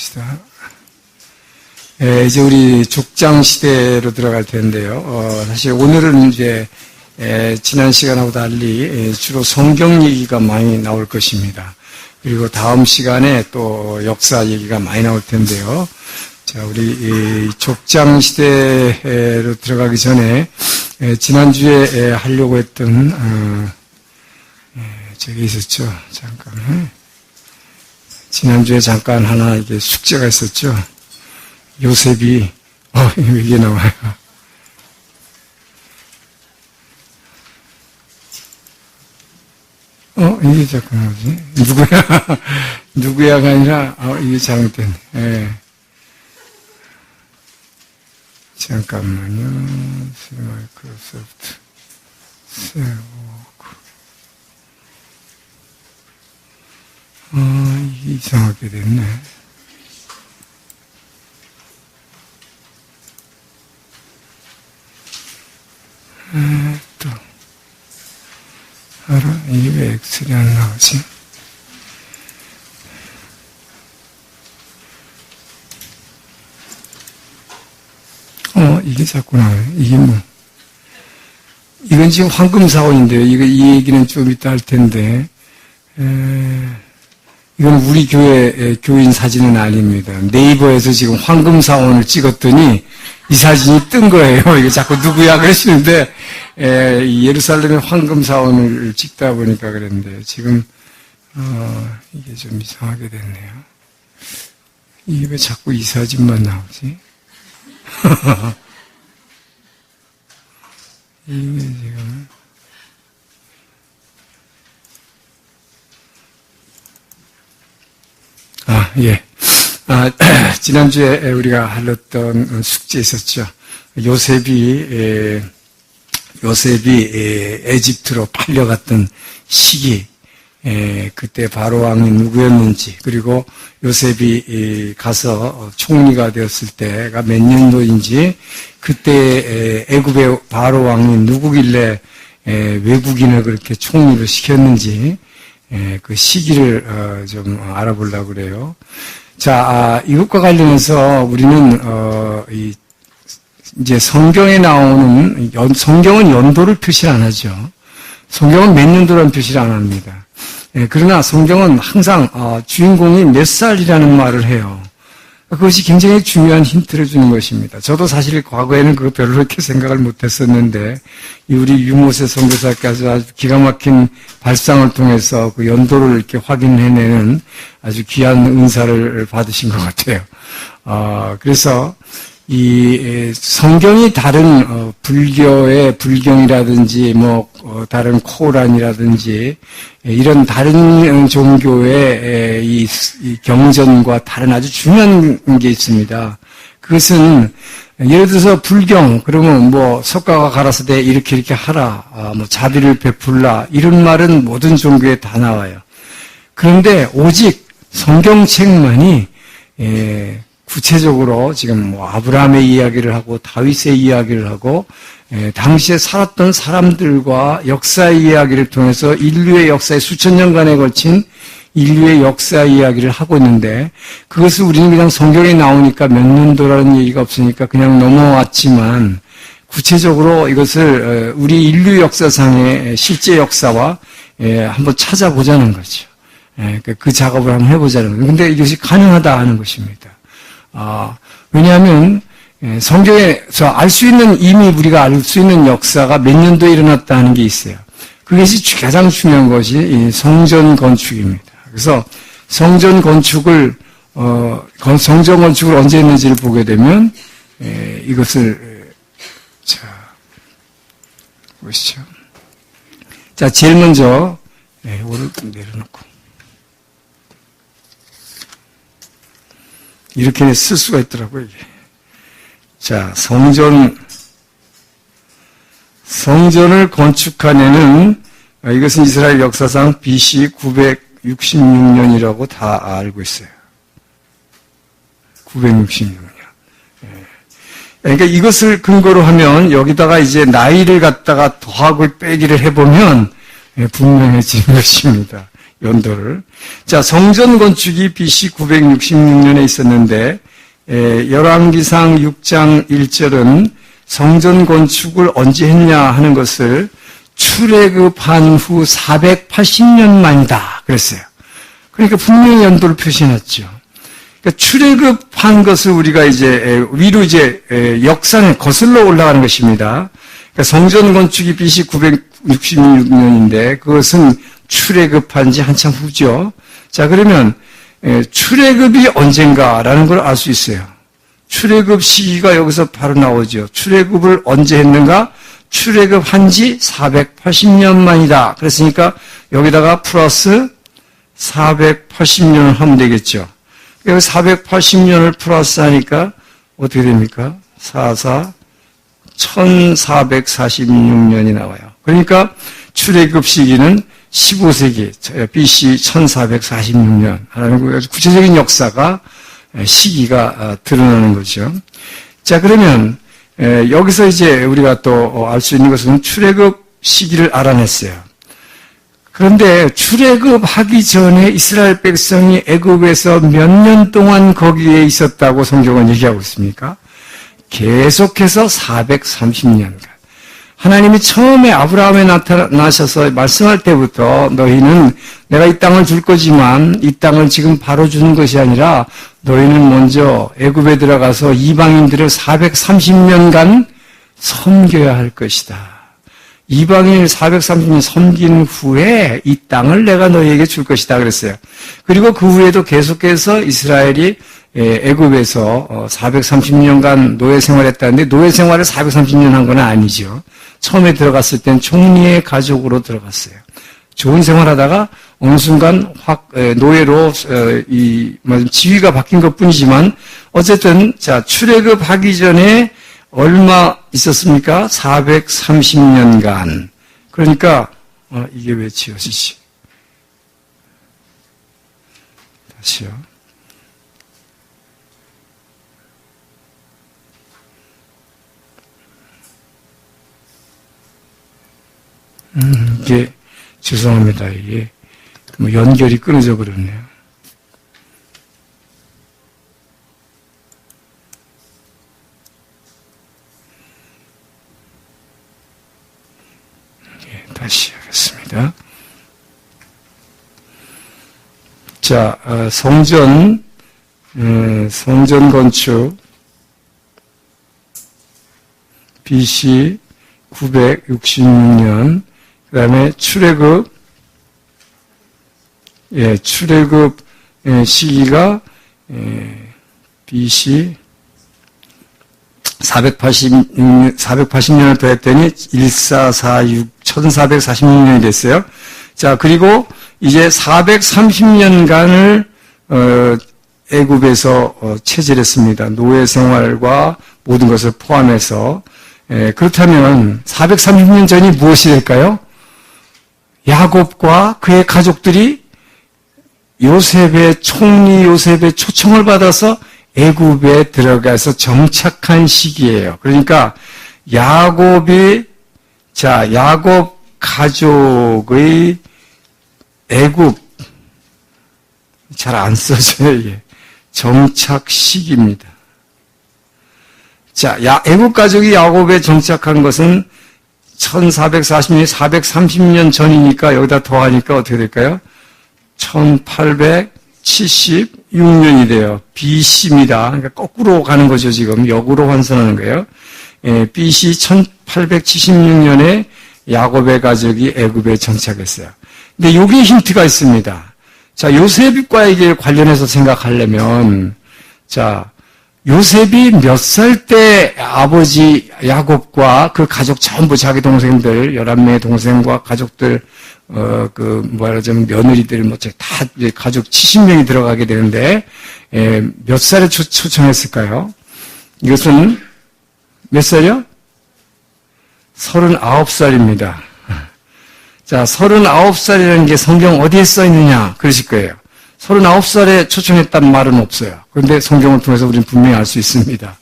기도합시다. 이제 우리 족장 시대로 들어갈 텐데요. 사실 오늘은 이제 지난 시간하고 달리 주로 성경 얘기가 많이 나올 것입니다. 그리고 다음 시간에 또 역사 얘기가 많이 나올 텐데요. 자, 우리 족장 시대로 들어가기 전에 지난주에 하려고 했던 저기 있었죠. 잠깐. 지난주에 잠깐 하나 이게 숙제가 있었죠. 요셉이 이게 나와요. 이게 자꾸 나오지? 누구야가 아니라 이게 잘못됐네. 예. 잠깐만요. 마이크로소프트 세우고 이게 이상하게 됐네. 또 알아? 이게 왜 엑셀이 안 나오지? 이게 자꾸 나와요. 이게 이건 지금 황금사원인데요. 이 얘기는 좀 이따 할 텐데, 이건 우리 교회 교인 사진은 아닙니다. 네이버에서 지금 황금사원을 찍었더니 이 사진이 뜬 거예요. 이게 자꾸 누구야 그러시는데, 예루살렘에 황금사원을 찍다 보니까 그랬는데, 지금, 이게 좀 이상하게 됐네요. 이게 왜 자꾸 이 사진만 나오지? 이게 지금, 예. 지난주에 우리가 하렸던 숙제 있었죠. 요셉이 에집트로 팔려갔던 시기, 그때 바로 왕이 누구였는지, 그리고 요셉이 가서 총리가 되었을 때가 몇 년도인지, 그때 애굽의 바로 왕이 누구길래 외국인을 그렇게 총리로 시켰는지, 그 시기를 좀 알아보려고 그래요. 자, 이것과 관련해서 우리는 이제 성경에 나오는 성경은 연도를 표시를 안 하죠. 성경은 몇 년도라는 표시를 안 합니다. 그러나 성경은 항상 주인공이 몇 살이라는 말을 해요. 그것이 굉장히 중요한 힌트를 주는 것입니다. 저도 사실 과거에는 그거 별로 그렇게 생각을 못했었는데 우리 유모세 선교사께서 아주 기가 막힌 발상을 통해서 그 연도를 이렇게 확인해내는 아주 귀한 은사를 받으신 것 같아요. 그래서 이 성경이 다른 불교의 불경이라든지 다른 코란이라든지 이런 다른 종교의 이 경전과 다른 아주 중요한 게 있습니다. 그것은 예를 들어서 불경 그러면 석가가 가라사대 이렇게 하라, 자비를 베풀라 이런 말은 모든 종교에 다 나와요. 그런데 오직 성경책만이 구체적으로 지금 아브라함의 이야기를 하고 다윗의 이야기를 하고 당시에 살았던 사람들과 역사의 이야기를 통해서 인류의 역사에 수천 년간에 걸친 인류의 역사 이야기를 하고 있는데 그것을 우리는 그냥 성경에 나오니까 몇 년도라는 얘기가 없으니까 그냥 넘어왔지만 구체적으로 이것을 우리 인류 역사상의 실제 역사와 한번 찾아보자는 거죠. 그 작업을 한번 해보자는 거예요. 근데 이것이 가능하다 하는 것입니다. 왜냐하면 성경에서 알 수 있는 이미 우리가 알 수 있는 역사가 몇 년도에 일어났다 하는 게 있어요. 그것이 가장 중요한 것이 이 성전 건축입니다. 그래서 성전 건축을 언제 했는지를 보게 되면 이것을 보시죠. 자, 제일 먼저 이거를 내려놓고 이렇게 쓸 수가 있더라고요, 이게. 자, 성전을 건축한 해는, 이것은 이스라엘 역사상 BC 966년이라고 다 알고 있어요. 966년. 그러니까 이것을 근거로 하면, 여기다가 이제 나이를 갖다가 더하고 빼기를 해보면, 분명해지는 것입니다. 연도를. 자, 성전 건축이 BC 966년에 있었는데, 열왕기상 6장 1절은 성전 건축을 언제 했냐 하는 것을 출애굽한 후 480년 만이다 그랬어요. 그러니까 분명히 연도를 표시해놨죠. 그러니까 출애굽한 것을 우리가 이제 위로 이제 역사는 거슬러 올라가는 것입니다. 그러니까 성전 건축이 BC 966년인데 그것은 출애굽한 지 한참 후죠. 자, 그러면 출애굽이 언젠가라는 걸 알 수 있어요. 출애굽 시기가 여기서 바로 나오죠. 출애굽을 언제 했는가? 출애굽한 지 480년 만이다. 그랬으니까 여기다가 플러스 480년을 하면 되겠죠. 여기 480년을 플러스 하니까 어떻게 됩니까? 1446년이 나와요. 그러니까 출애굽 시기는 15세기 BC 1446년 하는 아주 구체적인 역사가 시기가 드러나는 거죠. 자, 그러면 여기서 이제 우리가 또 알 수 있는 것은 출애굽 시기를 알아냈어요. 그런데 출애굽하기 전에 이스라엘 백성이 애굽에서 몇 년 동안 거기에 있었다고 성경은 얘기하고 있습니까? 계속해서 430년간. 하나님이 처음에 아브라함에 나타나셔서 말씀할 때부터 너희는 내가 이 땅을 줄 거지만 이 땅을 지금 바로 주는 것이 아니라 너희는 먼저 애굽에 들어가서 이방인들을 430년간 섬겨야 할 것이다. 이방인을 430년 섬긴 후에 이 땅을 내가 너희에게 줄 것이다 그랬어요. 그리고 그 후에도 계속해서 이스라엘이 애굽에서 430년간 노예 생활했다는데 노예 생활을 430년 한 건 아니죠. 처음에 들어갔을 땐 총리의 가족으로 들어갔어요. 좋은 생활하다가 어느 순간 노예로 지위가 바뀐 것뿐이지만 어쨌든 자 출애굽하기 전에 얼마 있었습니까? 430년간. 그러니까 이게 왜 지워지지? 다시요. 이게 죄송합니다. 이게 연결이 끊어져 버렸네요. 다시 하겠습니다. 자, 성전 건축 BC 966년 그 다음에 출애굽 시기가 BC 480년을 더했더니 1446 1446년이 됐어요. 자, 그리고 이제 430년간을 애굽에서 체질했습니다. 노예 생활과 모든 것을 포함해서. 그렇다면 430년 전이 무엇이 될까요? 야곱과 그의 가족들이 총리 요셉의 초청을 받아서 애굽에 들어가서 정착한 시기예요. 그러니까 야곱 가족의 애굽 잘 안 써져요. 이게 정착 시기입니다. 자, 애굽 가족이 야곱에 정착한 것은 1440년이 430년 전이니까 여기다 더하니까 어떻게 될까요? 1876년이 돼요. BC입니다. 그러니까 거꾸로 가는 거죠, 지금. 역으로 환산하는 거예요. BC 1876년에 야곱의 가족이 애굽에 정착했어요. 근데 여기에 힌트가 있습니다. 자, 요셉과 이게 관련해서 생각하려면, 자, 요셉이 몇 살 때 아버지 야곱과 그 가족 전부 자기 동생들, 11명의 동생과 가족들, 말하자면 며느리들, 다 가족 70명이 들어가게 되는데, 몇 살에 초청했을까요? 이것은 몇 살이요? 39살입니다. 자, 39살이라는 게 성경 어디에 써 있느냐? 그러실 거예요. 39살에 초청했단 말은 없어요. 그런데 성경을 통해서 우리는 분명히 알 수 있습니다.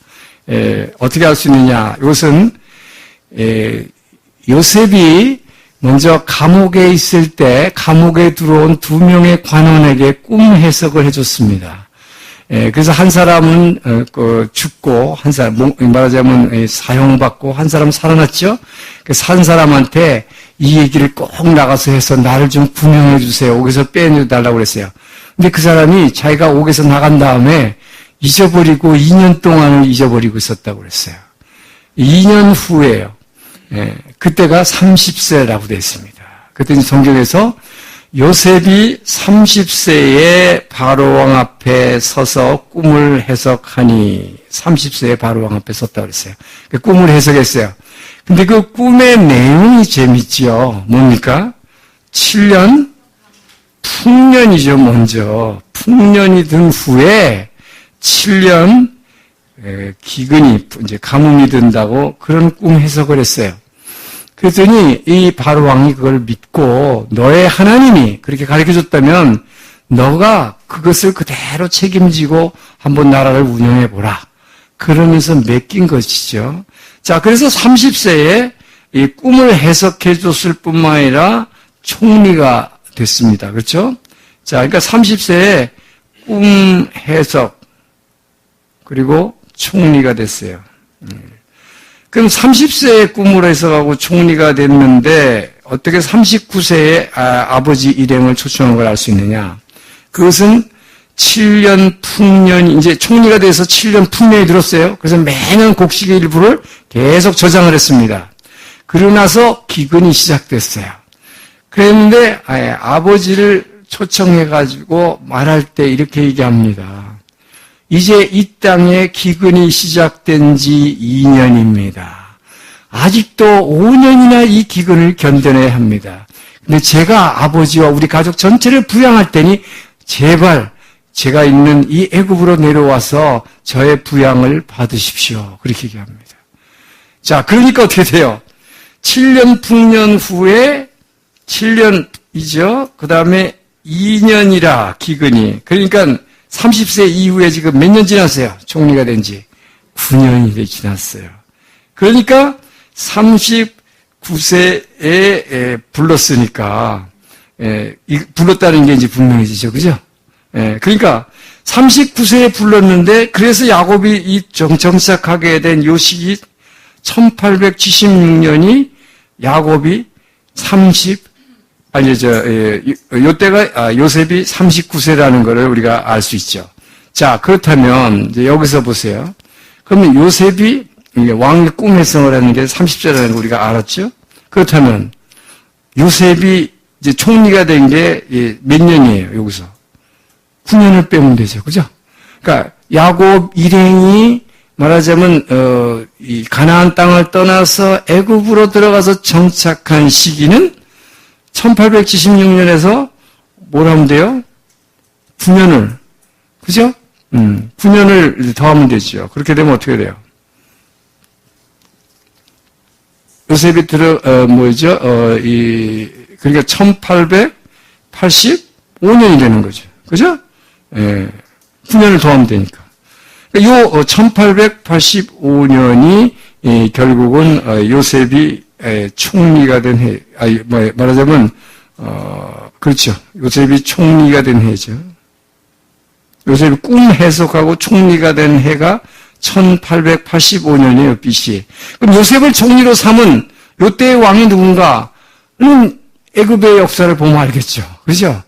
어떻게 알 수 있느냐? 이것은, 요셉이 먼저 감옥에 있을 때 감옥에 들어온 2명의 관원에게 꿈 해석을 해줬습니다. 그래서 한 사람은 죽고 한 사람 말하자면 사형받고 한 사람은 살아났죠. 그래서 한 사람한테 이 얘기를 꼭 나가서 해서 나를 좀 구명해 주세요. 옥에서 빼내달라고 그랬어요. 근데 그 사람이 자기가 옥에서 나간 다음에 잊어버리고 2년 동안을 잊어버리고 있었다고 그랬어요. 2년 후에요. 그때가 30세라고 되어 있습니다. 그때 성경에서 요셉이 30세에 바로왕 앞에 서서 꿈을 해석하니 30세에 바로왕 앞에 섰다고 그랬어요. 그 꿈을 해석했어요. 근데 그 꿈의 내용이 재밌지요. 뭡니까? 7년 풍년이죠. 먼저 풍년이 든 후에 7년 기근이 이제 가뭄이 든다고 그런 꿈 해석을 했어요. 그랬더니 이 바로왕이 그걸 믿고 너의 하나님이 그렇게 가르쳐줬다면 너가 그것을 그대로 책임지고 한번 나라를 운영해보라. 그러면서 맡긴 것이죠. 자, 그래서 30세에 이 꿈을 해석해줬을 뿐만 아니라 총리가 됐습니다. 그렇죠? 자, 그러니까 30세에 꿈 해석 그리고 총리가 됐어요. 그럼 30세에 꿈을 해석하고 총리가 됐는데 어떻게 39세에 아버지 일행을 초청한 걸 알 수 있느냐? 그것은 7년 풍년, 이제 총리가 돼서 7년 풍년이 들었어요. 그래서 매년 곡식의 일부를 계속 저장을 했습니다. 그러고 나서 기근이 시작됐어요. 그랬는데 아버지를 초청해가지고 말할 때 이렇게 얘기합니다. 이제 이 땅에 기근이 시작된 지 2년입니다. 아직도 5년이나 이 기근을 견뎌내야 합니다. 근데 제가 아버지와 우리 가족 전체를 부양할 테니 제발 제가 있는 이 애굽으로 내려와서 저의 부양을 받으십시오. 그렇게 얘기합니다. 자, 그러니까 어떻게 돼요? 7년 풍년 후에 7년이죠. 그 다음에 2년이라 기근이. 그러니까 30세 이후에 지금 몇 년 지났어요? 총리가 된 지 9년이 지났어요. 그러니까 39세에 불렀으니까 불렀다는 게 이제 분명해지죠. 그죠? 그러니까 39세에 불렀는데 그래서 야곱이 이 정착하게 된 요 시기 1876년이 야곱이 요때가 요셉이 39세라는 것을 우리가 알 수 있죠. 자, 그렇다면 이제 여기서 보세요. 그러면 요셉이 왕의 꿈 해석을 하는 게 30세라는 거 우리가 알았죠? 그렇다면 요셉이 이제 총리가 된 게 몇 년이에요, 여기서? 9년을 빼면 되죠. 그죠? 그러니까 야곱 일행이 말하자면 이 가나안 땅을 떠나서 애굽으로 들어가서 정착한 시기는 1876년에서 뭘 하면 돼요? 9년을, 그죠? 9년을 더하면 되죠. 그렇게 되면 어떻게 돼요? 요셉이 그러니까 1885년이 되는 거죠. 그죠? 9년을 더하면 되니까. 요 1885년이 결국은 요셉이 총리가 된 해, 말하자면 그렇죠. 요셉이 총리가 된 해죠. 요셉이 꿈 해석하고 총리가 된 해가 1885년이에요, BC. 그럼 요셉을 총리로 삼은 요때의 왕이 누군가는 애굽의 역사를 보면 알겠죠. 그죠?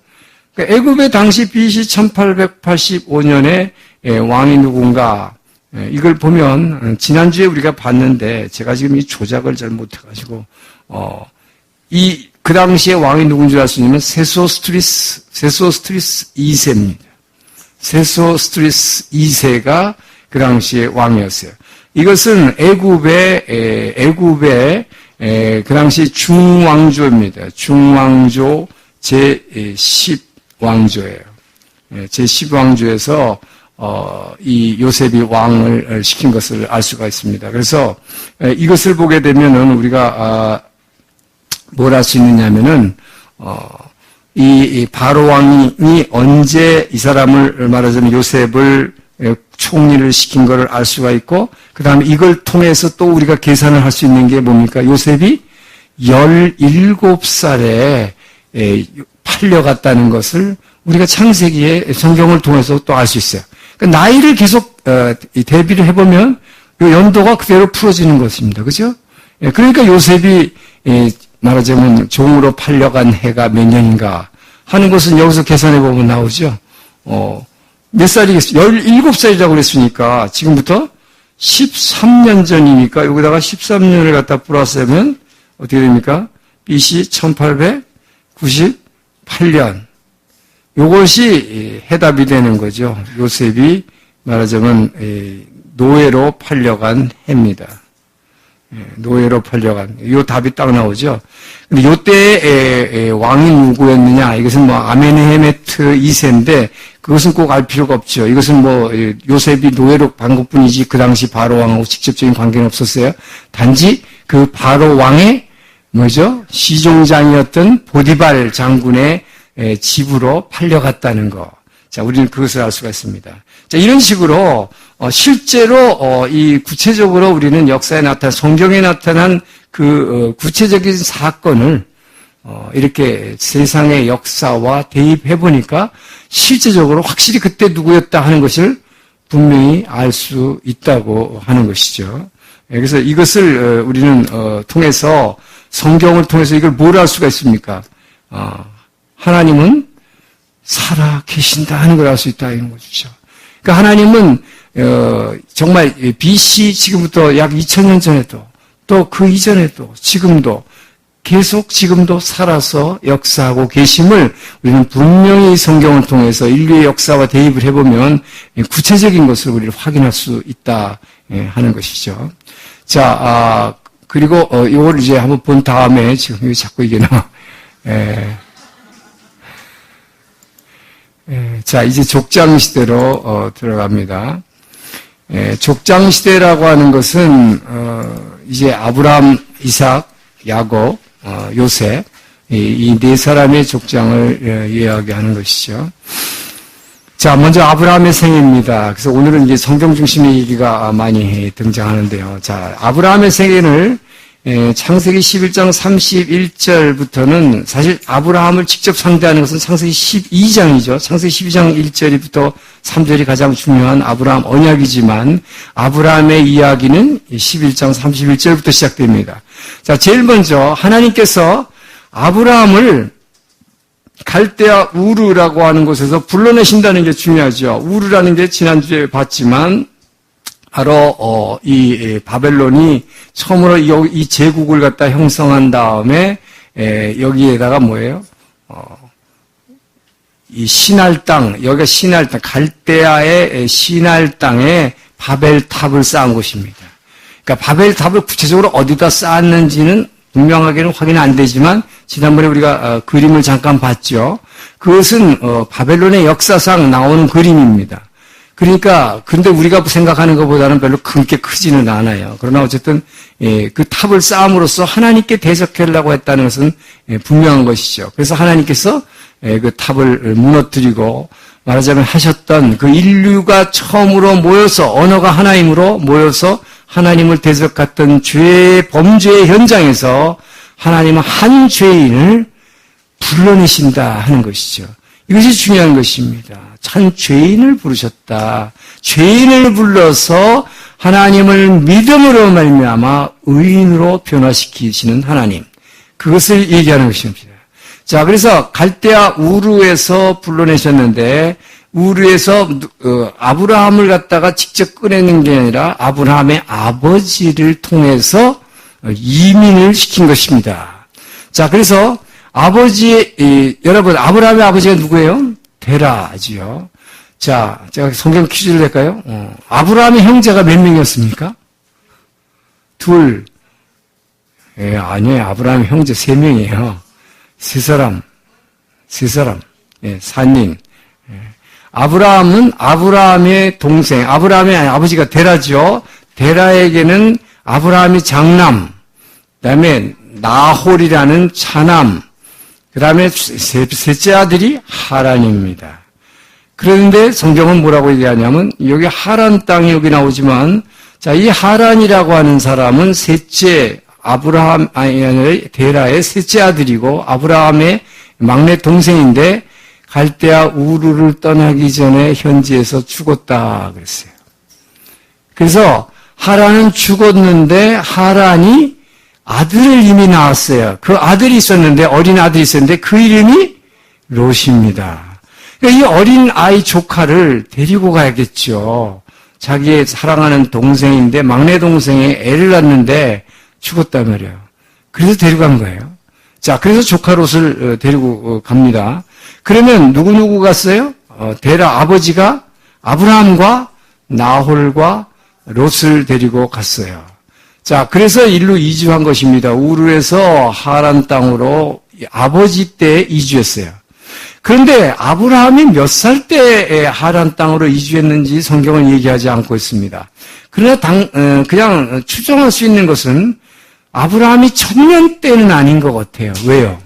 그러니까 애굽의 당시 BC 1885년에 왕이 누군가, 이걸 보면, 지난주에 우리가 봤는데, 제가 지금 이 조작을 잘 못해가지고, 그 당시에 왕이 누군지 알 수 있냐면, 세소스트리스 2세입니다. 세소스트리스 2세가 그 당시에 왕이었어요. 이것은 애굽의 그 당시 중왕조입니다. 중왕조 제10왕조예요. 제10왕조에서 이 요셉이 왕을 시킨 것을 알 수가 있습니다. 그래서 이것을 보게 되면은 우리가 뭘 할 수 있느냐면은 이 바로 왕이 언제 이 사람을 말하자면 요셉을 총리를 시킨 것을 알 수가 있고, 그 다음에 이걸 통해서 또 우리가 계산을 할 수 있는 게 뭡니까? 요셉이 17살에 팔려갔다는 것을 우리가 창세기에 성경을 통해서 또 알 수 있어요. 그러니까 나이를 계속 대비를 해보면 이 연도가 그대로 풀어지는 것입니다. 그죠? 그러니까 요셉이 말하자면 종으로 팔려간 해가 몇 년인가 하는 것은 여기서 계산해보면 나오죠. 몇 살이겠어요? 17살이라고 그랬으니까 지금부터 13년 전이니까 여기다가 13년을 갖다 플러스하면 어떻게 됩니까? BC 1898년. 이것이 해답이 되는 거죠. 요셉이 말하자면 노예로 팔려간 해입니다. 노예로 팔려간. 이 답이 딱 나오죠. 근데 요때의 왕이 누구였느냐? 이것은 뭐 아메네헤메트 2세인데 그것은 꼭 알 필요가 없죠. 이것은 뭐 요셉이 노예로 간 것뿐이지 그 당시 바로 왕하고 직접적인 관계는 없었어요. 단지 그 바로 왕의 뭐죠? 시종장이었던 보디발 장군의 집으로 팔려갔다는 거. 자, 우리는 그것을 알 수가 있습니다. 자, 이런 식으로 실제로 이 구체적으로 우리는 역사에 나타난 성경에 나타난 그 구체적인 사건을 이렇게 세상의 역사와 대입해 보니까 실제적으로 확실히 그때 누구였다 하는 것을 분명히 알 수 있다고 하는 것이죠. 그래서 이것을 우리는 통해서 성경을 통해서 이걸 뭘 알 수가 있습니까? 하나님은 살아 계신다 하는 걸 알 수 있다 이런 것이죠. 그러니까 하나님은 정말 BC 지금부터 약 2000년 전에도 또 그 이전에도 지금도 계속 지금도 살아서 역사하고 계심을 우리는 분명히 성경을 통해서 인류의 역사와 대입을 해보면 구체적인 것을 우리를 확인할 수 있다 하는 것이죠. 자, 그리고 이걸 이제 한번 본 다음에 지금 여기 자꾸 이게 나와. 자, 이제 족장 시대로 들어갑니다. 족장 시대라고 하는 것은 이제 아브라함, 이삭, 야곱, 요셉 이 네 사람의 족장을 이야기하는 것이죠. 자, 먼저 아브라함의 생애입니다. 그래서 오늘은 이제 성경 중심의 얘기가 많이 등장하는데요. 자, 아브라함의 생애를 창세기 11장 31절부터는 사실 아브라함을 직접 상대하는 것은 창세기 12장이죠. 창세기 12장 1절부터 3절이 가장 중요한 아브라함 언약이지만 아브라함의 이야기는 11장 31절부터 시작됩니다. 자, 제일 먼저 하나님께서 아브라함을 갈대아 우르라고 하는 곳에서 불러내신다는 게 중요하죠. 우르라는 게 지난주에 봤지만 바로 이 바벨론이 처음으로 이 제국을 갖다 형성한 다음에 여기에다가 뭐예요? 이 시날 땅, 여기가 시날 땅, 갈대아의 시날 땅에 바벨탑을 쌓은 곳입니다. 그러니까 바벨탑을 구체적으로 어디다 쌓았는지는 분명하게는 확인 안 되지만 지난번에 우리가 그림을 잠깐 봤죠. 그것은 바벨론의 역사상 나오는 그림입니다. 그러니까 근데 우리가 생각하는 것보다는 별로 게 크지는 않아요. 그러나 어쨌든 그 탑을 쌓음으로써 하나님께 대적하려고 했다는 것은 분명한 것이죠. 그래서 하나님께서 그 탑을 무너뜨리고 말하자면 하셨던 그 인류가 처음으로 모여서 언어가 하나님으로 모여서 하나님을 대적했던 범죄의 현장에서 하나님은 한 죄인을 불러내신다 하는 것이죠. 이것이 중요한 것입니다. 한 죄인을 부르셨다. 죄인을 불러서 하나님을 믿음으로 말미암아 의인으로 변화시키시는 하나님. 그것을 얘기하는 것입니다. 자, 그래서 갈대아 우르에서 불러내셨는데 우르에서 아브라함을 갖다가 직접 꺼내는 게 아니라 아브라함의 아버지를 통해서 이민을 시킨 것입니다. 자, 그래서 여러분, 아브라함의 아버지가 누구예요? 데라지요. 자, 제가 성경 퀴즈를 낼까요? 아브라함의 형제가 몇 명이었습니까? 둘. 아니에요. 아브라함의 형제 3명이에요. 세 사람. 산인. 아브라함은 아브라함의 동생, 아브라함의 아버지가 데라죠. 데라에게는 아브라함이 장남, 그 다음에 나홀이라는 차남, 그 다음에 셋째 아들이 하란입니다. 그런데 성경은 뭐라고 얘기하냐면 여기 하란 땅이 여기 나오지만 자, 이 하란이라고 하는 사람은 셋째 데라의 셋째 아들이고 아브라함의 막내 동생인데 갈대아 우르를 떠나기 전에 현지에서 죽었다 그랬어요. 그래서 하란은 죽었는데 하란이 아들을 이미 낳았어요. 그 아들이 있었는데 어린 아들이 있었는데 그 이름이 롯입니다. 그러니까 이 어린 아이 조카를 데리고 가야겠죠. 자기의 사랑하는 동생인데 막내 동생이 애를 낳는데 죽었단 말이에요. 그래서 데리고 간 거예요. 자, 그래서 조카 롯을 데리고 갑니다. 그러면 누구 갔어요? 데라 아버지가 아브라함과 나홀과 롯을 데리고 갔어요. 자, 그래서 일로 이주한 것입니다. 우르에서 하란 땅으로 아버지 때 이주했어요. 그런데 아브라함이 몇 살 때 하란 땅으로 이주했는지 성경은 얘기하지 않고 있습니다. 그러나 그냥 추정할 수 있는 것은 아브라함이 천년 때는 아닌 것 같아요. 왜요?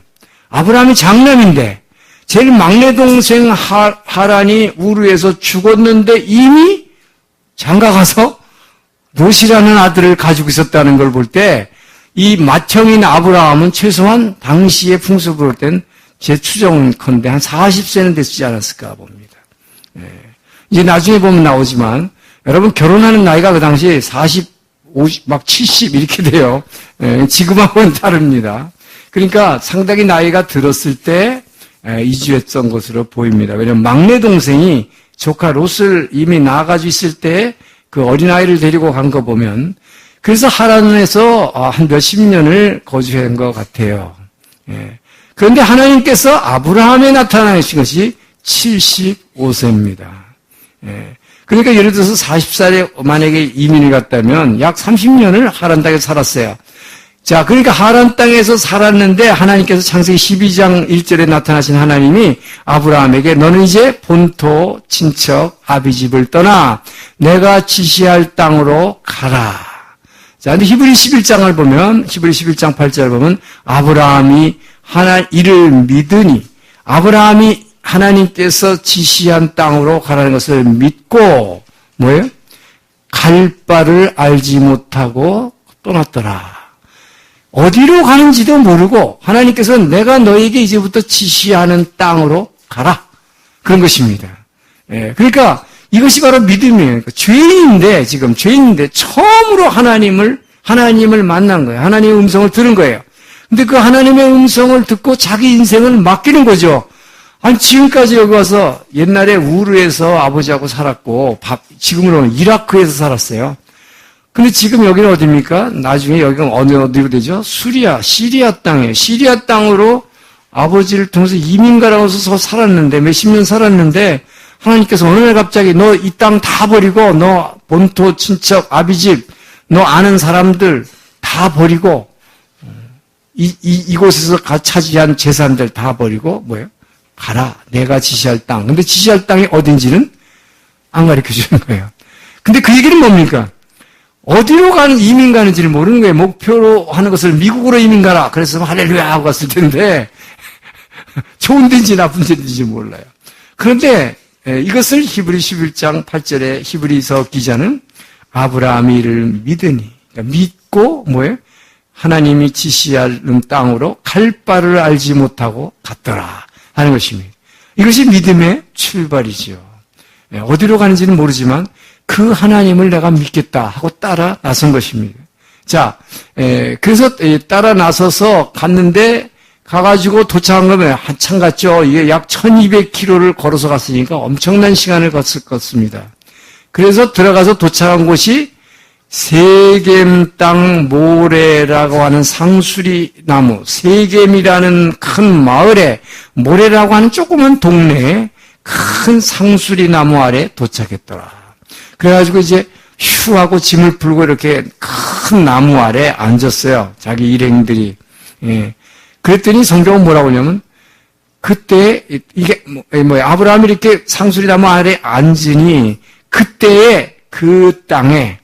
아브라함이 장남인데 제일 막내 동생 하란이 우르에서 죽었는데 이미 장가가서 롯이라는 아들을 가지고 있었다는 걸 볼 때 이 맏형인 아브라함은 최소한 당시의 풍습을 볼 땐 제 추정컨대 한 40세는 됐지 않았을까 봅니다. 이제 나중에 보면 나오지만 여러분 결혼하는 나이가 그 당시에 40, 50, 막 70 이렇게 돼요. 지금하고는 다릅니다. 그러니까 상당히 나이가 들었을 때 이주했던 것으로 보입니다. 왜냐하면 막내 동생이 조카 롯을 이미 낳아가지고 있을 때 그 어린아이를 데리고 간 거 보면 그래서 하란에서 한 몇십 년을 거주한 것 같아요. 그런데 하나님께서 아브라함에 나타나신 것이 75세입니다. 그러니까 예를 들어서 40살에 만약에 이민을 갔다면 약 30년을 하란 땅에서 살았어요. 자, 그러니까 하란 땅에서 살았는데 하나님께서 창세기 12장 1절에 나타나신 하나님이 아브라함에게 너는 이제 본토, 친척, 아비집을 떠나 내가 지시할 땅으로 가라. 자, 근데 히브리 11장을 보면, 히브리 11장 8절을 보면 아브라함이 이를 믿으니 아브라함이 하나님께서 지시한 땅으로 가라는 것을 믿고 뭐예요? 갈 바를 알지 못하고 떠났더라. 어디로 가는지도 모르고 하나님께서 내가 너에게 이제부터 지시하는 땅으로 가라. 그런 것입니다. 그러니까 이것이 바로 믿음이에요. 죄인인데 지금 죄인인데 처음으로 하나님을 만난 거예요. 하나님의 음성을 들은 거예요. 근데 그 하나님의 음성을 듣고 자기 인생을 맡기는 거죠. 아니 지금까지 여기 와서 옛날에 우르에서 아버지하고 살았고 지금으로는 이라크에서 살았어요. 근데 지금 여기는 어디입니까? 나중에 여기가 어디로 되죠? 시리아 땅이에요. 시리아 땅으로 아버지를 통해서 이민가라고 해서 살았는데, 몇십 년 살았는데, 하나님께서 어느 날 갑자기 너 이 땅 다 버리고, 너 본토, 친척, 아비집, 너 아는 사람들 다 버리고, 이곳에서 차지한 재산들 다 버리고, 뭐예요? 가라. 내가 지시할 땅. 근데 지시할 땅이 어딘지는 안 가르쳐 주는 거예요. 근데 그 얘기는 뭡니까? 어디로 이민 가는지를 모르는 거예요. 목표로 하는 것을 미국으로 이민 가라. 그래서 할렐루야 하고 갔을 텐데, 좋은 데인지 나쁜 데인지 몰라요. 그런데 이것을 히브리 11장 8절에 히브리서 기자는 아브라함이 이를 믿으니, 그러니까 믿고 뭐예요? 하나님이 지시하는 땅으로 갈 바를 알지 못하고 갔더라 하는 것입니다. 이것이 믿음의 출발이죠. 어디로 가는지는 모르지만 그 하나님을 내가 믿겠다 하고 따라 나선 것입니다. 자, 그래서 따라 나서서 갔는데 가가지고 도착한 거면 한참 갔죠. 이게 약 1200km를 걸어서 갔으니까 엄청난 시간을 걷습니다. 그래서 들어가서 도착한 곳이 세겜 땅 모레라고 하는 상수리 나무, 세겜이라는 큰 마을에 모레라고 하는 조그만 동네에 큰 상수리 나무 아래 도착했더라. 그래가지고 이제 휴하고 짐을 풀고 이렇게 큰 나무 아래 앉았어요. 자기 일행들이. 그랬더니 성경은 뭐라고 하냐면 그때 이게 아브라함이 이렇게 상수리 나무 아래 앉으니 그때에 그 땅에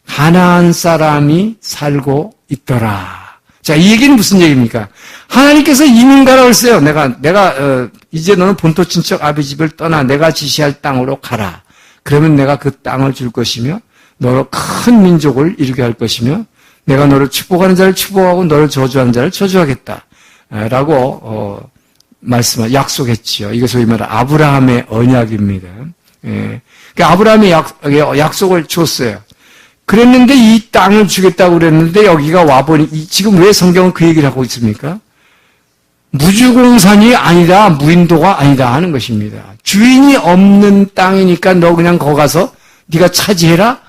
가나안 사람이 살고 있더라. 자, 이 얘기는 무슨 얘기입니까? 하나님께서 이민 가라고 했어요. 내가 이제 너는 본토 친척 아비집을 떠나 내가 지시할 땅으로 가라. 그러면 내가 그 땅을 줄 것이며 너로 큰 민족을 이루게 할 것이며 내가 너를 축복하는 자를 축복하고 너를 저주하는 자를 저주하겠다. 라고 말씀을 약속했지요. 이게 소위 말하는 아브라함의 언약입니다. 예. 그러니까 아브라함이 약속을 줬어요. 그랬는데 이 땅을 주겠다고 그랬는데 여기가 와보니 지금 왜 성경은 그 얘기를 하고 있습니까? 무주공산이 아니다, 무인도가 아니다 하는 것입니다. 주인이 없는 땅이니까 너 그냥 거기 가서 네가 차지해라?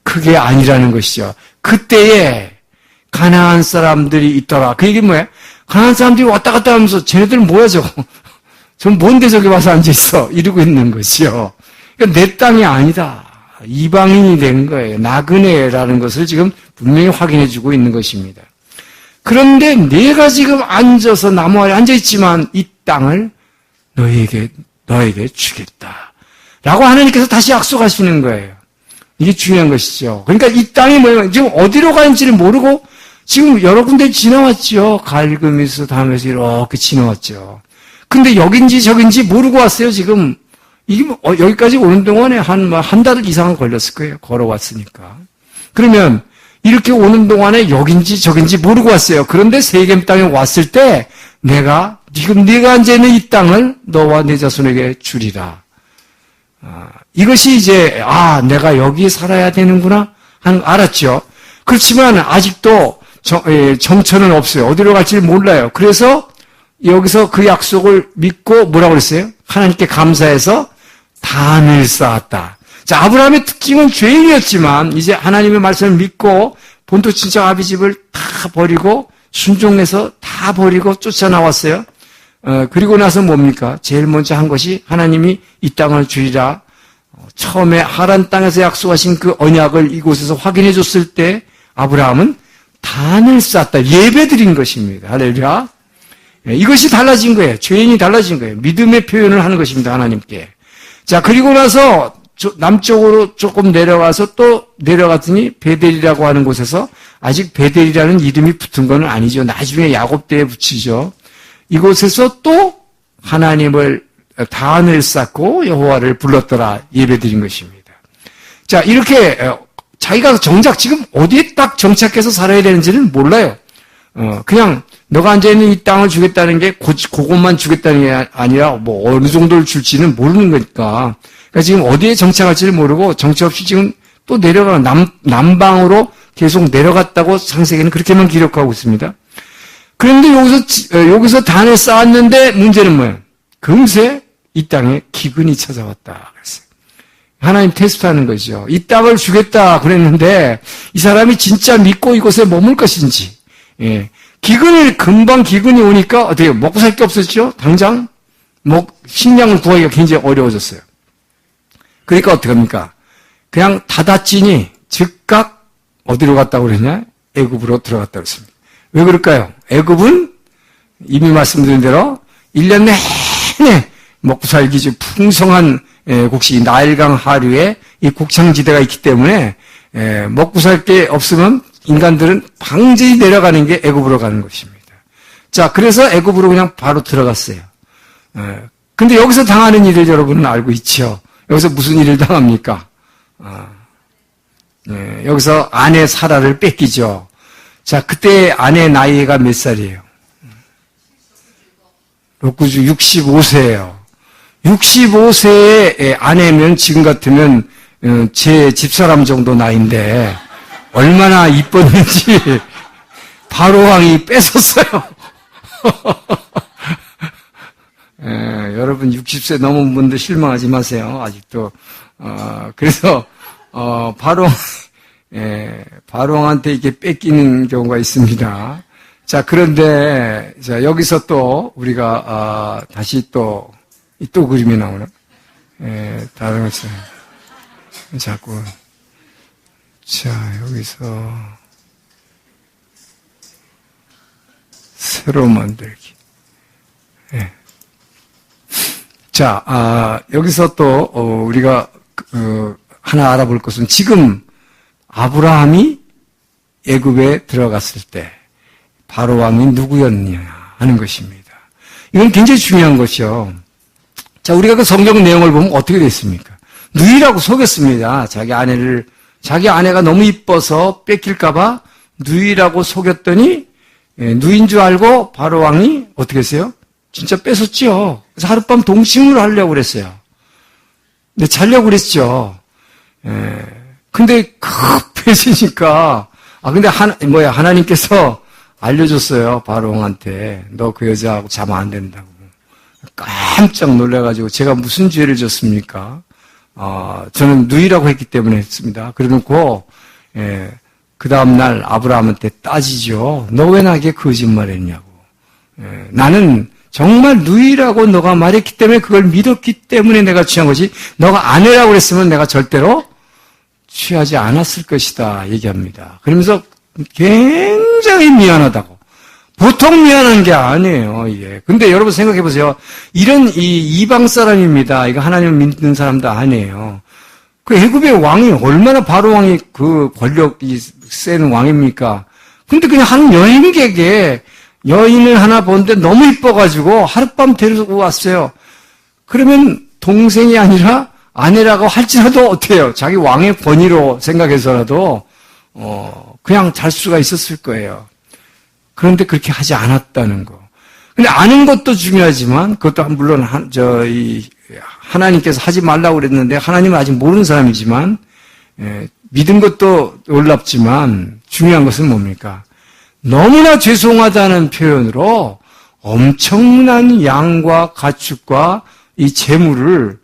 그게 아니라는 것이죠. 그때에 가나안 사람들이 있더라. 그 얘기는 뭐예요? 가나안 사람들이 왔다 갔다 하면서 쟤네들 뭐야 저거? 전 뭔데 저기 와서 앉아있어? 이러고 있는 것이요. 그러니까 내 땅이 아니다. 이방인이 된 거예요. 나그네라는 것을 지금 분명히 확인해주고 있는 것입니다. 그런데 내가 지금 앉아서 나무 아래 앉아있지만 이 땅을 너에게 주겠다. 라고 하나님께서 다시 약속하시는 거예요. 이게 중요한 것이죠. 그러니까 이 땅이 뭐예요? 지금 어디로 가는지를 모르고 지금 여러 군데 지나왔죠. 갈금에서 담에서 이렇게 지나왔죠. 근데 여긴지 저긴지 모르고 왔어요, 지금. 이게 여기까지 오는 동안에 한 달 이상 걸렸을 거예요. 걸어왔으니까. 그러면 이렇게 오는 동안에 여긴지 저긴지 모르고 왔어요. 그런데 세겜 땅에 왔을 때 지금 네가 앉아있는 이 땅을 너와 네 자손에게 주리라. 이것이 이제 내가 여기 살아야 되는구나 하는 거 알았죠. 그렇지만 아직도 정처는 없어요. 어디로 갈지를 몰라요. 그래서 여기서 그 약속을 믿고 뭐라고 그랬어요? 하나님께 감사해서 단을 쌓았다. 자, 아브라함의 특징은 죄인이었지만 이제 하나님의 말씀을 믿고 본토 친척 아비 집을 다 버리고 순종해서 다 버리고 쫓아나왔어요. 그리고 나서 뭡니까? 제일 먼저 한 것이 하나님이 이 땅을 주리라. 처음에 하란 땅에서 약속하신 그 언약을 이곳에서 확인해 줬을 때 아브라함은 단을 쌓았다. 예배드린 것입니다. 할렐루야. 이것이 달라진 거예요. 죄인이 달라진 거예요. 믿음의 표현을 하는 것입니다. 하나님께. 자, 그리고 나서 남쪽으로 조금 내려가서 또 내려갔더니 베델이라고 하는 곳에서 아직 베델이라는 이름이 붙은 건 아니죠. 나중에 야곱 때에 붙이죠. 이곳에서 또 하나님을 단을 쌓고 여호와를 불렀더라 예배드린 것입니다. 자, 이렇게 자기가 정작 지금 어디에 딱 정착해서 살아야 되는지는 몰라요. 그냥 너가 앉아있는 이 땅을 주겠다는 게 그것만 주겠다는 게 아니라 뭐 어느 정도를 줄지는 모르는 거니까. 그러니까 지금 어디에 정착할지를 모르고 정처 없이 지금 또 내려가 남방으로 계속 내려갔다고 창세기는 그렇게만 기록하고 있습니다. 그런데 여기서 단을 쌓았는데 문제는 뭐예요? 금세 이 땅에 기근이 찾아왔다 그랬어요. 하나님 테스트하는 거죠. 이 땅을 주겠다 그랬는데 이 사람이 진짜 믿고 이곳에 머물 것인지. 예. 금방 기근이 오니까 어떻게 먹고 살 게 없었죠? 당장 식량을 구하기가 굉장히 어려워졌어요. 그러니까 어떡합니까? 그냥 다다찌니 즉각 어디로 갔다고 그랬냐? 애굽으로 들어갔다고 그랬습니다. 왜 그럴까요? 애굽은 이미 말씀드린 대로 1년 내내 먹고 살기 좀 풍성한 곡식, 나일강 하류에 이 곡창지대가 있기 때문에 먹고 살 게 없으면 인간들은 방지히 내려가는 게 애굽으로 가는 것입니다. 자, 그래서 애굽으로 그냥 바로 들어갔어요. 근데 여기서 당하는 일을 여러분은 알고 있죠. 여기서 무슨 일을 당합니까? 여기서 아내 사라를 뺏기죠. 자, 그때 아내 나이가 몇 살이에요? 65세예요. 65세의 아내면 지금 같으면 제 집사람 정도 나이인데 얼마나 이뻤는지 바로왕이 뺏었어요. 여러분 60세 넘은 분들 실망하지 마세요. 아직도. 그래서 바로왕한테 이렇게 뺏기는 경우가 있습니다. 자, 그런데 자 여기서 또 우리가 다시 또 그림이 나오나? 다른 것은 자꾸 자 여기서 새로 만들기. 자, 여기서 또 우리가 하나 알아볼 것은 지금 아브라함이 애굽에 들어갔을 때 바로 왕이 누구였냐 하는 것입니다. 이건 굉장히 중요한 것이요. 자, 우리가 그 성경 내용을 보면 어떻게 됐습니까? 누이라고 속였습니다. 자기 아내가 너무 이뻐서 뺏길까봐 누이라고 속였더니 누인 줄 알고 바로 왕이 어떻게 했어요? 진짜 뺏었죠. 그래서 하룻밤 동침을 하려고 그랬어요. 근데 자려고 그랬죠. 근데 급해지니까 근데 하나님께서 알려줬어요. 바로 왕한테 너 그 여자하고 자면 안 된다고. 깜짝 놀라가지고 제가 무슨 죄를 졌습니까? 저는 누이라고 했기 때문에 했습니다. 그래놓고 그 다음날 아브라함한테 따지죠. 너 왜 나에게 거짓말했냐고. 나는 정말 누이라고 너가 말했기 때문에 그걸 믿었기 때문에 내가 취한 것이 너가 아내라고 그랬으면 내가 절대로 취하지 않았을 것이다 얘기합니다. 그러면서 굉장히 미안하다고. 보통 미안한 게 아니에요, 이게. 근데 여러분 생각해 보세요. 이런 이방 사람입니다. 이거 하나님을 믿는 사람도 아니에요. 그 애굽의 왕이 얼마나 바로 왕이 그 권력이 센 왕입니까? 근데 그냥 한 여행객에 여인을 하나 보는데 너무 이뻐가지고 하룻밤 데리고 왔어요. 그러면 동생이 아니라 아내라고 할지라도 어때요? 자기 왕의 권위로 생각해서라도 그냥 잘 수가 있었을 거예요. 그런데 그렇게 하지 않았다는 거. 근데 아는 것도 중요하지만 그것도 물론 하나님께서 하지 말라고 그랬는데 하나님은 아직 모르는 사람이지만 믿은 것도 놀랍지만 중요한 것은 뭡니까? 너무나 죄송하다는 표현으로 엄청난 양과 가축과 이 재물을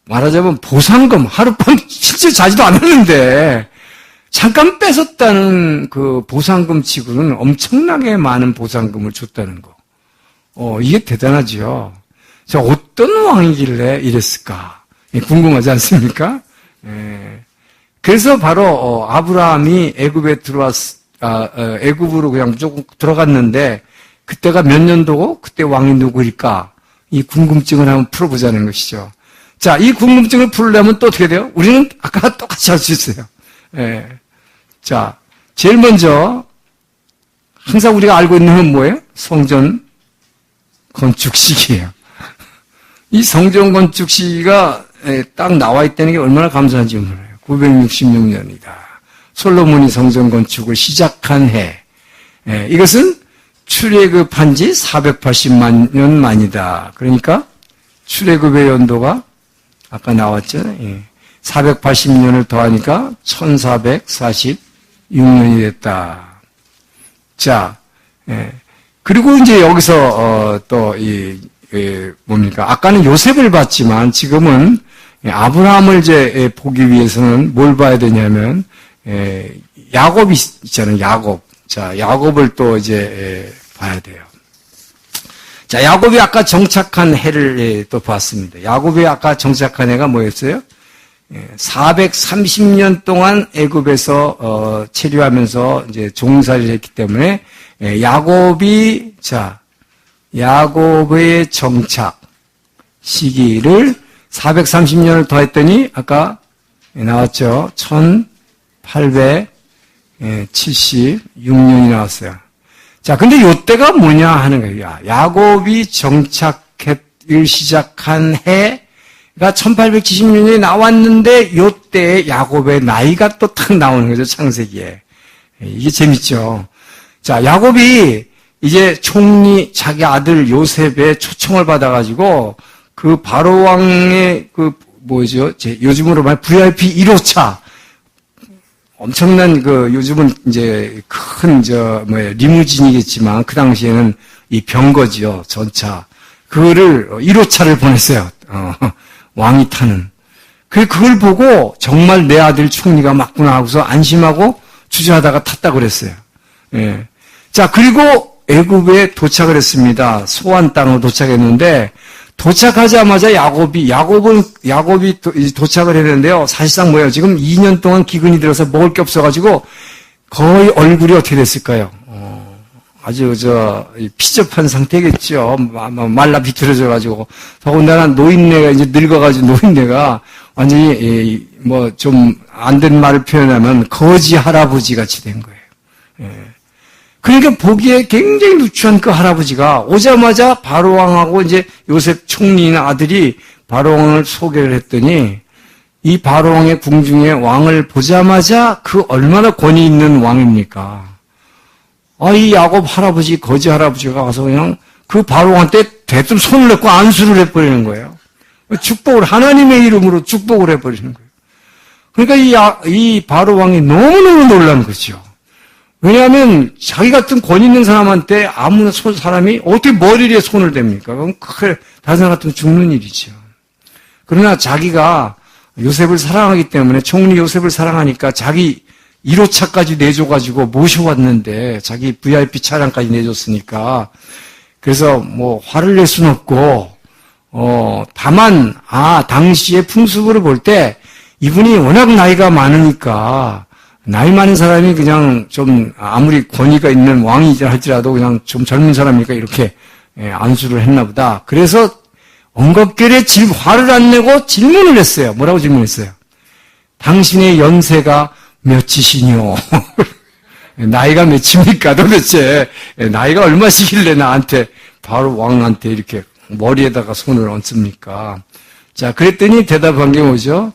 말하자면 보상금 하룻밤 실제 자지도 않았는데 잠깐 뺏었다는 그 보상금 치고는 엄청나게 많은 보상금을 줬다는 거. 이게 대단하죠. 자, 어떤 왕이길래 이랬을까? 궁금하지 않습니까? 그래서 바로 아브라함이 애굽에 애굽으로 그냥 무조건 들어갔는데 그때가 몇 년도고 그때 왕이 누구일까? 이 궁금증을 한번 풀어보자는 것이죠. 자, 이 궁금증을 풀려면 또 어떻게 돼요? 우리는 아까 똑같이 할 수 있어요. 자, 제일 먼저 항상 우리가 알고 있는 건 뭐예요? 성전 건축 시기예요. 이 성전 건축 시기가 딱 나와 있다는 게 얼마나 감사한지 몰라요. 966년이다. 솔로몬이 성전 건축을 시작한 해. 이것은 출애굽한 지 480만 년 만이다. 그러니까 출애굽의 연도가 아까 나왔잖아요. 480년을 더하니까 1446년이 됐다. 자, 그리고 이제 여기서 뭡니까? 아까는 요셉을 봤지만 지금은 아브라함을 이제 보기 위해서는 뭘 봐야 되냐면 야곱이 있잖아요. 야곱. 자, 야곱을 또 이제 봐야 돼요. 자, 야곱이 아까 정착한 해를 또 봤습니다. 야곱이 아까 정착한 해가 뭐였어요? 430년 동안 애굽에서 체류하면서 이제 종살이를 했기 때문에 야곱의 정착 시기를 430년을 더했더니 아까 나왔죠. 1876년이 나왔어요. 자, 근데 요때가 뭐냐 하는 거예요. 야곱이 정착을 시작한 해가 1876년에 나왔는데 요때 야곱의 나이가 또 탁 나오는 거죠. 창세기에. 이게 재밌죠. 자, 야곱이 이제 총리 자기 아들 요셉의 초청을 받아가지고 그 바로 왕의 요즘으로 말하면 VIP 1호차 엄청난 요즘은 이제 큰 리무진이겠지만 그 당시에는 이 병거지요. 전차. 그거를 1호차를 보냈어요. 왕이 타는. 그걸 보고 정말 내 아들 총리가 맞구나 하고서 안심하고 주저하다가 탔다고 그랬어요. 예. 자, 그리고 애굽에 도착을 했습니다. 소환 땅으로 도착했는데 도착하자마자 야곱이 도착을 했는데요. 사실상 뭐예요? 지금 2년 동안 기근이 들어서 먹을 게 없어가지고 거의 얼굴이 어떻게 됐을까요? 아주 피접한 상태겠죠. 말라 비틀어져가지고 더군다나 노인네가 이제 늙어가지고 노인네가 완전히 좀 안 된 말을 표현하면 거지 할아버지 같이 된 거예요. 예. 그러니까 보기에 굉장히 누추한 그 할아버지가 오자마자 바로왕하고 이제 요셉 총리나 아들이 바로왕을 소개를 했더니 이 바로왕의 궁중에 왕을 보자마자 그 얼마나 권위 있는 왕입니까? 이 야곱 할아버지, 거지 할아버지가 가서 그냥 그 바로한테 대뜸 손을 내고 안수를 해버리는 거예요. 축복을, 하나님의 이름으로 축복을 해버리는 거예요. 그러니까 이 바로 왕이 너무너무 놀란 거죠. 왜냐하면 자기 같은 권 있는 사람한테 아무 사람이 어떻게 머리에 손을 댑니까? 그럼 크게 다른 사람 같으면 죽는 일이죠. 그러나 자기가 요셉을 사랑하기 때문에 총리 요셉을 사랑하니까 자기 1호차까지 내줘가지고 모셔왔는데 자기 VIP 차량까지 내줬으니까 그래서 뭐 화를 낼 수는 없고 다만 당시의 풍습으로 볼 때 이분이 워낙 나이가 많으니까 나이 많은 사람이 그냥 좀 아무리 권위가 있는 왕이자 할지라도 그냥 좀 젊은 사람이니까 이렇게 안수를 했나 보다. 그래서 엉겁결에 화를 안 내고 질문을 했어요. 뭐라고 질문했어요? 당신의 연세가 몇이시뇨? 나이가 몇입니까? 도대체 나이가 얼마시길래 나한테 바로 왕한테 이렇게 머리에다가 손을 얹습니까? 자, 그랬더니 대답한 게 뭐죠?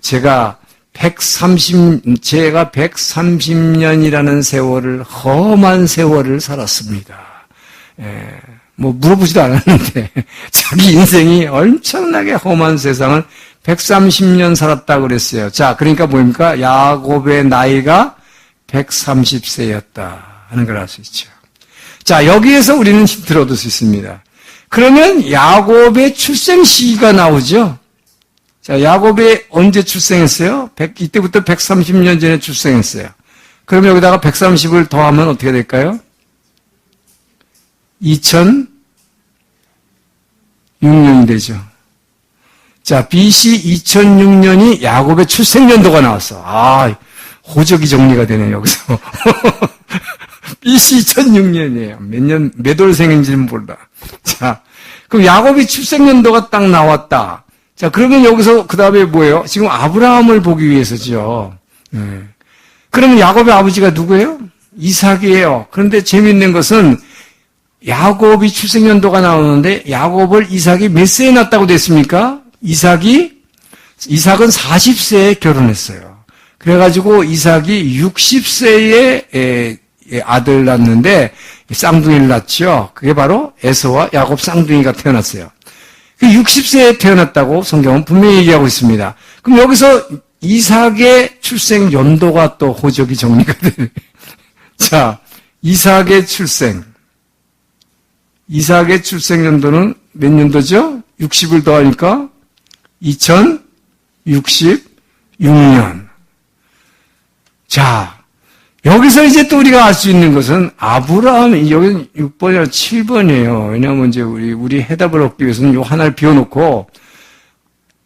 제가 130년이라는 세월을, 험한 세월을 살았습니다. 뭐 물어보지도 않았는데, 자기 인생이 엄청나게 험한 세상을 130년 살았다고 그랬어요. 자, 그러니까 뭡니까? 야곱의 나이가 130세였다 하는 걸 알 수 있죠. 자, 여기에서 우리는 힌트를 얻을 수 있습니다. 그러면 야곱의 출생 시기가 나오죠? 자, 야곱이 언제 출생했어요? 이때부터 130년 전에 출생했어요. 그럼 여기다가 130을 더하면 어떻게 될까요? 2006년이 되죠. 자, BC 2006년이 야곱의 출생연도가 나왔어. 호적이 정리가 되네, 여기서. BC 2006년이에요. 몇 월생인지는 몰라. 자, 그럼 야곱이 출생연도가 딱 나왔다. 자, 그러면 여기서 그 다음에 뭐예요? 지금 아브라함을 보기 위해서죠. 그러면 야곱의 아버지가 누구예요? 이삭이에요. 그런데 재미있는 것은 야곱이 출생연도가 나오는데 야곱을 이삭이 몇 세에 낳았다고 됐습니까? 이삭은 40세에 결혼했어요. 그래가지고 이삭이 60세에 아들 낳았는데 쌍둥이를 낳죠. 그게 바로 에서와 야곱 쌍둥이가 태어났어요. 60세에 태어났다고 성경은 분명히 얘기하고 있습니다. 그럼 여기서 이삭의 출생 연도가 또 호적이 정리가 되네. 자, 이삭의 출생 연도는 몇 년도죠? 60을 더하니까 2066년. 자, 여기서 이제 또 우리가 알 수 있는 것은 아브라함, 여기는 6번이나 7번이에요. 왜냐하면 이제 우리 해답을 얻기 위해서는 요 하나를 비워놓고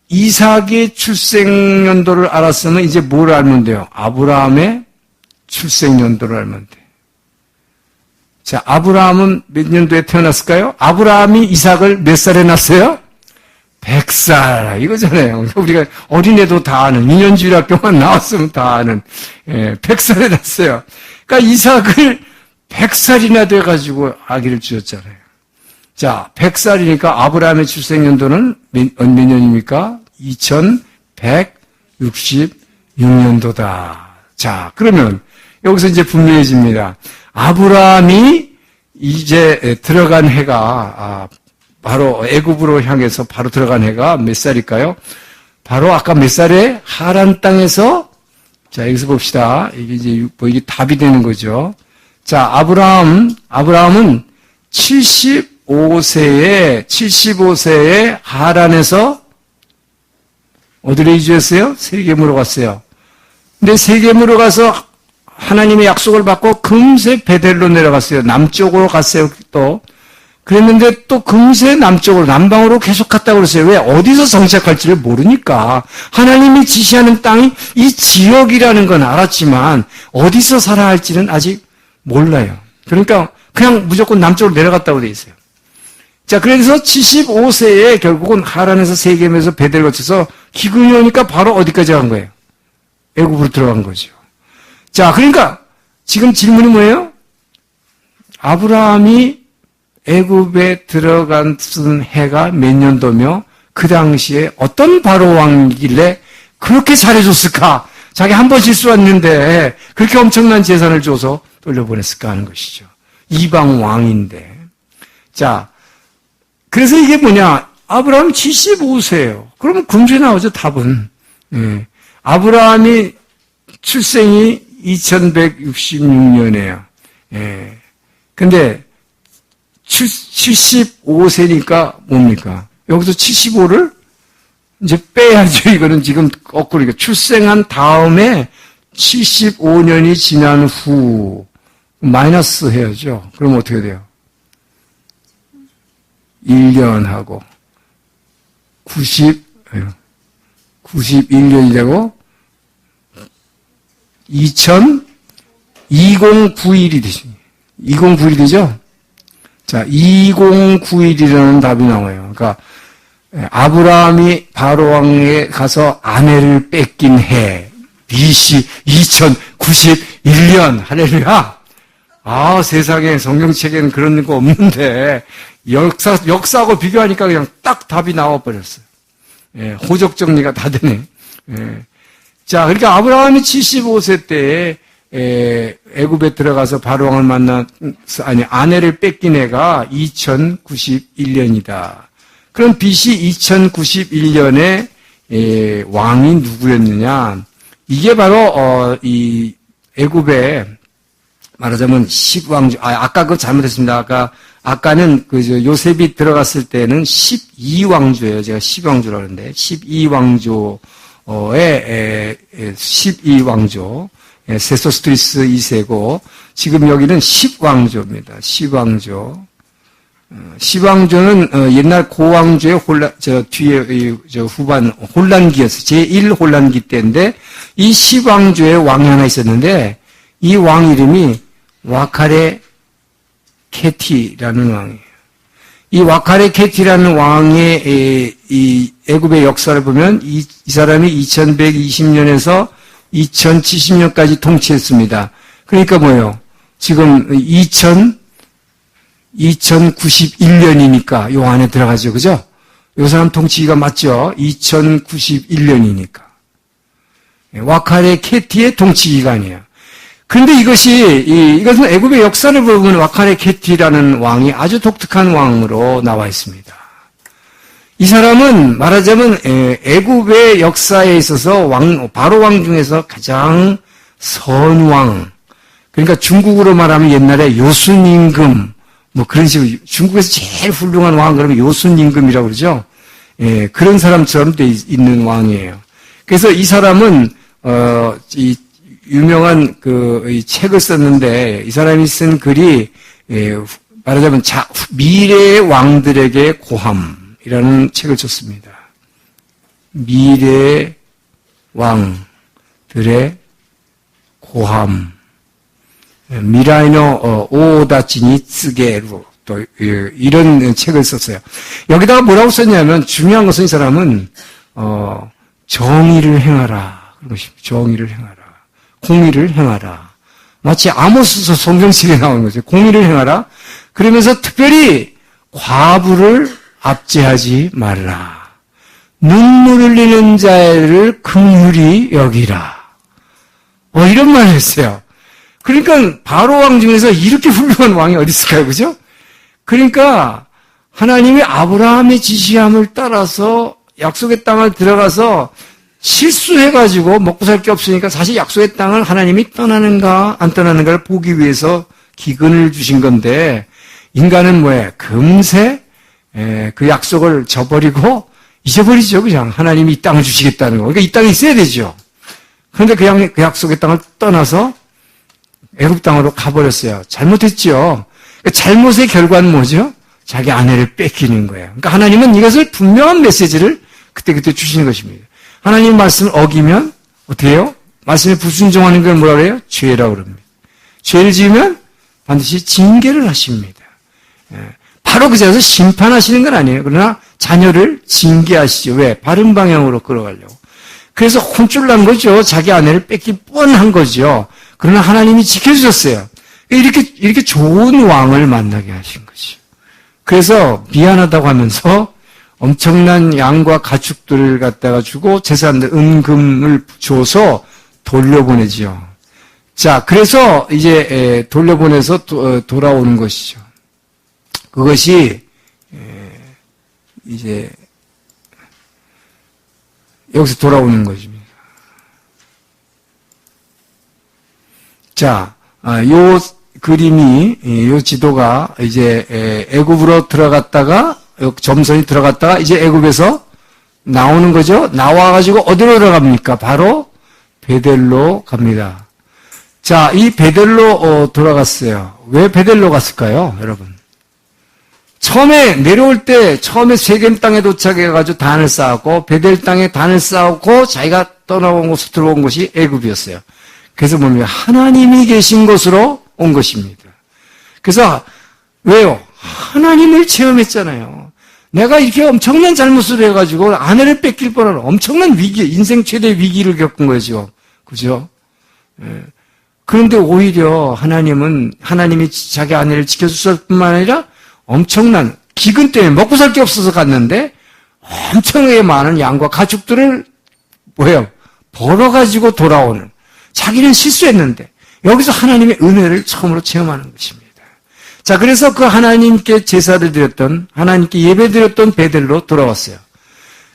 이삭의 출생 연도를 알았으면 이제 뭘 알면 돼요? 아브라함의 출생 연도를 알면 돼. 자, 아브라함은 몇 년도에 태어났을까요? 아브라함이 이삭을 몇 살에 낳았어요? 100살. 이거잖아요. 우리가 어린애도 다 아는, 2년주일 학교만 나왔으면 다 아는, 100살에 낳았어요. 그러니까 이삭을 100살이나 돼가지고 아기를 주었잖아요. 자, 100살이니까 아브라함의 출생연도는 몇 년입니까? 2166년도다. 자, 그러면 여기서 이제 분명해집니다. 아브라함이 이제 들어간 해가, 바로 애굽으로 향해서 바로 들어간 해가 몇 살일까요? 바로 아까 몇 살에 하란 땅에서, 자, 여기서 봅시다. 이게 이제 이게 답이 되는 거죠. 자, 아브라함은 75세에 하란에서 어디로 이주했어요? 세겜으로 갔어요. 근데 세겜으로 가서 하나님의 약속을 받고 금세 베델로 내려갔어요. 남쪽으로 갔어요, 또. 그랬는데 또 금세 남방으로 계속 갔다고 그랬어요. 왜? 어디서 정착할지를 모르니까. 하나님이 지시하는 땅이 이 지역이라는 건 알았지만 어디서 살아야 할지는 아직 몰라요. 그러니까 그냥 무조건 남쪽으로 내려갔다고 돼 있어요. 자, 그래서 75세에 결국은 하란에서 세겜에서 베델 거쳐서 기근이 오니까 바로 어디까지 간 거예요? 애굽으로 들어간 거죠. 자, 그러니까 지금 질문이 뭐예요? 아브라함이 애굽에 들어간 해가 몇 년도며 그 당시에 어떤 바로 왕이길래 그렇게 잘해줬을까? 자기 한 번 실수했는데 그렇게 엄청난 재산을 줘서 돌려보냈을까 하는 것이죠. 이방 왕인데. 자, 그래서 이게 뭐냐? 아브라함 75세예요. 그러면 금세 나오죠, 답은. 예. 아브라함이 출생이 2166년이에요. 예. 근데 75세니까 뭡니까? 여기서 75를 이제 빼야죠. 이거는 지금 거꾸로 출생한 다음에 75년이 지난 후 마이너스 해야죠. 그럼 어떻게 돼요? 1년하고 91년이 되고 2091이 되죠. 2091이 되죠? 자, 2091이라는 답이 나와요. 그러니까 아브라함이 바로 왕에 가서 아내를 뺏긴 해. BC 2091년. 할렐루야. 아, 세상에 성경책에는 그런 거 없는데 역사하고 비교하니까 그냥 딱 답이 나와버렸어요. 예, 호적 정리가 다 되네. 예. 자, 그러니까 아브라함이 75세 때에 애굽에 들어가서 바로왕을 아내를 뺏긴 해가 2091년이다. 그럼 BC 2091년에 왕이 누구였느냐? 이게 바로 이 애굽에 말하자면 10왕조. 아까 그거 잘못했습니다. 아까는 요셉이 들어갔을 때는 12왕조예요. 제가 12왕조라고 그러는데 12왕조의 12왕조. 세소스트리스 2세고 지금 여기는 10왕조입니다. 10왕조. 10왕조는 옛날 고왕조의 뒤에 후반 혼란기였어요. 제1 혼란기 때인데 이 10왕조의 왕이 하나 있었는데 이 왕 이름이 와카레 케티라는 왕이에요. 이 와카레 케티라는 왕의 이 애굽의 역사를 보면 이 사람이 2120년에서 2070년까지 통치했습니다. 그러니까 뭐예요? 지금 2091년이니까 요 안에 들어가죠. 그죠? 요 사람 통치기가 맞죠? 2091년이니까. 와카레 케티의 통치 기간이에요. 그런데 이것은 애굽의 역사를 보면 와카레 케티라는 왕이 아주 독특한 왕으로 나와 있습니다. 이 사람은 말하자면 애굽의 역사에 있어서 바로 왕 중에서 가장 선왕. 그러니까 중국으로 말하면 옛날에 요순임금 뭐 그런 식으로 중국에서 제일 훌륭한 왕 그러면 요순임금이라고 그러죠. 예, 그런 사람처럼 돼 있는 왕이에요. 그래서 이 사람은 이 유명한 이 책을 썼는데 이 사람이 쓴 글이 말하자면 미래의 왕들에게 고함이라는 책을 썼습니다. 미래의 왕들의 고함. 미라이노 오다치니 츠게루 또 이런 책을 썼어요. 여기다가 뭐라고 썼냐면 중요한 것은 이 사람은 정의를 행하라 그런 것입니다. 정의를 행하라. 공의를 행하라. 마치 아모스서 성경책에 나오는 거죠. 공의를 행하라. 그러면서 특별히 과부를 압제하지 말라. 눈물 흘리는 자를 긍휼히 여기라. 이런 말을 했어요. 그러니까 바로 왕 중에서 이렇게 훌륭한 왕이 어디 있을까요? 그죠? 그러니까 하나님이 아브라함의 지시함을 따라서 약속의 땅을 들어가서 실수해가지고 먹고 살 게 없으니까 사실 약속의 땅을 하나님이 떠나는가 안 떠나는가를 보기 위해서 기근을 주신 건데 인간은 뭐예요? 금세 그 약속을 저버리고 잊어버리죠. 그냥 하나님이 이 땅을 주시겠다는 거. 그러니까 이 땅에 있어야 되죠. 그런데 그냥 그 약속의 땅을 떠나서 애굽 땅으로 가버렸어요. 잘못했죠. 잘못의 결과는 뭐죠? 자기 아내를 뺏기는 거예요. 그러니까 하나님은 이것을 분명한 메시지를 그때그때 주시는 것입니다. 하나님 말씀을 어기면 어떻게 해요? 말씀에 불순종하는 걸 뭐라 그래요? 죄라고 그럽니다. 죄를 지으면 반드시 징계를 하십니다. 바로 그 자리에서 심판하시는 건 아니에요. 그러나 자녀를 징계하시죠. 왜? 바른 방향으로 끌어가려고. 그래서 혼쭐난 거죠. 자기 아내를 뺏기 뻔한 거죠. 그러나 하나님이 지켜주셨어요. 이렇게 좋은 왕을 만나게 하신 거죠. 그래서 미안하다고 하면서 엄청난 양과 가축들을 갖다가 주고 재산들 은금을 줘서 돌려보내지요. 자, 그래서 이제 돌려보내서 돌아오는 것이죠. 그것이 이제 여기서 돌아오는 것입니다. 자, 요 그림이, 요 지도가 이제 애굽으로 들어갔다가 점선이 들어갔다가 이제 애굽에서 나오는 거죠. 나와가지고 어디로 들어갑니까? 바로 베델로 갑니다. 자, 이 베델로 돌아갔어요. 왜 베델로 갔을까요, 여러분? 처음에 내려올 때 처음에 세겜 땅에 도착해가지고 단을 쌓았고 베델 땅에 단을 쌓았고 자기가 떠나온 곳으로 들어온 곳이 애굽이었어요. 그래서 뭡니까? 하나님이 계신 곳으로 온 것입니다. 그래서 왜요? 하나님을 체험했잖아요. 내가 이렇게 엄청난 잘못을 해가지고 아내를 뺏길 뻔한 엄청난 위기, 인생 최대 위기를 겪은 거죠. 그죠? 예. 그런데 오히려 하나님이 자기 아내를 지켜줄 뿐만 아니라 엄청난 기근 때문에 먹고 살 게 없어서 갔는데 엄청나게 많은 양과 가축들을 벌어가지고 돌아오는, 자기는 실수했는데 여기서 하나님의 은혜를 처음으로 체험하는 것입니다. 자, 그래서 그 하나님께 제사를 드렸던, 하나님께 예배드렸던 베델로 돌아왔어요.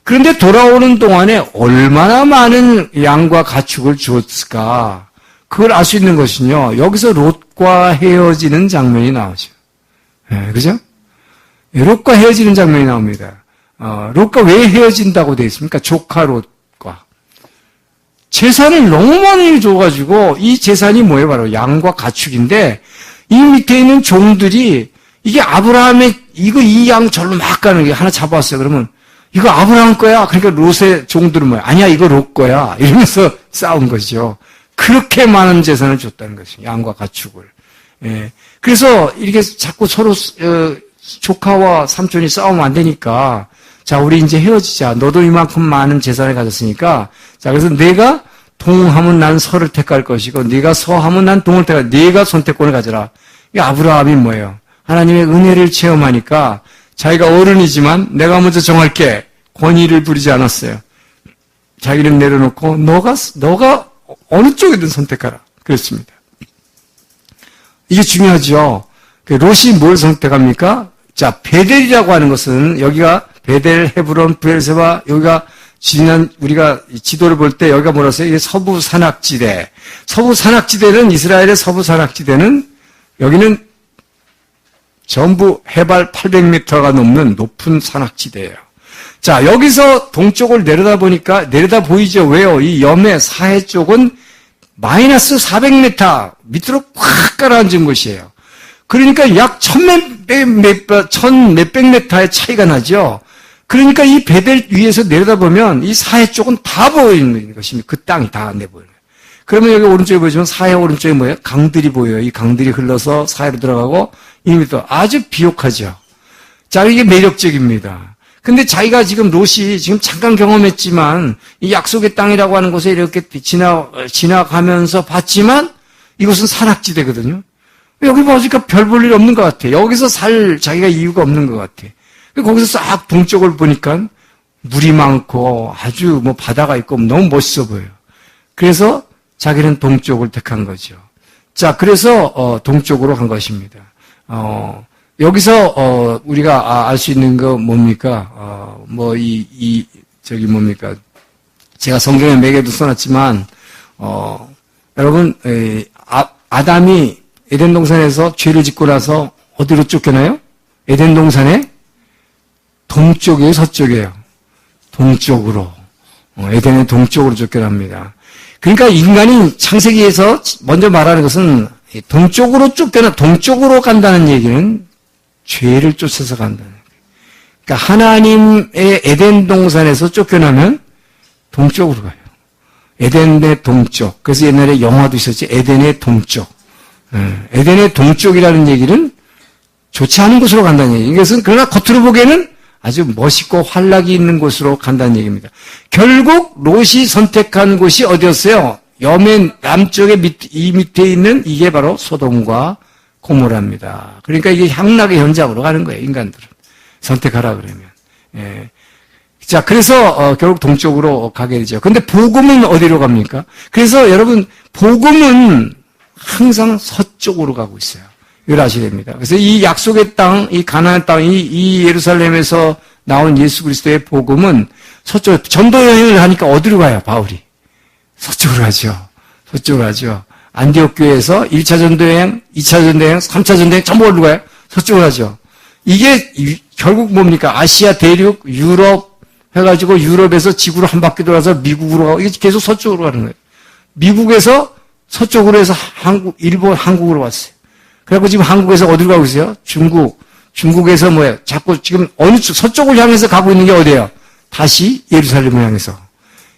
그런데 돌아오는 동안에 얼마나 많은 양과 가축을 주었을까? 그걸 알 수 있는 것은요, 여기서 롯과 헤어지는 장면이 나오죠. 네, 그죠? 롯과 헤어지는 장면이 나옵니다. 롯과 왜 헤어진다고 되어 있습니까? 조카 롯과. 재산을 너무 많이 줘가지고, 이 재산이 뭐예요? 바로 양과 가축인데, 이 밑에 있는 종들이, 이게 아브라함의, 이 양 절로 막 가는 게 하나 잡아왔어요. 그러면, 이거 아브라함 거야? 그러니까 롯의 종들은 뭐야? 아니야, 이거 롯 거야. 이러면서 싸운 것이죠. 그렇게 많은 재산을 줬다는 것이죠. 양과 가축을. 예. 그래서 이렇게 자꾸 서로, 조카와 삼촌이 싸우면 안 되니까, 자, 우리 이제 헤어지자. 너도 이만큼 많은 재산을 가졌으니까, 자, 그래서 내가 동하면 난 서를 택할 것이고, 네가 서하면 난 동을 택할, 네가 선택권을 가져라. 이 아브라함이 뭐예요? 하나님의 은혜를 체험하니까, 자기가 어른이지만 내가 먼저 정할게. 권위를 부리지 않았어요. 자기는 내려놓고, 너가 어느 쪽이든 선택하라. 그랬습니다. 이게 중요하죠. 롯이 뭘 선택합니까? 자, 베델이라고 하는 것은, 여기가 베델, 헤브론, 브엘세바, 여기가 지난 우리가 지도를 볼 때 여기가 뭐라 써요? 이게 서부 산악지대. 서부 산악지대는, 이스라엘의 서부 산악지대는 여기는 전부 해발 800m가 넘는 높은 산악지대예요. 자, 여기서 동쪽을 내려다 보이죠? 왜요? 이 염해 사해 쪽은 마이너스 400m 밑으로 꽉 가라앉은 곳이에요. 그러니까 약 1000몇백 미터의 차이가 나죠. 그러니까 이 베델 위에서 내려다보면 이 사해 쪽은 다 보이는 것입니다. 그 땅이 다 내보여요. 그러면 여기 오른쪽에 보시면 사해 오른쪽에 뭐예요? 강들이 보여요. 이 강들이 흘러서 사해로 들어가고 이미 또 아주 비옥하죠. 자, 이게 매력적입니다. 근데 자기가 지금 롯이 지금 잠깐 경험했지만 이 약속의 땅이라고 하는 곳에 이렇게 지나가면서 봤지만 이곳은 산악지대거든요. 여기 보니까 별 볼 일 없는 것 같아. 여기서 살 자기가 이유가 없는 것 같아. 거기서 싹 동쪽을 보니까 물이 많고 아주 뭐 바다가 있고 너무 멋있어 보여요. 그래서 자기는 동쪽을 택한 거죠. 자, 그래서 동쪽으로 간 것입니다. 여기서 우리가 알 수 있는 거 뭡니까? 뭡니까? 제가 성경에 매개도 써놨지만 여러분 아담이 에덴 동산에서 죄를 짓고 나서 어디로 쫓겨나요? 에덴 동산에 동쪽이에요, 서쪽이에요? 동쪽으로. 에덴의 동쪽으로 쫓겨납니다. 그러니까 인간이 창세기에서 먼저 말하는 것은 동쪽으로 간다는 얘기는 죄를 쫓아서 간다는 거예요. 그러니까 하나님의 에덴 동산에서 쫓겨나면 동쪽으로 가요. 에덴의 동쪽. 그래서 옛날에 영화도 있었지. 에덴의 동쪽. 에덴의 동쪽이라는 얘기는 좋지 않은 곳으로 간다는 얘기예요. 이것은 그러나 겉으로 보기에는 아주 멋있고 활락이 있는 곳으로 간다는 얘기입니다. 결국 롯이 선택한 곳이 어디였어요? 염해 남쪽에 이 밑에 있는 이게 바로 소돔과 고모라입니다. 그러니까 이게 향락의 현장으로 가는 거예요, 인간들은. 선택하라 그러면. 예. 자, 그래서 결국 동쪽으로 가게 되죠. 근데 복음은 어디로 갑니까? 그래서 여러분, 복음은 항상 서쪽으로 가고 있어요. 이걸 아셔야 됩니다. 그래서 이 약속의 땅, 이 가나안 땅, 이 예루살렘에서 나온 예수 그리스도의 복음은 서쪽, 전도 여행을 하니까 어디로 가요, 바울이? 서쪽으로 가죠. 서쪽으로 가죠. 안디옥 교회에서 1차 전도여행, 2차 전도여행, 3차 전도여행 전부 어디로 가요? 서쪽으로 가죠. 이게 결국 뭡니까? 아시아 대륙, 유럽 해가지고 유럽에서 지구로 한 바퀴 돌아서 미국으로 가고, 이게 계속 서쪽으로 가는 거예요. 미국에서 서쪽으로 해서 일본, 한국으로 왔어요. 그래갖고 지금 한국에서 어디로 가고 있어요? 중국에서 뭐예요? 자꾸 지금 어느 쪽, 서쪽을 향해서 가고 있는 게 어디예요? 다시 예루살렘을 향해서.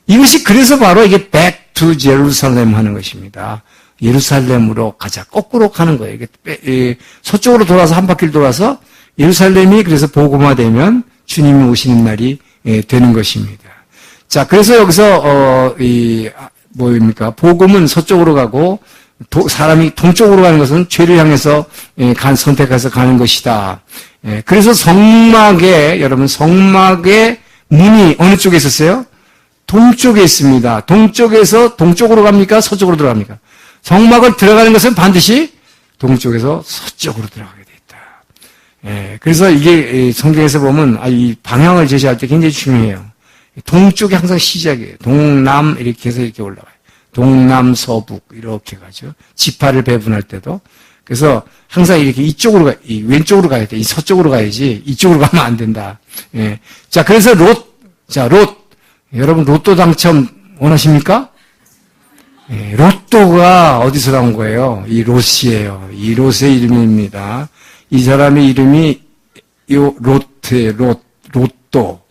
이것이 그래서 바로 이게 back to Jerusalem 하는 것입니다. 예루살렘으로 가자. 거꾸로 가는 거예요. 이게 서쪽으로 돌아서 한 바퀴를 돌아서 예루살렘이 그래서 복음화되면 주님이 오시는 날이 되는 것입니다. 자, 그래서 여기서 뭐입니까? 복음은 서쪽으로 가고 사람이 동쪽으로 가는 것은 죄를 향해서 선택해서 가는 것이다. 그래서 여러분 성막의 문이 어느 쪽에 있었어요? 동쪽에 있습니다. 동쪽에서 동쪽으로 갑니까? 서쪽으로 들어갑니까? 성막을 들어가는 것은 반드시 동쪽에서 서쪽으로 들어가게 돼 있다. 그래서 이게 성경에서 보면 이 방향을 제시할 때 굉장히 중요해요. 동쪽이 항상 시작이에요. 동남 이렇게 해서 이렇게 올라가요. 동남 서북 이렇게 가죠. 지파를 배분할 때도. 그래서 항상 이렇게 이쪽으로 왼쪽으로 가야 돼. 이 서쪽으로 가야지 이쪽으로 가면 안 된다. 자, 그래서 롯. 여러분 로또 당첨 원하십니까? 로또가 어디서 나온 거예요? 이 롯이에요. 이 롯의 이름입니다. 이 사람의 이름이 로또.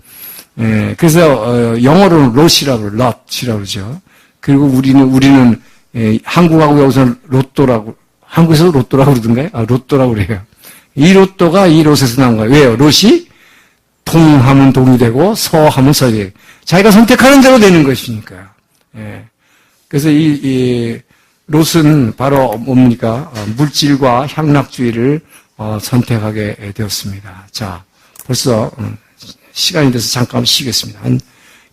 그래서 영어로는 롯이라고 그러죠. 그리고 우리는 한국하고 여기서는 한국에서 로또라고 그러던가요? 로또라고 그래요. 이 로또가 이 롯에서 나온 거예요. 왜요? 롯이 동하면 동이 되고 서하면 서이 되고 자기가 선택하는 대로 되는 것이니까요. 그래서 이 롯은 바로 뭡니까? 물질과 향락주의를 선택하게 되었습니다. 자, 벌써 시간이 돼서 잠깐 쉬겠습니다. 한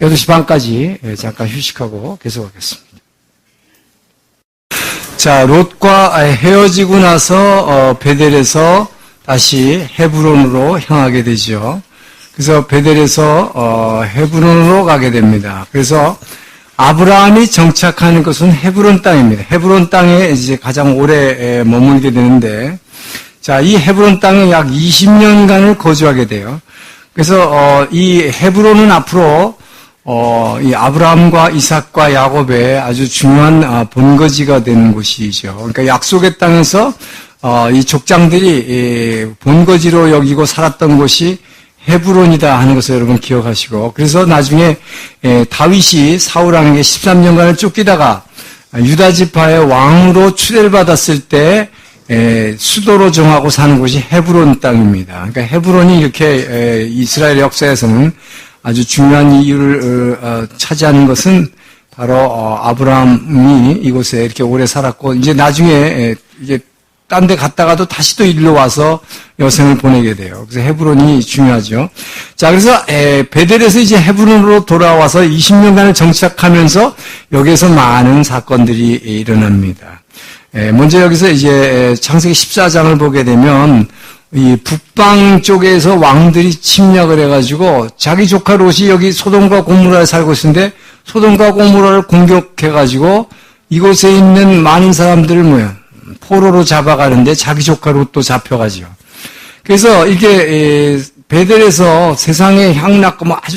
8시 반까지 잠깐 휴식하고 계속하겠습니다. 자, 롯과 헤어지고 나서 베델에서 다시 헤브론으로 향하게 되죠. 그래서 베델에서 헤브론으로 가게 됩니다. 그래서 아브라함이 정착하는 것은 헤브론 땅입니다. 헤브론 땅에 이제 가장 오래 머물게 되는데, 자, 이 헤브론 땅에 약 20년간을 거주하게 돼요. 그래서 이 헤브론은 앞으로 이 아브라함과 이삭과 야곱의 아주 중요한 본거지가 되는 곳이죠. 그러니까 약속의 땅에서 이 족장들이 본거지로 여기고 살았던 곳이 헤브론이다 하는 것을 여러분 기억하시고, 그래서 나중에 다윗이 사울 왕에게 13년간을 쫓기다가 유다 지파의 왕으로 추대를 받았을 때 수도로 정하고 사는 곳이 헤브론 땅입니다. 그러니까 헤브론이 이렇게 이스라엘 역사에서는 아주 중요한 이유를 차지하는 것은 바로 아브라함이 이곳에 이렇게 오래 살았고, 이제 나중에 이제 딴 데 갔다가도 다시 또 일로 와서 여생을 보내게 돼요. 그래서 헤브론이 중요하죠. 자, 그래서 베델에서 이제 헤브론으로 돌아와서 20년간을 정착하면서 여기에서 많은 사건들이 일어납니다. 먼저 여기서 이제 창세기 14장을 보게 되면 이 북방 쪽에서 왕들이 침략을 해가지고 자기 조카 롯이 여기 소돔과 고모라에 살고 있는데 소돔과 고모라를 공격해가지고 이곳에 있는 많은 사람들을 포로로 잡아가는데 자기 조카 롯도 잡혀가죠. 그래서 이게 베델에서 세상의 향락고 아주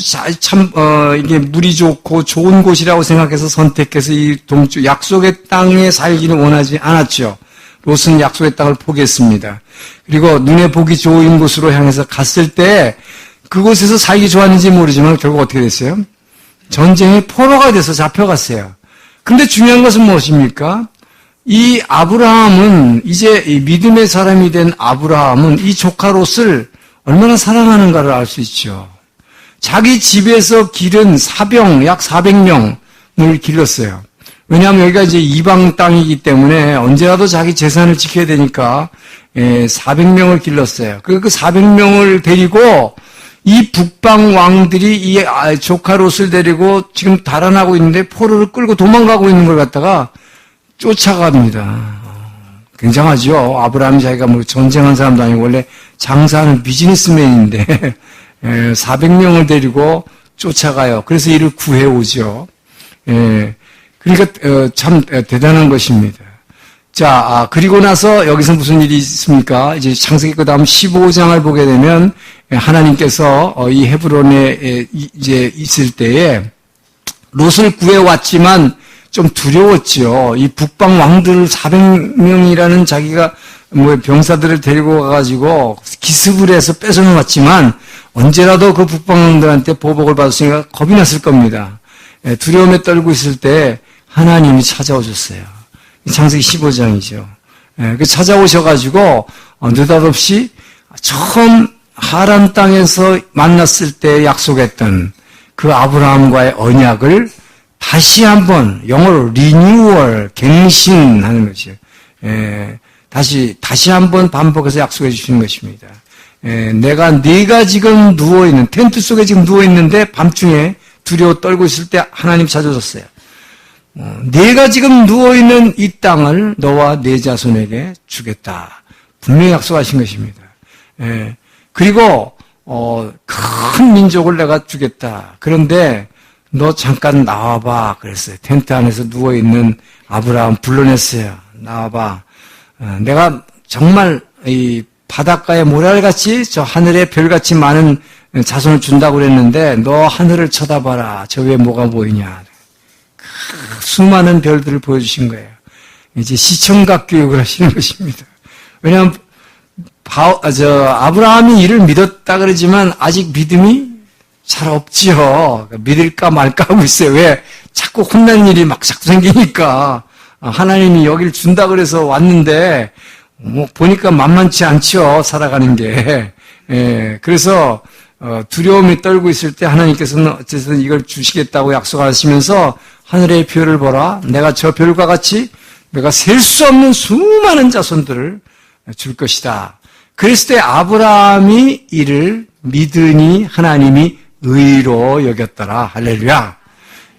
이게 물이 좋고 좋은 곳이라고 생각해서 선택해서 이 동쪽 약속의 땅에 살기는 원하지 않았죠. 롯은 약속의 땅을 포기했습니다. 그리고 눈에 보기 좋은 곳으로 향해서 갔을 때 그곳에서 살기 좋았는지 모르지만 결국 어떻게 됐어요? 전쟁의 포로가 돼서 잡혀갔어요. 근데 중요한 것은 무엇입니까? 이 아브라함은 이제 이 믿음의 사람이 된 아브라함은 이 조카 롯을 얼마나 사랑하는가를 알 수 있죠. 자기 집에서 기른 사병 약 400명을 길렀어요. 왜냐하면 여기가 이제 이방 땅이기 때문에 언제라도 자기 재산을 지켜야 되니까 400명을 길렀어요. 그 400명을 데리고 이 북방 왕들이 이 조카 롯을 데리고 지금 달아나고 있는데 포로를 끌고 도망가고 있는 걸 갖다가 쫓아갑니다. 굉장하죠. 아브라함이 자기가 뭐 전쟁한 사람도 아니고 원래 장사하는 비즈니스맨인데 400명을 데리고 쫓아가요. 그래서 이를 구해오죠. 그러니까 참 대단한 것입니다. 자, 그리고 나서 여기서 무슨 일이 있습니까? 이제 창세기 그 다음 15장을 보게 되면 하나님께서 이 헤브론에 이제 있을 때에 롯을 구해왔지만 좀 두려웠죠. 이 북방 왕들 400명이라는 자기가 뭐 병사들을 데리고 가가지고 기습을 해서 뺏어놓았지만 언제라도 그 북방 왕들한테 보복을 받았으니까 겁이 났을 겁니다. 두려움에 떨고 있을 때 하나님이 찾아오셨어요. 창세기 15장이죠. 그 찾아오셔가지고 느닷없이 처음 하란 땅에서 만났을 때 약속했던 그 아브라함과의 언약을 다시 한번 영어로 리뉴얼, 갱신하는 것이에요. 다시 한번 반복해서 약속해 주시는 것입니다. 네가 지금 누워있는, 텐트 속에 지금 누워있는데 밤중에 두려워 떨고 있을 때 하나님 찾아줬어요. 네가 지금 누워있는 이 땅을 너와 네 자손에게 주겠다. 분명히 약속하신 것입니다. 그리고 큰 민족을 내가 주겠다. 그런데 너 잠깐 나와봐. 그랬어요. 텐트 안에서 누워있는 아브라함 불러냈어요. 나와봐. 내가 정말 이 바닷가의 모래알같이 저 하늘에 별같이 많은 자손을 준다고 그랬는데 너 하늘을 쳐다봐라. 저 위에 뭐가 보이냐. 수많은 별들을 보여주신 거예요. 이제 시청각 교육을 하시는 것입니다. 왜냐하면 아브라함이 이를 믿었다 그러지만 아직 믿음이 잘 없지요. 믿을까 말까 하고 있어요. 왜? 자꾸 혼난 일이 막 자꾸 생기니까. 하나님이 여기를 준다 그래서 왔는데 뭐 보니까 만만치 않죠. 살아가는 게. 그래서 두려움이 떨고 있을 때 하나님께서는 어쨌든 이걸 주시겠다고 약속하시면서 하늘의 별을 보라. 내가 저 별과 같이 내가 셀 수 없는 수많은 자손들을 줄 것이다. 그랬을 때 아브라함이 이를 믿으니 하나님이 의로 여겼더라. 할렐루야.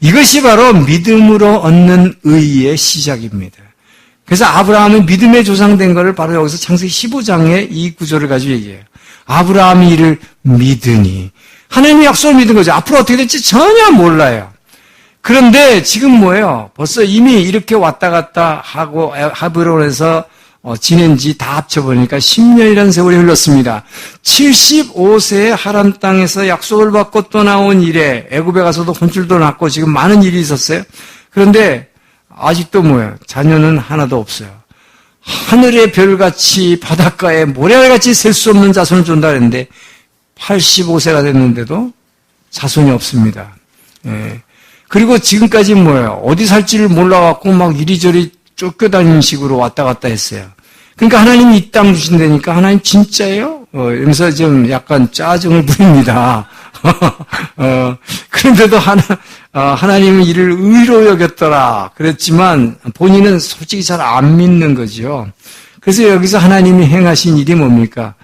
이것이 바로 믿음으로 얻는 의의 시작입니다. 그래서 아브라함은 믿음의 조상된 것을 바로 여기서 창세기 15장에 이 구조를 가지고 얘기해요. 아브라함이 이를 믿으니. 하나님의 약속을 믿은 거죠. 앞으로 어떻게 될지 전혀 몰라요. 그런데 지금 뭐예요? 벌써 이미 이렇게 왔다 갔다 하고 하브론에서 지낸 지 다 합쳐보니까 10년이라는 세월이 흘렀습니다. 75세에 하란 땅에서 약속을 받고 또 나온 이래 애굽에 가서도 혼쭐도 났고 지금 많은 일이 있었어요. 그런데 아직도 뭐예요? 자녀는 하나도 없어요. 하늘의 별같이 바닷가에 모래알같이 셀 수 없는 자손을 준다 그랬는데 85세가 됐는데도 자손이 없습니다. 그리고 지금까지 뭐예요? 어디 살지를 몰라갖고 막 이리저리 쫓겨다니는 식으로 왔다 갔다 했어요. 그러니까 하나님이 이 땅 주신다니까 하나님 진짜예요? 이러면서 좀 약간 짜증을 부립니다. 그런데도 하나님은 이를 의로 여겼더라. 그랬지만 본인은 솔직히 잘 안 믿는 거죠. 그래서 여기서 하나님이 행하신 일이 뭡니까?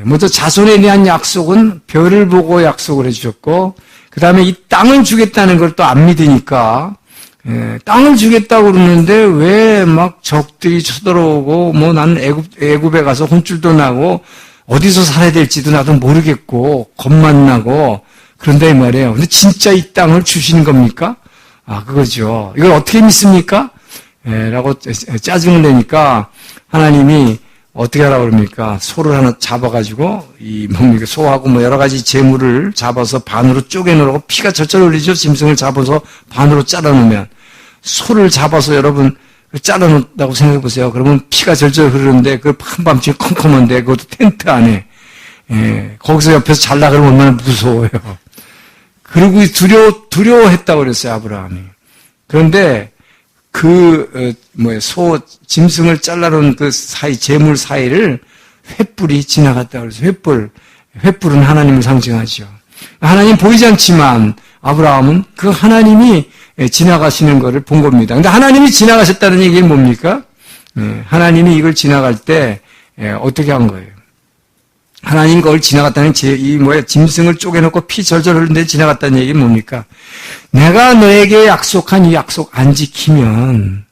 먼저 자손에 대한 약속은 별을 보고 약속을 해주셨고, 그 다음에 이 땅을 주겠다는 걸 또 안 믿으니까, 땅을 주겠다고 그러는데 왜 막 적들이 쳐들어오고 뭐 나는 애굽에 가서 혼쭐도 나고 어디서 살아야 될지도 나도 모르겠고 겁만 나고 그런데 말이에요. 근데 진짜 이 땅을 주시는 겁니까? 그거죠. 이걸 어떻게 믿습니까? 라고 짜증을 내니까 하나님이 어떻게 하라고 그럽니까? 소를 하나 잡아가지고 소하고 뭐 여러 가지 재물을 잡아서 반으로 쪼개놓으라고 피가 절절 흘리죠. 짐승을 잡아서 반으로 잘라놓으면 소를 잡아서 여러분 잘라놓는다고 생각해 보세요. 그러면 피가 절절 흐르는데 그 한밤중에 컴컴한데 그것도 텐트 안에 거기서 옆에서 잘라 그러면 얼마나 무서워요. 그리고 두려워했다고 그랬어요. 아브라함이. 그런데 짐승을 잘라놓은 그 사이, 재물 사이를 횃불이 지나갔다고 그래서 횃불은 하나님을 상징하죠. 하나님 보이지 않지만 아브라함은 그 하나님이 지나가시는 것을 본 겁니다. 근데 하나님이 지나가셨다는 얘기는 뭡니까? 하나님이 이걸 지나갈 때 어떻게 한 거예요? 하나님 그걸 지나갔다는 짐승을 쪼개놓고 피 절절 흐르는데 지나갔다는 얘기는 뭡니까? 내가 너에게 약속한 이 약속 안 지키면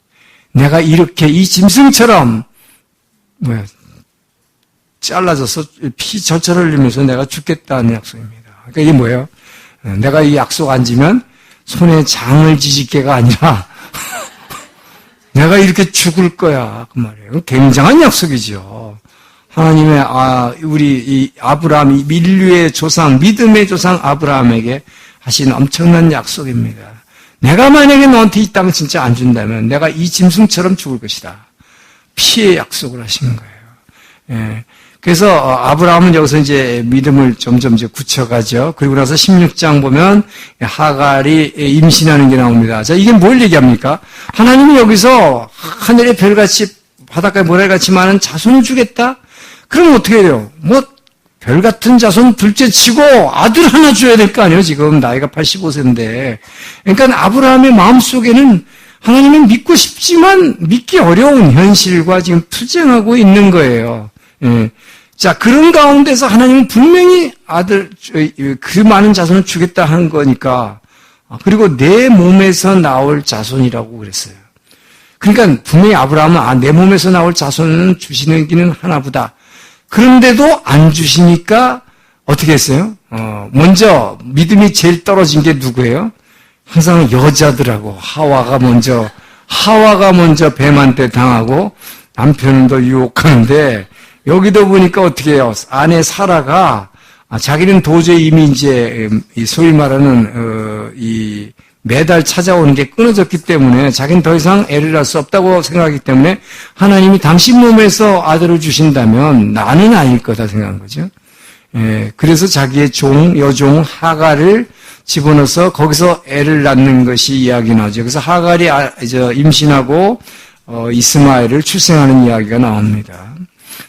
내가 이렇게 이 짐승처럼 잘라져서 피 절절 흘리면서 내가 죽겠다는 약속입니다. 그러니까 이게 뭐예요? 내가 이 약속 안 지면 손에 장을 지질게가 아니라 내가 이렇게 죽을 거야. 그 말이에요. 굉장한 약속이죠. 하나님의, 우리 이 아브라함, 이 인류의 조상, 믿음의 조상 아브라함에게 하신 엄청난 약속입니다. 내가 만약에 너한테 이 땅을 진짜 안 준다면 내가 이 짐승처럼 죽을 것이다. 피의 약속을 하시는 거예요. 예. 그래서 아브라함은 여기서 이제 믿음을 점점 이제 굳혀가죠. 그리고 나서 16장 보면 하갈이 임신하는 게 나옵니다. 자, 이게 뭘 얘기합니까? 하나님은 여기서 하늘의 별같이 바닷가의 모래같이 많은 자손을 주겠다? 그럼 어떻게 해요? 별 같은 자손 둘째 치고 아들 하나 줘야 될 거 아니에요? 지금 나이가 85세인데. 그러니까 아브라함의 마음속에는 하나님은 믿고 싶지만 믿기 어려운 현실과 지금 투쟁하고 있는 거예요. 예. 자, 그런 가운데서 하나님은 분명히 아들, 그 많은 자손을 주겠다 한 거니까, 그리고 내 몸에서 나올 자손이라고 그랬어요. 그러니까 분명히 아브라함은, 내 몸에서 나올 자손은 주시는 기는 하나보다. 그런데도 안 주시니까 어떻게 했어요? 먼저 믿음이 제일 떨어진 게 누구예요? 항상 여자들하고 하와가 먼저 뱀한테 당하고 남편은 더 유혹하는데 여기도 보니까 어떻게 해요? 아내 사라가 자기는 도저히 이미 이제 소위 말하는 이 매달 찾아오는 게 끊어졌기 때문에 자기는 더 이상 애를 낳을 수 없다고 생각하기 때문에 하나님이 당신 몸에서 아들을 주신다면 나는 아닐 거다 생각한 거죠. 예, 그래서 자기의 여종 하갈을 집어넣어서 거기서 애를 낳는 것이 이야기 나오죠. 그래서 하갈이 임신하고 이스마엘을 출생하는 이야기가 나옵니다.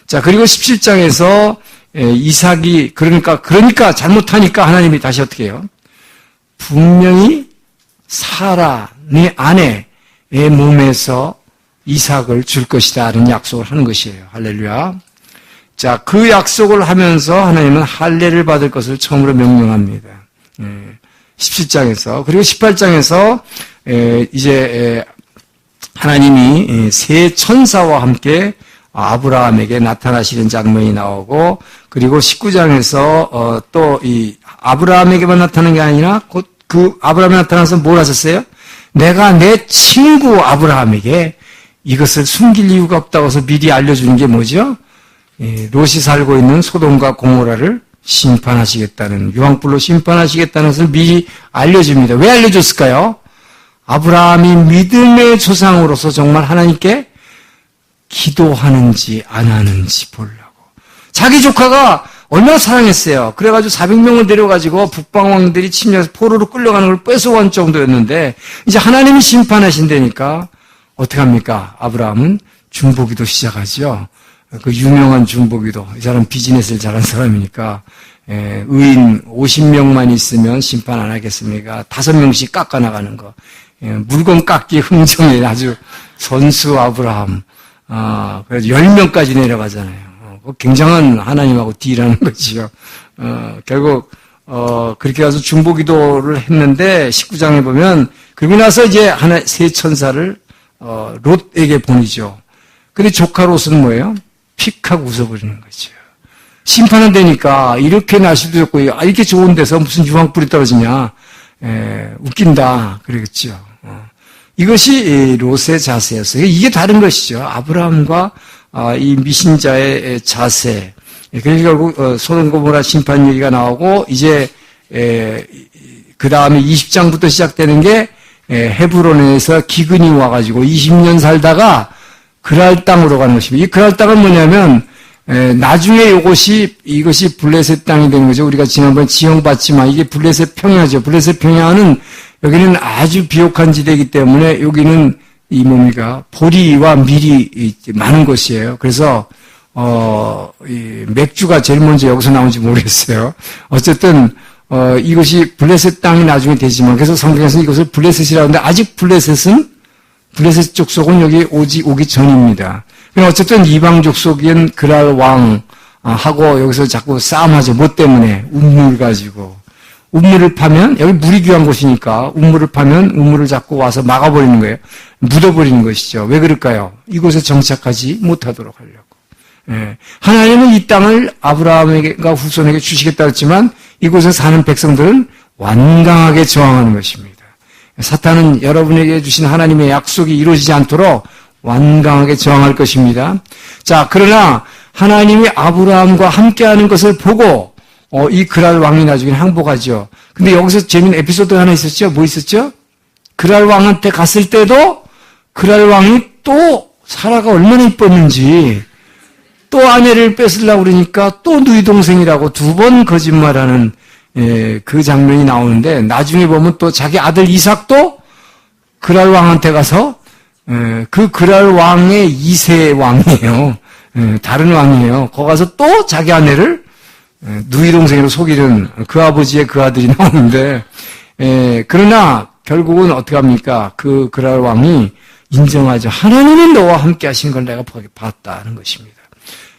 자, 그리고 17장에서 이삭이 그러니까 잘못하니까 하나님이 다시 어떻게 해요? 분명히 사라 네 아내의 몸에서 이삭을 줄 것이다라는 약속을 하는 것이에요. 할렐루야. 자, 그 약속을 하면서 하나님은 할례를 받을 것을 처음으로 명령합니다. 17장에서 그리고 18장에서 이제 하나님이 세 천사와 함께 아브라함에게 나타나시는 장면이 나오고 그리고 19장에서 또 이 아브라함에게만 나타나는 게 아니라 곧 그 아브라함이 나타나서 뭘 하셨어요? 내가 내 친구 아브라함에게 이것을 숨길 이유가 없다고 해서 미리 알려주는 게 뭐죠? 롯이 살고 있는 소돔과 고모라를 심판하시겠다는 유황불로 심판하시겠다는 것을 미리 알려줍니다. 왜 알려줬을까요? 아브라함이 믿음의 조상으로서 정말 하나님께 기도하는지 안 하는지 보려고. 자기 조카가 얼마나 사랑했어요. 그래가지고 400명을 데려가지고 북방왕들이 침략해서 포로로 끌려가는 걸 뺏어온 정도였는데 이제 하나님이 심판하신다니까 어떻게 합니까? 아브라함은 중보기도 시작하죠. 그 유명한 중보기도. 이 사람 비즈니스를 잘한 사람이니까 의인 50명만 있으면 심판 안 하겠습니까? 5명씩 깎아나가는 거. 물건 깎기 흥정에 아주 선수 아브라함. 그래서 10명까지 내려가잖아요. 굉장한 하나님하고 딜하는 거지요. 결국, 그렇게 가서 중보기도를 했는데, 19장에 보면, 그리고 나서 이제 세 천사를, 롯에게 보내죠. 근데 조카 롯은 뭐예요? 픽 하고 웃어버리는 거죠. 심판은 되니까, 이렇게 날씨도 좋고, 이렇게 좋은 데서 무슨 유황불이 떨어지냐. 웃긴다. 그러겠죠. 이것이 롯의 자세였어요. 이게 다른 것이죠. 아브라함과 이 미신자의 자세. 그래서 결국 소돔 고모라 심판 얘기가 나오고 이제 그 다음에 20장부터 시작되는 게 헤브론에서 기근이 와가지고 20년 살다가 그랄 땅으로 가는 것입니다. 이 그랄 땅은 뭐냐면 나중에 이것이 블레셋 땅이 되는 거죠. 우리가 지난번에 지형봤지만 이게 블레셋 평야죠. 블레셋 평야는 여기는 아주 비옥한 지대이기 때문에 여기는 이 뭡니까? 보리와 밀이 많은 곳이에요. 그래서, 이 맥주가 제일 먼저 여기서 나온지 모르겠어요. 어쨌든, 이것이 블레셋 땅이 나중에 되지만, 그래서 성경에서 이것을 블레셋이라고 하는데, 아직 블레셋 족속은 여기 오기 전입니다. 어쨌든 이방 족속인 그랄 왕, 하고 여기서 자꾸 싸움하죠. 뭐 때문에? 운물 가지고. 운물을 파면, 여기 물이 귀한 곳이니까, 운물을 파면 운물을 잡고 와서 막아버리는 거예요. 묻어버리는 것이죠. 왜 그럴까요? 이곳에 정착하지 못하도록 하려고. 하나님은 이 땅을 아브라함과 후손에게 주시겠다 했지만 이곳에 사는 백성들은 완강하게 저항하는 것입니다. 사탄은 여러분에게 주신 하나님의 약속이 이루어지지 않도록 완강하게 저항할 것입니다. 자, 그러나 하나님이 아브라함과 함께하는 것을 보고 이 그랄 왕이 나중에 항복하죠. 근데 여기서 재미있는 에피소드가 하나 있었죠. 뭐 있었죠? 그랄 왕한테 갔을 때도 그랄 왕이 또 사라가 얼마나 이뻤는지 또 아내를 뺏으려고 그러니까 또 누이 동생이라고 두 번 거짓말하는 그 장면이 나오는데 나중에 보면 또 자기 아들 이삭도 그랄 왕한테 가서 그 그랄 왕의 2세 왕이에요. 다른 왕이에요. 거기 가서 또 자기 아내를 누이 동생으로 속이는 그 아버지의 그 아들이 나오는데 그러나 결국은 어떻게 합니까? 그 그랄 왕이 인정하죠. 하나님은 너와 함께 하신 걸 내가 봤다는 것입니다.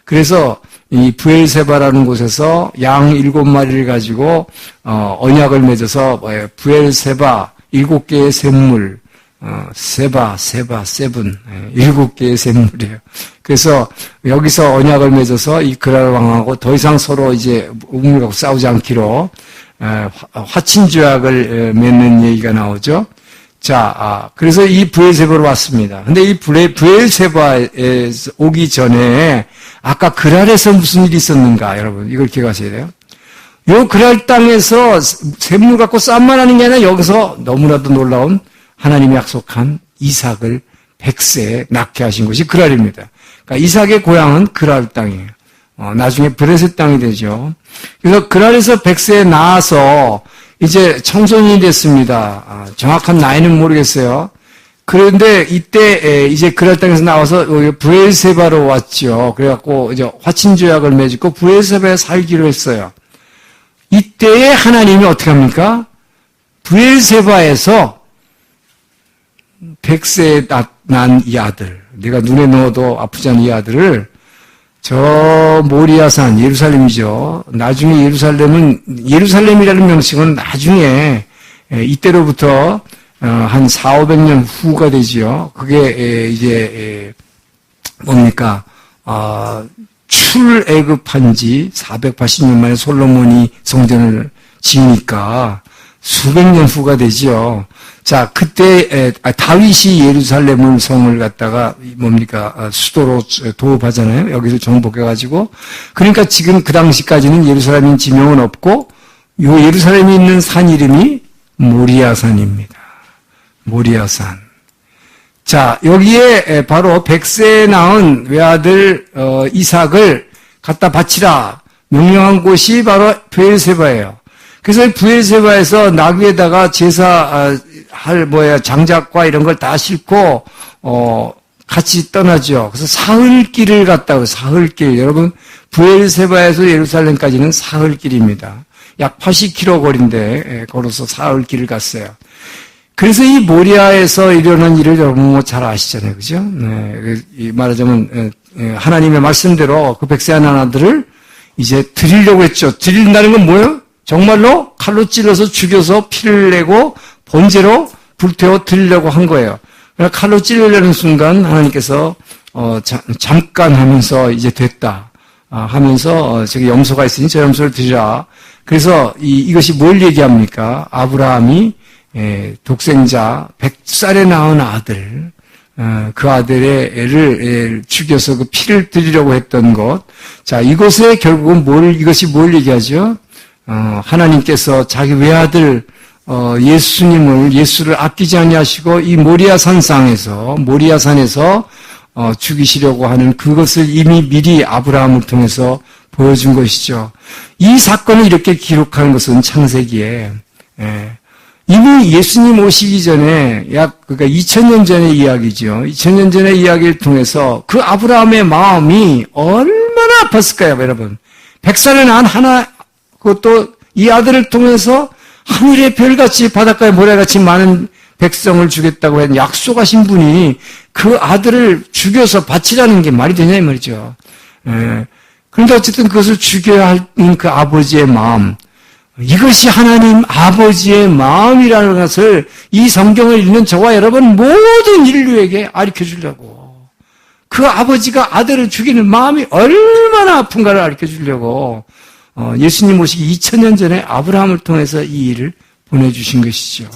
그래서 이 부엘세바라는 곳에서 양 7마리를 가지고 언약을 맺어서 부엘세바 7개의 샘물 세바, 세븐 7개의 샘물이에요. 그래서 여기서 언약을 맺어서 이 그랄 왕하고 더 이상 서로 이제 우물 갖고 싸우지 않기로 화친조약을 맺는 얘기가 나오죠. 자, 그래서 이 부엘세바로 왔습니다. 근데 이 부엘세바에 오기 전에 아까 그랄에서 무슨 일이 있었는가, 여러분 이걸 기억하셔야 돼요. 요 그랄 땅에서 샘물 갖고 싸움만 하는 게 아니라 여기서 너무나도 놀라운 하나님이 약속한 이삭을 100세에 낳게 하신 것이 그랄입니다. 그러니까 이삭의 고향은 그랄 땅이에요. 나중에 브레셋 땅이 되죠. 그래서 그랄에서 100세에 낳아서 이제 청소년이 됐습니다. 정확한 나이는 모르겠어요. 그런데 이때 이제 그랄 땅에서 나와서 부엘세바로 왔죠. 그래갖고 이제 화친조약을 맺고 부엘세바에 살기로 했어요. 이때에 하나님이 어떻게 합니까? 부엘세바에서 100세에 난 이 아들, 내가 눈에 넣어도 아프지 않은 이 아들을 저 모리아산, 예루살렘이죠. 나중에 예루살렘이라는 명칭은 나중에 이때로부터 한 400~500년 후가 되지요. 그게 이제 뭡니까? 출애굽한 지 480년 만에 솔로몬이 성전을 지으니까 수백 년 후가 되지요. 자, 그때 다윗이 예루살렘을 성을 갖다가 뭡니까? 수도로 도읍하잖아요. 여기서 정복해가지고. 그러니까 지금 그 당시까지는 예루살렘인 지명은 없고 요 예루살렘이 있는 산 이름이 모리아산입니다. 모리아산. 자, 여기에 바로 100세에 낳은 외아들 이삭을 갖다 바치라 명령한 곳이 바로 부엘세바예요. 그래서 부엘세바에서 나귀에다가 장작과 이런 걸 다 싣고 같이 떠나죠. 그래서 사흘길을 갔다고. 사흘길. 여러분, 부엘세바에서 예루살렘까지는 사흘길입니다. 약 80km 거리인데 걸어서 사흘길을 갔어요. 그래서 이 모리아에서 일어난 일을 여러분 잘 아시잖아요. 그죠? 네. 말하자면 하나님의 말씀대로 그 100세 아들을 이제 드리려고 했죠. 드린다는 건 뭐예요? 정말로 칼로 찔러서 죽여서 피를 내고 번제로 불태워 드리려고 한 거예요. 그러나 칼로 찔리려는 순간 하나님께서 잠깐 하면서 이제 됐다 하면서 저기 염소가 있으니 저 염소를 드리라. 그래서 이것이 뭘 얘기합니까? 아브라함이 독생자 100살에 낳은 아들, 그 아들의 애를 죽여서 그 피를 드리려고 했던 것. 자, 이것에 결국은 이것이 뭘 얘기하죠? 하나님께서 자기 외아들 예수를 아끼지 아니하시고 이 모리아산에서 죽이시려고 하는 그것을 이미 미리 아브라함을 통해서 보여준 것이죠. 이 사건을 이렇게 기록하는 것은 창세기에 이미 예수님 오시기 전에 그러니까 2000년 전의 이야기죠. 2000년 전의 이야기를 통해서 그 아브라함의 마음이 얼마나 아팠을까요, 여러분? 100살에 낳은 그것도 이 아들을 통해서 하늘의 별같이 바닷가의 모래같이 많은 백성을 주겠다고 한 약속하신 분이 그 아들을 죽여서 바치라는 게 말이 되냐 이 말이죠. 그런데 어쨌든 그것을 죽여야 하는 그 아버지의 마음, 이것이 하나님 아버지의 마음이라는 것을 이 성경을 읽는 저와 여러분 모든 인류에게 가르쳐 주려고 그 아버지가 아들을 죽이는 마음이 얼마나 아픈가를 가르쳐 주려고 예수님 오시기 2000년 전에 아브라함을 통해서 이 일을 보내주신 것이죠.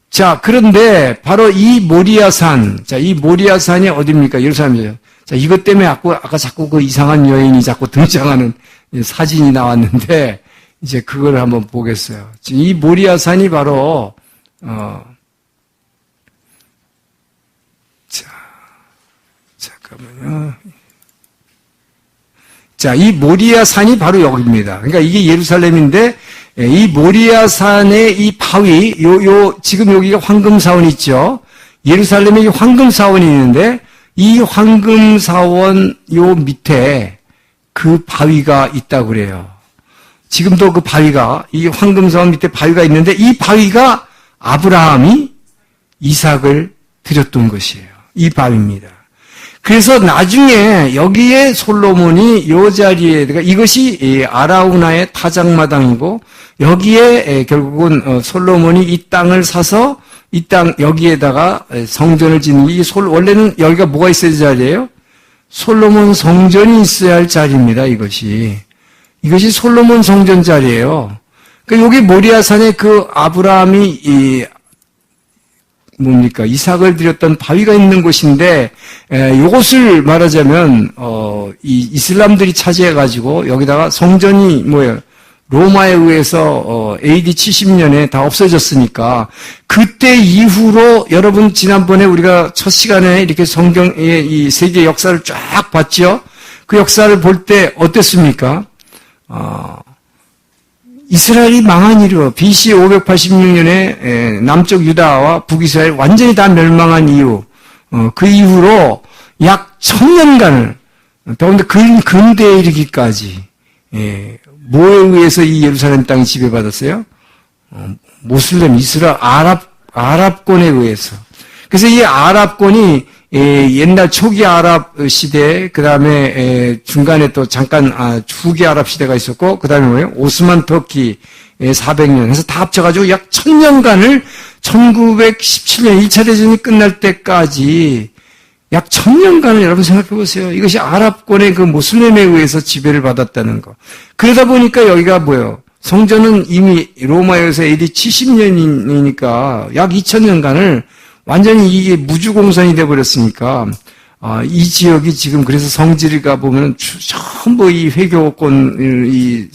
자, 그런데 바로 이 모리아산, 자, 이 모리아산이 어디입니까? 예루살렘이죠. 자, 이것 때문에 아까 자꾸 그 이상한 여인이 자꾸 등장하는 사진이 나왔는데, 이제 그걸 한번 보겠어요. 이 모리아산이 바로, 잠깐만요. 자, 이 모리아산이 바로 여기입니다. 그러니까 이게 예루살렘인데, 이 모리아산의 이 바위, 지금 여기가 황금사원이 있죠. 예루살렘에 황금사원이 있는데, 이 황금사원 요 밑에 그 바위가 있다고 그래요. 지금도 그 바위가, 이 황금사원 밑에 바위가 있는데, 이 바위가 아브라함이 이삭을 드렸던 것이에요. 이 바위입니다. 그래서 나중에 여기에 솔로몬이 요 자리에, 그러니까 이것이 아라우나의 타작마당이고, 여기에 결국은 솔로몬이 이 땅을 사서 이 땅 여기에다가 성전을 짓는 게 원래는 여기가 뭐가 있어야 될 자리예요? 솔로몬 성전이 있어야 할 자리입니다. 이것이 솔로몬 성전 자리예요. 그러니까 여기 모리아산에 그 아브라함이 이삭을 드렸던 바위가 있는 곳인데, 이것을 말하자면 이 이슬람들이 차지해가지고 여기다가 성전이 로마에 의해서 AD 70년에 다 없어졌으니까 그때 이후로 여러분 지난번에 우리가 첫 시간에 이렇게 성경의 이 세계 역사를 쫙 봤죠. 그 역사를 볼 때 어땠습니까? 이스라엘이 망한 이유로 BC 586년에 남쪽 유다와 북이스라엘 완전히 다 멸망한 이유, 그 이후로 약 1000년간을 더군다나 근대에 이르기까지 뭐에 의해서 이 예루살렘 땅이 지배받았어요? 모슬렘, 이스라엘, 아랍권에 의해서. 그래서 이 아랍권이 옛날 초기 아랍 시대, 그 다음에 중간에 또 잠깐 후기 아랍 시대가 있었고, 그 다음에 뭐예요? 오스만 터키 400년 해서 다 합쳐가지고 약 1000년간을 1917년 1차 대전이 끝날 때까지 약 1000년간을 여러분 생각해 보세요. 이것이 아랍권의 그 모슬렘에 의해서 지배를 받았다는 거. 그러다 보니까 여기가 뭐예요? 성전은 이미 로마에서 AD 70년이니까 약 2000년간을 완전히 이게 무주공산이 돼버렸으니까, 이 지역이 지금 그래서 성지가 보면 전부 이 회교권,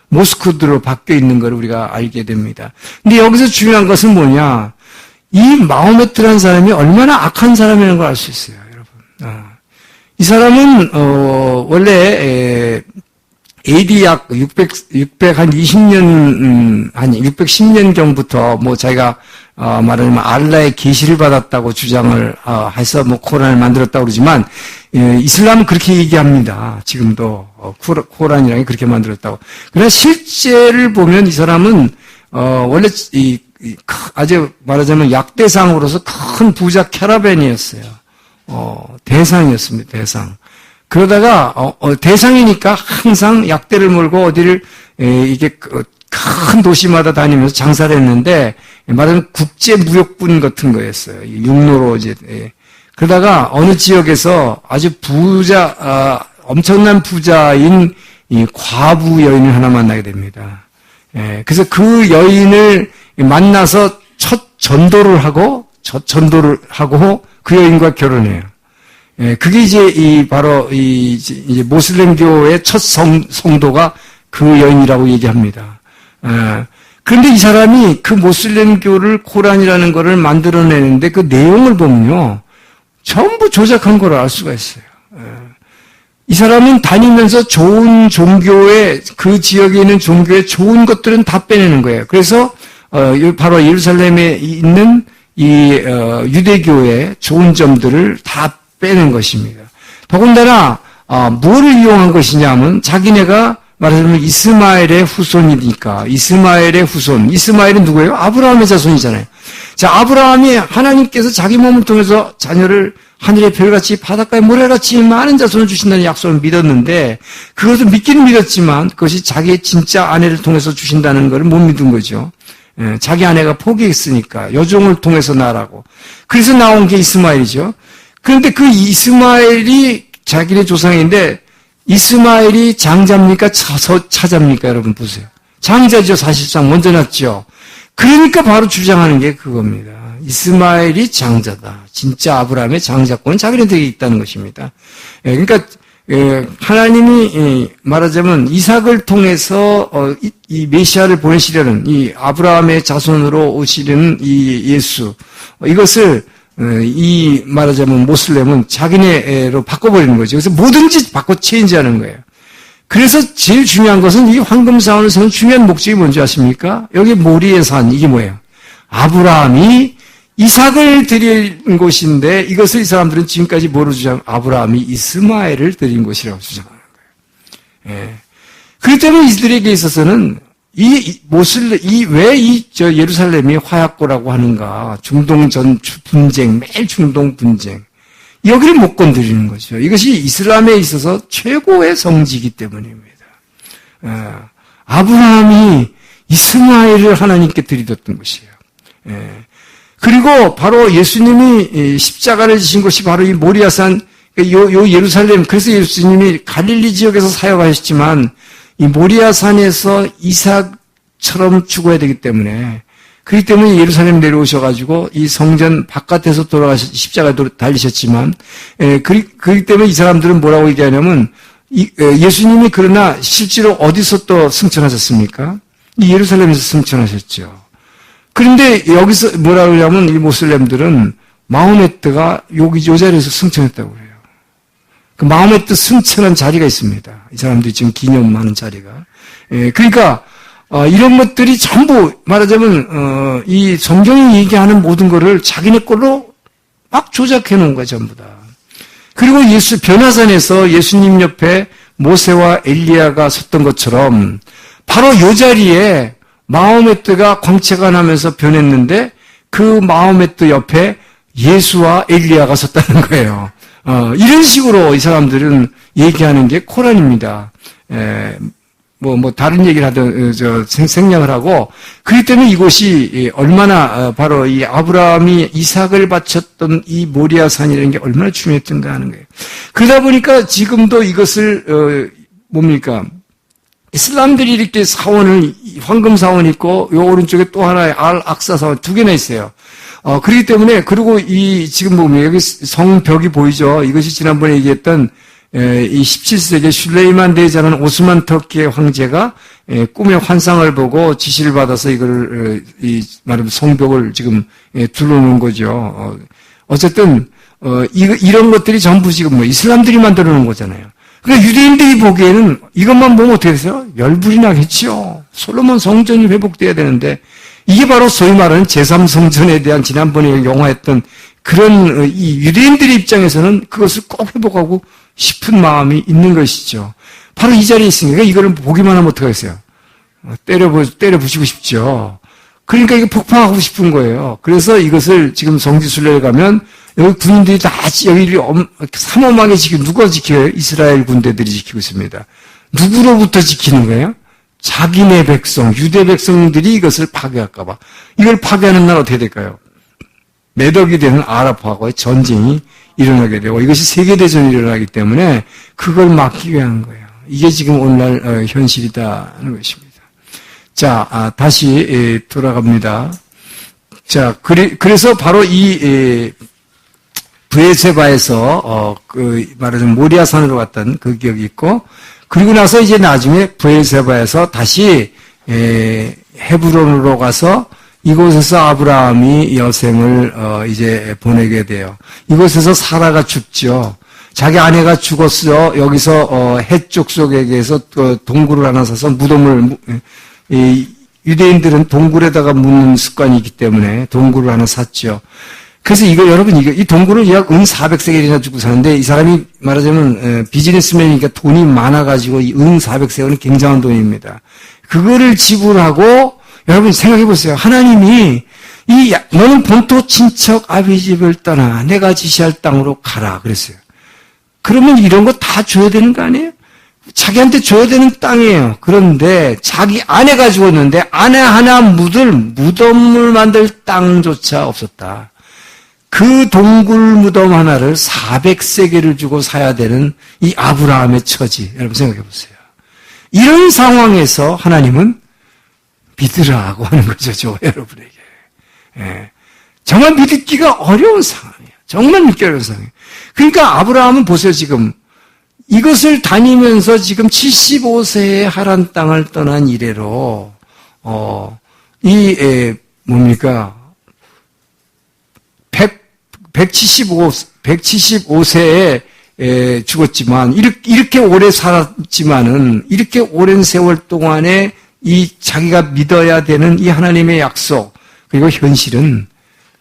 모스크들로 바뀌어 있는 걸 우리가 알게 됩니다. 근데 여기서 중요한 것은 뭐냐? 이 마호메트라는 사람이 얼마나 악한 사람이라는 걸 알 수 있어요, 여러분. 이 사람은, 원래, AD 약 610년 경부터 자기가 말하자면 알라의 계시를 받았다고 주장을 해서 코란을 만들었다고 그러지만 이슬람은 그렇게 얘기합니다. 지금도 코란이라는 게 그렇게 만들었다고. 그러나 실제를 보면 이 사람은 원래 아주 말하자면 약대상으로서 큰 부자 캐러밴이었어요. 대상이었습니다. 대상. 그러다가 대상이니까 항상 약대를 몰고 어디를 이게 큰 도시마다 다니면서 장사를 했는데 말하자면 국제무역군 같은 거였어요. 육로로 이제. 그러다가 어느 지역에서 아주 엄청난 부자인 이 과부 여인을 하나 만나게 됩니다. 그래서 그 여인을 만나서 첫 전도를 하고 그 여인과 결혼해요. 그게 이제 바로 이제 모슬렘교의 첫 성도가 그 여인이라고 얘기합니다. 그런데 이 사람이 그 모슬렘교를 코란이라는 거를 만들어내는데 그 내용을 보면요. 전부 조작한 걸 알 수가 있어요. 이 사람은 다니면서 좋은 종교의, 그 지역에 있는 종교의 좋은 것들은 다 빼내는 거예요. 그래서, 바로 예루살렘에 있는 이, 유대교의 좋은 점들을 다 빼낸 것입니다. 더군다나, 뭐를 이용한 것이냐면, 자기네가 말하자면 이스마엘의 후손이니까, 이스마엘은 누구예요? 아브라함의 자손이잖아요. 자, 아브라함이 하나님께서 자기 몸을 통해서 자녀를 하늘의 별같이 바닷가의 모래같이 많은 자손을 주신다는 약속을 믿었는데 그것을 믿기는 믿었지만 그것이 자기의 진짜 아내를 통해서 주신다는 것을 못 믿은 거죠. 자기 아내가 포기했으니까 여종을 통해서 나라고. 그래서 나온 게 이스마엘이죠. 그런데 그 이스마엘이 자기네 조상인데 이스마엘이 장자입니까? 차자입니까? 여러분 보세요. 장자죠. 사실상 먼저 낳죠. 그러니까 바로 주장하는 게 그겁니다. 이스마엘이 장자다. 진짜 아브라함의 장자권은 자기네들에게 있다는 것입니다. 그러니까 하나님이 말하자면 이삭을 통해서 이 메시아를 보내시려는 이 아브라함의 자손으로 오시려는 이 예수, 이것을 이 말하자면 모슬렘은 자기네로 바꿔버리는 거죠. 그래서 뭐든지 바꿔 체인지하는 거예요. 그래서 제일 중요한 것은 이 황금사원을 세운 중요한 목적이 뭔지 아십니까? 여기 모리의 산, 이게 뭐예요? 아브라함이 이삭을 드린 곳인데 이것을 이 사람들은 지금까지 뭐로 주장하면 아브라함이 이스마엘을 드린 곳이라고 주장하는 거예요. 예. 그렇기 때문에 이들에게 있어서는 왜 예루살렘이 화약고라고 하는가? 중동 전 분쟁, 매일 중동 분쟁. 여기를 못 건드리는 거죠. 이것이 이슬람에 있어서 최고의 성지이기 때문입니다. 아브라함이 이스마엘을 하나님께 드리던 것이에요. 그리고 바로 예수님이 십자가를 지신 것이 바로 이 모리아산, 요 예루살렘, 그래서 예수님이 갈릴리 지역에서 사역하셨지만 이 모리아산에서 이삭처럼 죽어야 되기 때문에 그렇기 때문에 예루살렘 내려오셔가지고 이 성전 바깥에서 십자가에 달리셨지만, 그렇기 때문에 이 사람들은 뭐라고 얘기하냐면, 예수님이 그러나 실제로 어디서 또 승천하셨습니까? 이 예루살렘에서 승천하셨죠. 그런데 여기서 뭐라고 하냐면 이 모슬렘들은 마호메트가 요 자리에서 승천했다고 그래요. 그 마호메트 승천한 자리가 있습니다. 이 사람들이 지금 기념하는 자리가. 그러니까, 이런 것들이 전부 말하자면 이 성경이 얘기하는 모든 것을 자기네 걸로 막 조작해 놓은 거야 전부 다. 그리고 변화산에서 예수님 옆에 모세와 엘리야가 섰던 것처럼 바로 이 자리에 마호메트가 광채관하면서 변했는데 그 마호메트 옆에 예수와 엘리야가 섰다는 거예요. 이런 식으로 이 사람들은 얘기하는 게 코란입니다. 다른 얘기를 하든, 생략을 하고, 그렇기 때문에 이곳이 얼마나, 바로 이 아브라함이 이삭을 바쳤던 이 모리아산이라는 게 얼마나 중요했던가 하는 거예요. 그러다 보니까 지금도 이것을, 이슬람들이 이렇게 황금 사원 있고, 요 오른쪽에 또 하나의 악사 사원 두 개나 있어요. 그렇기 때문에, 그리고 지금 보면 여기 성벽이 보이죠? 이것이 지난번에 얘기했던 이 17세기 슐레이만 대자는 오스만 터키의 황제가 꿈에 환상을 보고 지시를 받아서 이걸 말하면 성벽을 지금 둘러놓은 거죠. 어쨌든 이런 것들이 전부 지금 이슬람들이 만들어 놓은 거잖아요. 그러니까 유대인들이 보기에는 이것만 보면 어떻게 되세요? 열불이 나겠죠. 솔로몬 성전이 회복돼야 되는데 이게 바로 소위 말하는 제3성전에 대한 지난번에 영화했던 그런 이 유대인들의 입장에서는 그것을 꼭 회복하고 싶은 마음이 있는 것이죠. 바로 이 자리에 있으니까 이거를 보기만 하면 어떡하겠어요? 때려 부시고 싶죠. 그러니까 이게 폭파하고 싶은 거예요. 그래서 이것을 지금 성지순례에 가면 여기 군인들이 다 여기를 삼엄하게 누가 지켜요? 이스라엘 군대들이 지키고 있습니다. 누구로부터 지키는 거예요? 자기네 백성, 유대 백성들이 이것을 파괴할까봐. 이걸 파괴하는 날 어떻게 될까요? 매덕이 되는 아랍하고의 전쟁이 일어나게 되고 이것이 세계대전이 일어나기 때문에 그걸 막기 위한 거예요. 이게 지금 오늘날 현실이다는 것입니다. 자, 다시 돌아갑니다. 자, 그래서 바로 이 브엘세바에서 말하자면 모리아산으로 갔던 그 기억이 있고 그리고 나서 이제 나중에 브엘세바에서 다시 헤브론으로 가서 이곳에서 아브라함이 여생을 이제 보내게 돼요. 이곳에서 사라가 죽죠. 자기 아내가 죽었어. 여기서 해 족속에게서 동굴을 하나 사서 무덤을 유대인들은 동굴에다가 묻는 습관이 있기 때문에 동굴을 하나 샀죠. 그래서 여러분 이 동굴을 약 400세겔이나 주고 사는데 이 사람이 말하자면 비즈니스맨이니까 돈이 많아가지고 이 400세겔은 굉장한 돈입니다. 그거를 지불하고 여러분 생각해 보세요. 하나님이 너는 본토 친척 아비 집을 떠나 내가 지시할 땅으로 가라 그랬어요. 그러면 이런 거 다 줘야 되는 거 아니에요? 자기한테 줘야 되는 땅이에요. 그런데 자기 아내가 죽었는데 아내 하나 무덤을 만들 땅조차 없었다. 그 동굴 무덤 하나를 400세겔을 주고 사야 되는 이 아브라함의 처지. 여러분 생각해 보세요. 이런 상황에서 하나님은 믿으라고 하는 거죠, 여러분에게. 예. 정말 믿기가 어려운 상황이에요. 정말 믿기 어려운 상황이에요. 그러니까 아브라함은 보세요, 지금. 이것을 다니면서 지금 75세에 하란 땅을 떠난 이래로, 뭡니까? 175세에 죽었지만, 이렇게 오래 살았지만은, 이렇게 오랜 세월 동안에 이 자기가 믿어야 되는 이 하나님의 약속, 그리고 현실은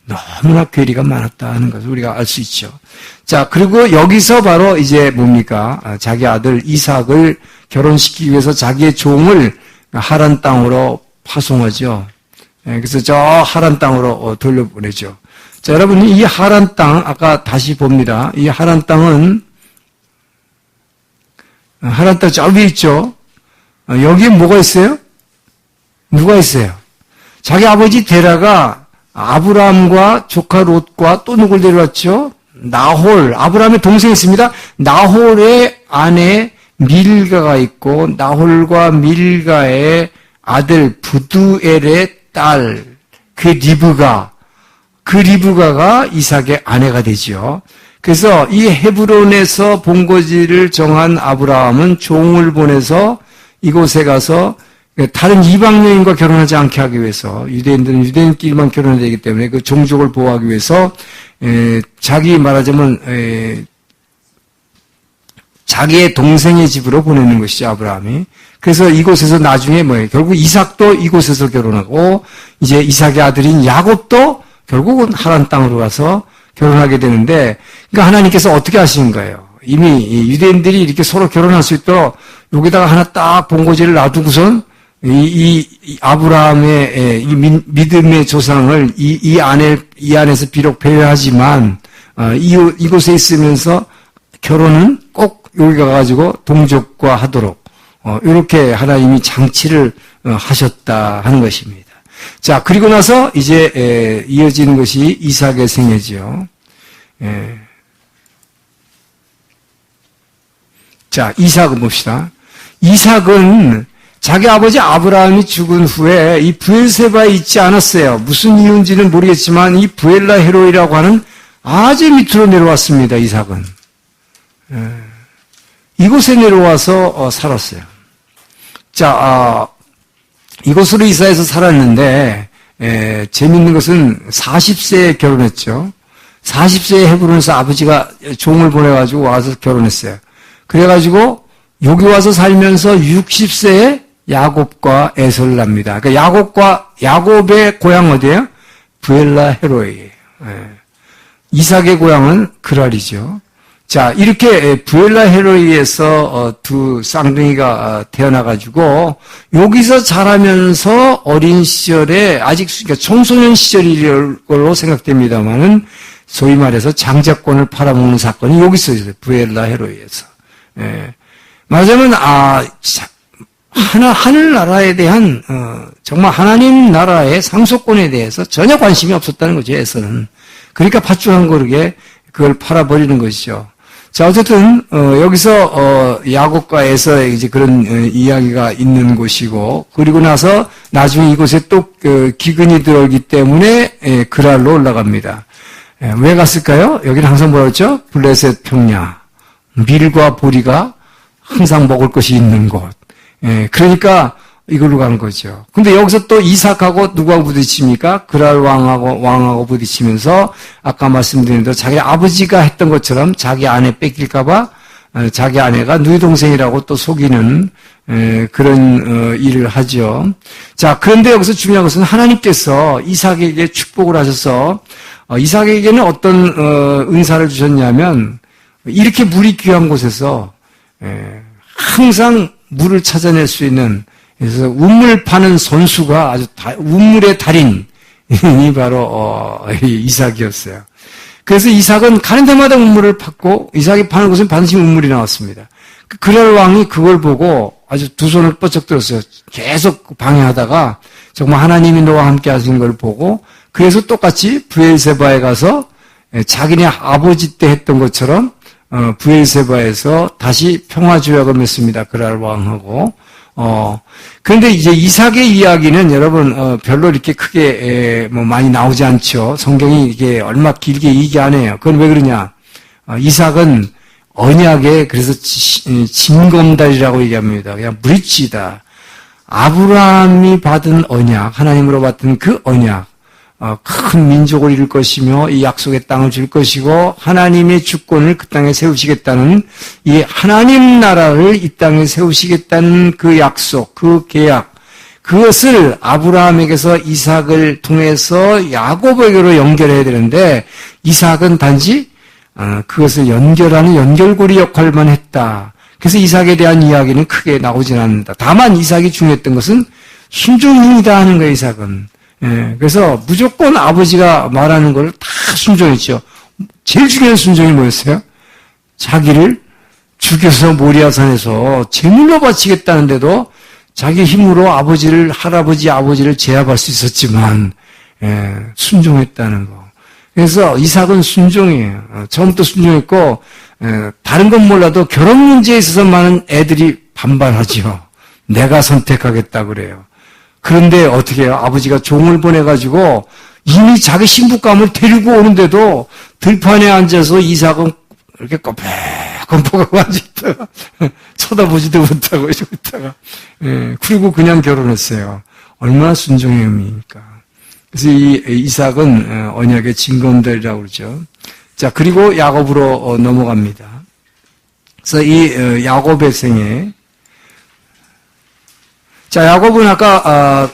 너무나 괴리가 많았다는 것을 우리가 알 수 있죠. 자, 그리고 여기서 바로 이제 뭡니까? 자기 아들 이삭을 결혼시키기 위해서 자기의 종을 하란 땅으로 파송하죠. 그래서 저 하란 땅으로 돌려보내죠. 자, 여러분, 이 하란 땅, 아까 다시 봅니다. 이 하란 땅은, 하란 땅 저 위에 있죠? 여기에 뭐가 있어요? 누가 있어요? 자기 아버지 데라가 아브라함과 조카 롯과 또 누굴 데려왔죠? 나홀, 아브라함의 동생이 있습니다. 나홀의 아내 밀가가 있고, 나홀과 밀가의 아들 부두엘의 딸, 그 리브가가 이삭의 아내가 되지요. 그래서 이 헤브론에서 본거지를 정한 아브라함은 종을 보내서 이곳에 가서 다른 이방 여인과 결혼하지 않게 하기 위해서, 유대인들은 유대인끼리만 결혼해야 되기 때문에 그 종족을 보호하기 위해서 자기 말하자면 자기의 동생의 집으로 보내는 것이죠, 아브라함이. 그래서 이곳에서 나중에 결국 이삭도 이곳에서 결혼하고, 이제 이삭의 아들인 야곱도 결국은 하란 땅으로 가서 결혼하게 되는데, 그러니까 하나님께서 어떻게 하시는 거예요? 이미 유대인들이 이렇게 서로 결혼할 수 있도록 여기다가 하나 딱 본고지를 놔두고선 이 아브라함의 이 믿음의 조상을 이 안에서 비록 배회하지만, 이곳에 있으면서 결혼은 꼭 여기 가가지고 동족과 하도록, 이렇게 하나님이 장치를 하셨다 하는 것입니다. 자, 그리고 나서 이제 이어지는 것이 이삭의 생애죠. 자, 이삭은 봅시다. 이삭은 자기 아버지 아브라함이 죽은 후에 이 브엘세바에 있지 않았어요. 무슨 이유인지는 모르겠지만 이 부엘라 헤로이라고 하는 아주 밑으로 내려왔습니다. 이삭은. 이곳에 내려와서 살았어요. 자, 이곳으로 이사해서 살았는데, 재밌는 것은 40세에 결혼했죠. 40세에 헤브론에서 아버지가 종을 보내가지고 와서 결혼했어요. 그래가지고 여기 와서 살면서 60세에 야곱과 에서를 납니다. 그러니까 야곱의 고향 어디예요? 부엘라 헤로이예요. 이삭의 고향은 그랄이죠. 자, 이렇게 부엘라 헤로이에서 두 쌍둥이가 태어나가지고 여기서 자라면서 어린 시절에 아직 그러니까 청소년 시절일 걸로 생각됩니다만은 소위 말해서 장자권을 팔아먹는 사건이 여기서 있어요. 부엘라 헤로이에서. 말하자면 하늘나라에 대한 정말 하나님 나라의 상속권에 대해서 전혀 관심이 없었다는 거죠. 에서는. 그러니까 팥죽 고르게 그걸 팔아버리는 것이죠. 자, 어쨌든 여기서 야곱과 에서의 이제 그런 이야기가 있는 곳이고, 그리고 나서 나중에 이곳에 또 기근이 들어오기 때문에 그랄로 올라갑니다. 왜 갔을까요? 여기는 항상 뭐라 그랬죠? 블레셋 평야, 밀과 보리가 항상 먹을 것이 있는 곳. 그러니까 이걸로 가는 거죠. 근데 여기서 또 이삭하고 누구하고 부딪힙니까? 그랄 왕하고 부딪히면서 아까 말씀드린 대로 자기 아버지가 했던 것처럼 자기 아내 뺏길까봐 자기 아내가 누이 동생이라고 또 속이는 그런 일을 하죠. 자, 그런데 여기서 중요한 것은 하나님께서 이삭에게 축복을 하셔서 이삭에게는 어떤 은사를 주셨냐면 이렇게 물이 귀한 곳에서 항상 물을 찾아낼 수 있는, 그래서 우물 파는 선수가 아주 우물의 달인이 바로 이삭이었어요. 그래서 이삭은 가는 데마다 우물을 팠고 이삭이 파는 곳은 반드시 우물이 나왔습니다. 그랄 왕이 그걸 보고 아주 두 손을 뻗쩍 들었어요. 계속 방해하다가 정말 하나님이 너와 함께 하신 걸 보고, 그래서 똑같이 브엘세바에 가서 자기네 아버지 때 했던 것처럼 브엘세바에서 다시 평화조약을 맺습니다. 그랄 왕하고. 그런데 이제 이삭의 이야기는 여러분 별로 이렇게 크게 뭐 많이 나오지 않죠. 성경이 이게 얼마 길게 얘기 안 해요. 그건 왜 그러냐? 이삭은 언약에 그래서 징검다리라고 얘기합니다. 그냥 브릿지다. 아브라함이 받은 언약, 하나님으로 받은 그 언약, 큰 민족을 이룰 것이며 이 약속의 땅을 줄 것이고 하나님의 주권을 그 땅에 세우시겠다는 이 하나님 나라를 이 땅에 세우시겠다는 그 약속, 그 계약, 그것을 아브라함에게서 이삭을 통해서 야곱에게로 연결해야 되는데 이삭은 단지 그것을 연결하는 연결고리 역할만 했다. 그래서 이삭에 대한 이야기는 크게 나오진 않는다. 다만 이삭이 중요했던 것은 순종이다 하는 거예요, 이삭은. 그래서 무조건 아버지가 말하는 걸 다 순종했죠. 제일 중요한 순종이 뭐였어요? 자기를 죽여서 모리아산에서 제물로 바치겠다는데도 자기 힘으로 할아버지 아버지를 제압할 수 있었지만, 순종했다는 거. 그래서 이삭은 순종이에요. 처음부터 순종했고, 다른 건 몰라도 결혼 문제에 있어서 많은 애들이 반발하지요. 내가 선택하겠다 그래요. 그런데 어떻게 해요? 아버지가 종을 보내가지고 이미 자기 신부감을 데리고 오는데도 들판에 앉아서 이삭은 이렇게 껌뻑껌뻑하고 앉아있다가 쳐다보지도 못하고 이러고 있다가 그리고 그냥 결혼했어요. 얼마나 순종의 의미입니까? 그래서 이 이삭은 언약의 징검다리라고 그러죠. 자, 그리고 야곱으로 넘어갑니다. 그래서 이 야곱의 생애. 자, 야곱은 아까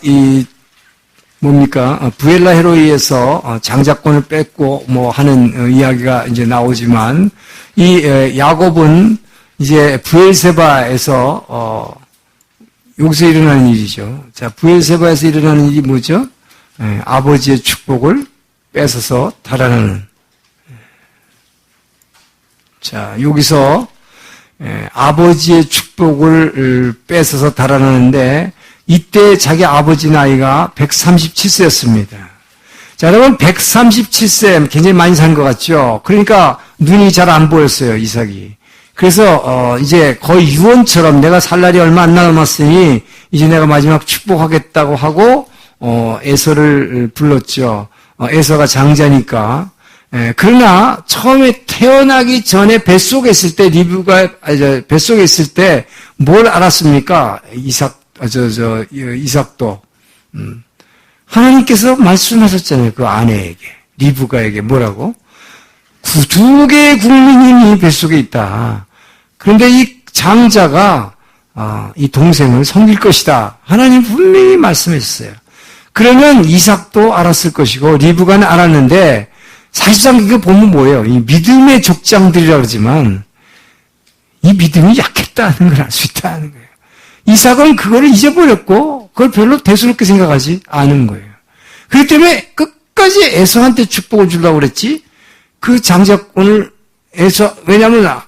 부엘라 헤로이에서 장자권을 뺏고 뭐 하는 이야기가 이제 나오지만 이 야곱은 이제 부엘세바에서 여기서 일어나는 일이죠. 자, 부엘세바에서 일어나는 일이 뭐죠? 아버지의 축복을 뺏어서 달아나는. 자, 여기서 아버지의 축복을 뺏어서 달아나는데 이때 자기 아버지 나이가 137세였습니다. 자, 여러분 137세 굉장히 많이 산 것 같죠? 그러니까 눈이 잘 안 보였어요, 이삭이. 그래서 이제 거의 유언처럼 내가 살 날이 얼마 안 남았으니 이제 내가 마지막 축복하겠다고 하고 에서를 불렀죠. 에서가 장자니까. 그러나 처음에 태어나기 전에 뱃속에 있을 때 뱃속에 있을 때 뭘 알았습니까? 이삭도 하나님께서 말씀하셨잖아요. 그 아내에게 리브가에게 뭐라고? 두 개의 국민이 뱃속에 있다. 그런데 이 장자가 이 동생을 섬길 것이다. 하나님 분명히 말씀했어요. 그러면 이삭도 알았을 것이고 리브가는 알았는데 사실상 이거 보면 뭐예요? 이 믿음의 족장들이라고 그러지만 이 믿음이 약했다는 걸 알 수 있다는 거예요. 이삭은 그거를 잊어버렸고 그걸 별로 대수롭게 생각하지 않은 거예요. 그렇기 때문에 끝까지 에서한테 축복을 주려고 그랬지 그 장자권을 왜냐하면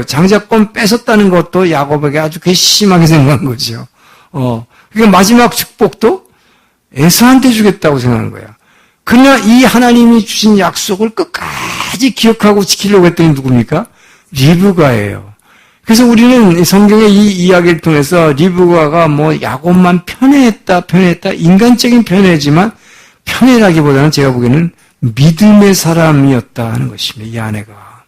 장자권 뺏었다는 것도 야곱에게 아주 괘씸하게 생각한 거죠. 그러니까 마지막 축복도 에서한테 주겠다고 생각한 거예요. 그러나 이 하나님이 주신 약속을 끝까지 기억하고 지키려고 했더니 누굽니까? 리브가예요. 그래서 우리는 성경의 이 이야기를 통해서 리브가가 야곱만 편애했다 인간적인 편애지만 편애라기보다는 제가 보기에는 믿음의 사람이었다 하는 것입니다. 이 아내가.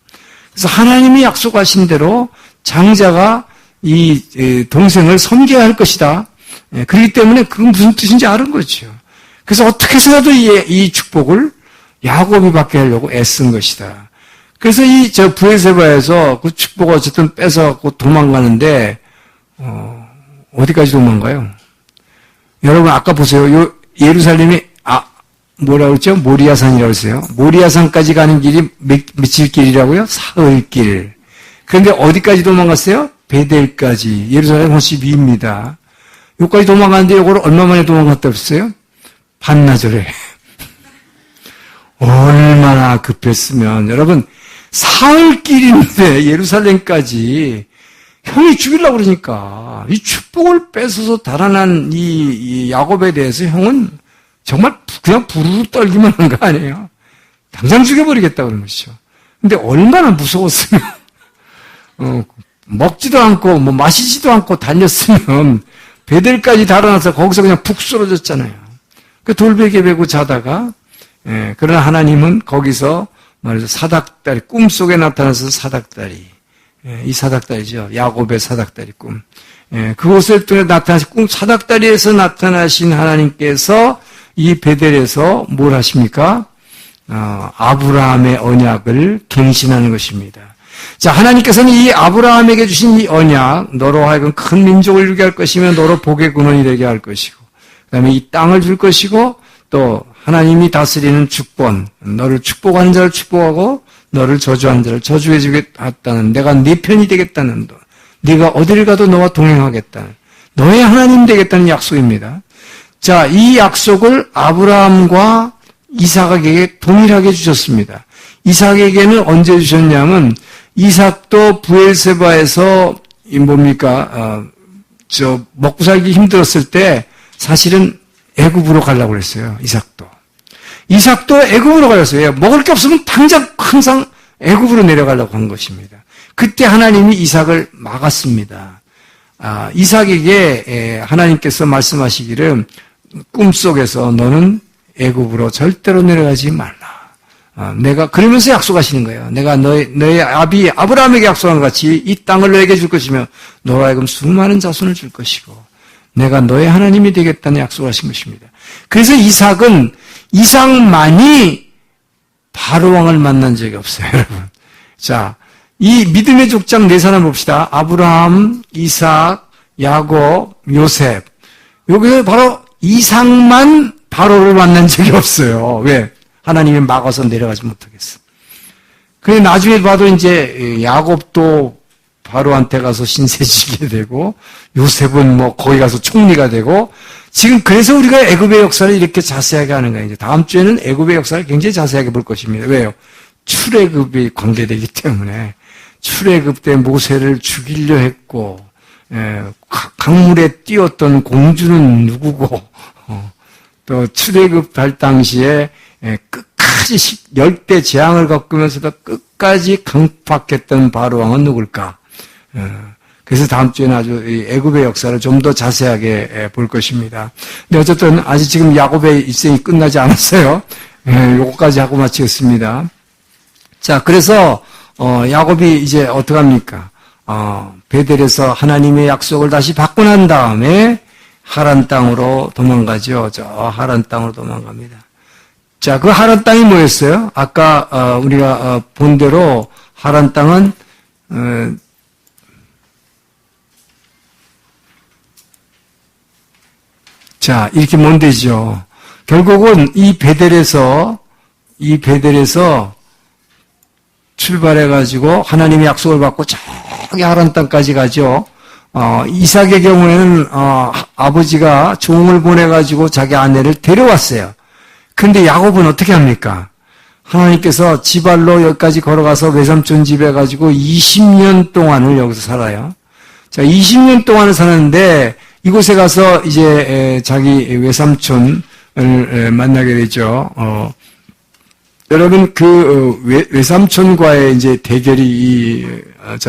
그래서 하나님이 약속하신 대로 장자가 이 동생을 섬겨야 할 것이다. 그렇기 때문에 그건 무슨 뜻인지 아는 거죠. 그래서 어떻게 해서라도 이 축복을 야곱이 받게 하려고 애쓴 것이다. 그래서 부엘세바에서 그 축복을 어쨌든 뺏어갖고 도망가는데, 어디까지 도망가요? 여러분, 아까 보세요. 예루살렘이, 뭐라고 그랬죠? 모리아산이라고 했어요. 모리아산까지 가는 길이 며칠 길이라고요? 사흘길. 그런데 어디까지 도망갔어요? 베델까지. 예루살렘 훨씬 위입니다. 여기까지 도망갔는데 이걸 얼마 만에 도망갔다 그랬어요? 반나절에. 얼마나 급했으면. 여러분, 사흘길인데 예루살렘까지 형이 죽이려고 그러니까 이 축복을 뺏어서 달아난 이 야곱에 대해서 형은 정말 그냥 부르르 떨기만 한 거 아니에요? 당장 죽여버리겠다 그런 것이죠. 근데 얼마나 무서웠으면 먹지도 않고 뭐 마시지도 않고 달렸으면 베델까지 달아나서 거기서 그냥 푹 쓰러졌잖아요. 그 돌베개 베고 자다가 그러나 하나님은 거기서 말해서 사닥다리 꿈속에 나타나서 사닥다리 이 사닥다리죠. 야곱의 사닥다리 꿈. 그곳을 통해 나타나신 꿈 사닥다리에서 나타나신 하나님께서 이 베델에서 뭘 하십니까? 아브라함의 언약을 갱신하는 것입니다. 자, 하나님께서는 이 아브라함에게 주신 이 언약, 너로 하여금 큰 민족을 이루게 할 것이며 너로 복의 근원이 되게 할 것이고 그 다음에 이 땅을 줄 것이고 또 하나님이 다스리는 주권, 너를 축복하는 자를 축복하고 너를 저주하는 자를 저주해 주겠다는 내가 네 편이 되겠다는 네가 어디를 가도 너와 동행하겠다는 너의 하나님 되겠다는 약속입니다. 자, 이 약속을 아브라함과 이삭에게 동일하게 주셨습니다. 이삭에게는 언제 주셨냐면 이삭도 부엘세바에서 먹고 살기 힘들었을 때 사실은 애굽으로 가려고 그랬어요. 이삭도 애굽으로 가렸어요. 먹을 게 없으면 당장 항상 애굽으로 내려가려고 한 것입니다. 그때 하나님이 이삭을 막았습니다. 이삭에게 하나님께서 말씀하시기를 꿈속에서 너는 애굽으로 절대로 내려가지 말라. 내가 그러면서 약속하시는 거예요. 내가 너의 아비 아브라함에게 약속한 것 같이 이 땅을 너에게 줄 것이며 너로 하여금 수많은 자손을 줄 것이고 내가 너의 하나님이 되겠다는 약속하신 것입니다. 그래서 이삭만이 바로왕을 만난 적이 없어요, 여러분. 자, 이 믿음의 족장 네 사람 봅시다. 아브라함, 이삭, 야곱, 요셉. 여기서 바로 이삭만 바로를 만난 적이 없어요. 왜? 하나님이 막아서 내려가지 못하겠어. 그래 나중에 봐도 이제 야곱도 바로한테 가서 신세지게 되고 요셉은 뭐 거기 가서 총리가 되고 지금 그래서 우리가 애굽의 역사를 이렇게 자세하게 하는 거예요. 이제 다음 주에는 애굽의 역사를 굉장히 자세하게 볼 것입니다. 왜요? 출애굽이 관계되기 때문에 출애굽 때 모세를 죽이려 했고 강물에 뛰었던 공주는 누구고 또 출애굽할 당시에 끝까지 열대 재앙을 겪으면서도 끝까지 강팍했던 바로왕은 누굴까? 그래서 다음 주에는 아주 애굽의 역사를 좀 더 자세하게 볼 것입니다. 근데 어쨌든 아직 지금 야곱의 일생이 끝나지 않았어요. 요거까지 하고 마치겠습니다. 자, 그래서 야곱이 이제 어떻게 합니까? 베델에서 하나님의 약속을 다시 받고 난 다음에 하란 땅으로 도망가죠. 저 하란 땅으로 도망갑니다. 자, 그 하란 땅이 뭐였어요? 아까 우리가 본 대로 하란 땅은 자, 이렇게 먼 데죠. 결국은 이 베델에서 출발해가지고 하나님의 약속을 받고 저기 하란 땅까지 가죠. 이삭의 경우에는 아버지가 종을 보내가지고 자기 아내를 데려왔어요. 근데 야곱은 어떻게 합니까? 하나님께서 지발로 여기까지 걸어가서 외삼촌 집에 가지고 20년 동안을 여기서 살아요. 자, 20년 동안을 사는데 이곳에 가서 이제 자기 외삼촌을 만나게 되죠. 여러분 그 외삼촌과의 이제 대결이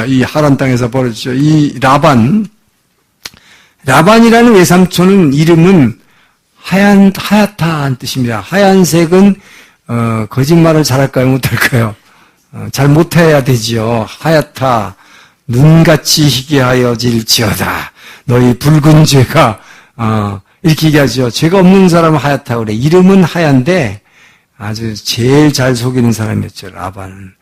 이 하란 땅에서 벌어지죠. 이 라반이라는 외삼촌은 이름은 하얗다는 뜻입니다. 하얀색은 거짓말을 잘할까요, 못할까요? 잘 못해야 되지요. 하얗다, 눈같이 희귀하여질지어다. 너희 붉은 죄가 이렇게 얘기하죠. 죄가 없는 사람은 하얗다고 그래. 이름은 하얀데 아주 제일 잘 속이는 사람이었죠, 라반은.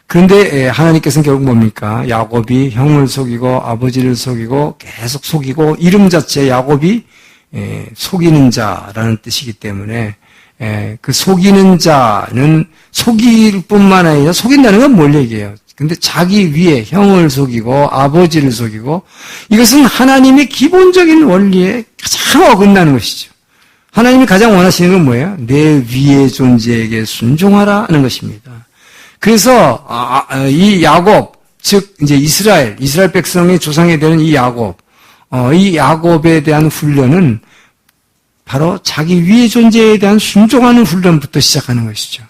그런데 하나님께서는 결국 뭡니까? 야곱이 형을 속이고 아버지를 속이고 계속 속이고 이름 자체 야곱이 속이는 자라는 뜻이기 때문에 그 속이는 자는 속일 뿐만 아니라 속인다는 건 뭘 얘기해요? 근데 자기 위에 형을 속이고 아버지를 속이고 이것은 하나님의 기본적인 원리에 가장 어긋나는 것이죠. 하나님이 가장 원하시는 건 뭐예요? 내 위의 존재에게 순종하라는 것입니다. 그래서 이 야곱, 즉 이제 이스라엘 백성의 조상이 되는 이 야곱에 대한 훈련은 바로 자기 위의 존재에 대한 순종하는 훈련부터 시작하는 것이죠.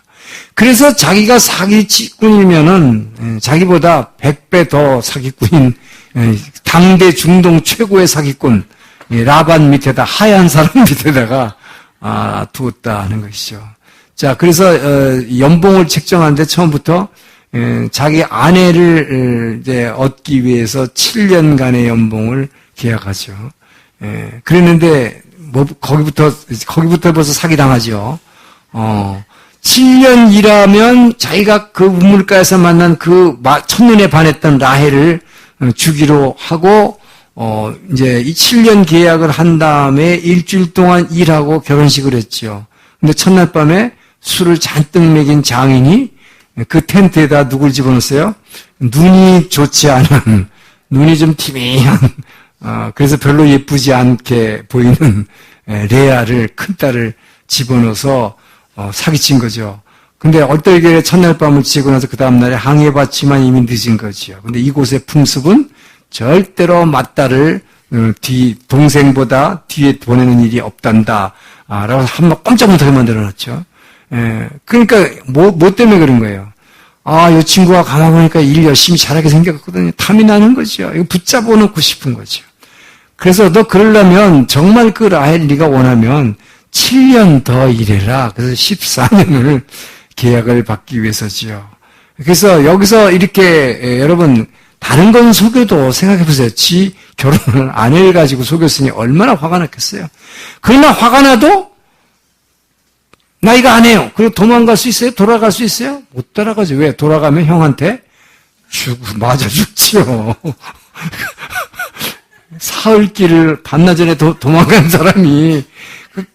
그래서 자기가 사기꾼이면은 자기보다 100배 더 사기꾼인 당대 중동 최고의 사기꾼 라반 밑에다 하얀 사람 밑에다가 두었다는 것이죠. 자, 그래서 연봉을 책정하는데 처음부터 자기 아내를 이제 얻기 위해서 7년간의 연봉을 계약하죠. 그랬는데 뭐 거기부터 벌써 사기당하죠. 7년 일하면 자기가 그 우물가에서 만난 그 첫눈에 반했던 라헬을 주기로 하고 이제 이 7년 계약을 한 다음에 일주일 동안 일하고 결혼식을 했죠. 근데 첫날 밤에 술을 잔뜩 먹인 장인이 그 텐트에다 누굴 집어넣었어요? 눈이 좋지 않은, 눈이 좀 티미한, 그래서 별로 예쁘지 않게 보이는 레아를, 큰딸을 집어넣어서 사기친 거죠. 근데 얼떨결에 첫날 밤을 지고 나서 그 다음날에 항해봤지만 이미 늦은 거죠. 근데 이곳의 풍습은 절대로 맏딸을 동생보다 뒤에 보내는 일이 없단다. 라고 한번 깜짝 못하게 만들어놨죠. 그러니까 뭐 때문에 그런 거예요? 이 친구가 가만 보니까 일 열심히 잘하게 생겼거든요. 탐이 나는 거죠. 이거 붙잡아 놓고 싶은 거죠. 그래서 너 그러려면 정말 그 라헬 네가 원하면 7년 더 일해라. 그래서 14년을 계약을 받기 위해서지요. 그래서 여기서 이렇게 여러분 다른 건 속여도 생각해 보세요. 지 결혼을 아내를 가지고 속였으니 얼마나 화가 났겠어요. 그러나 화가 나도 나 이거 안 해요. 그리고 도망갈 수 있어요? 돌아갈 수 있어요? 못 돌아가죠. 왜? 돌아가면 형한테 맞아 죽지요. 사흘길을 반나절에 도망간 사람이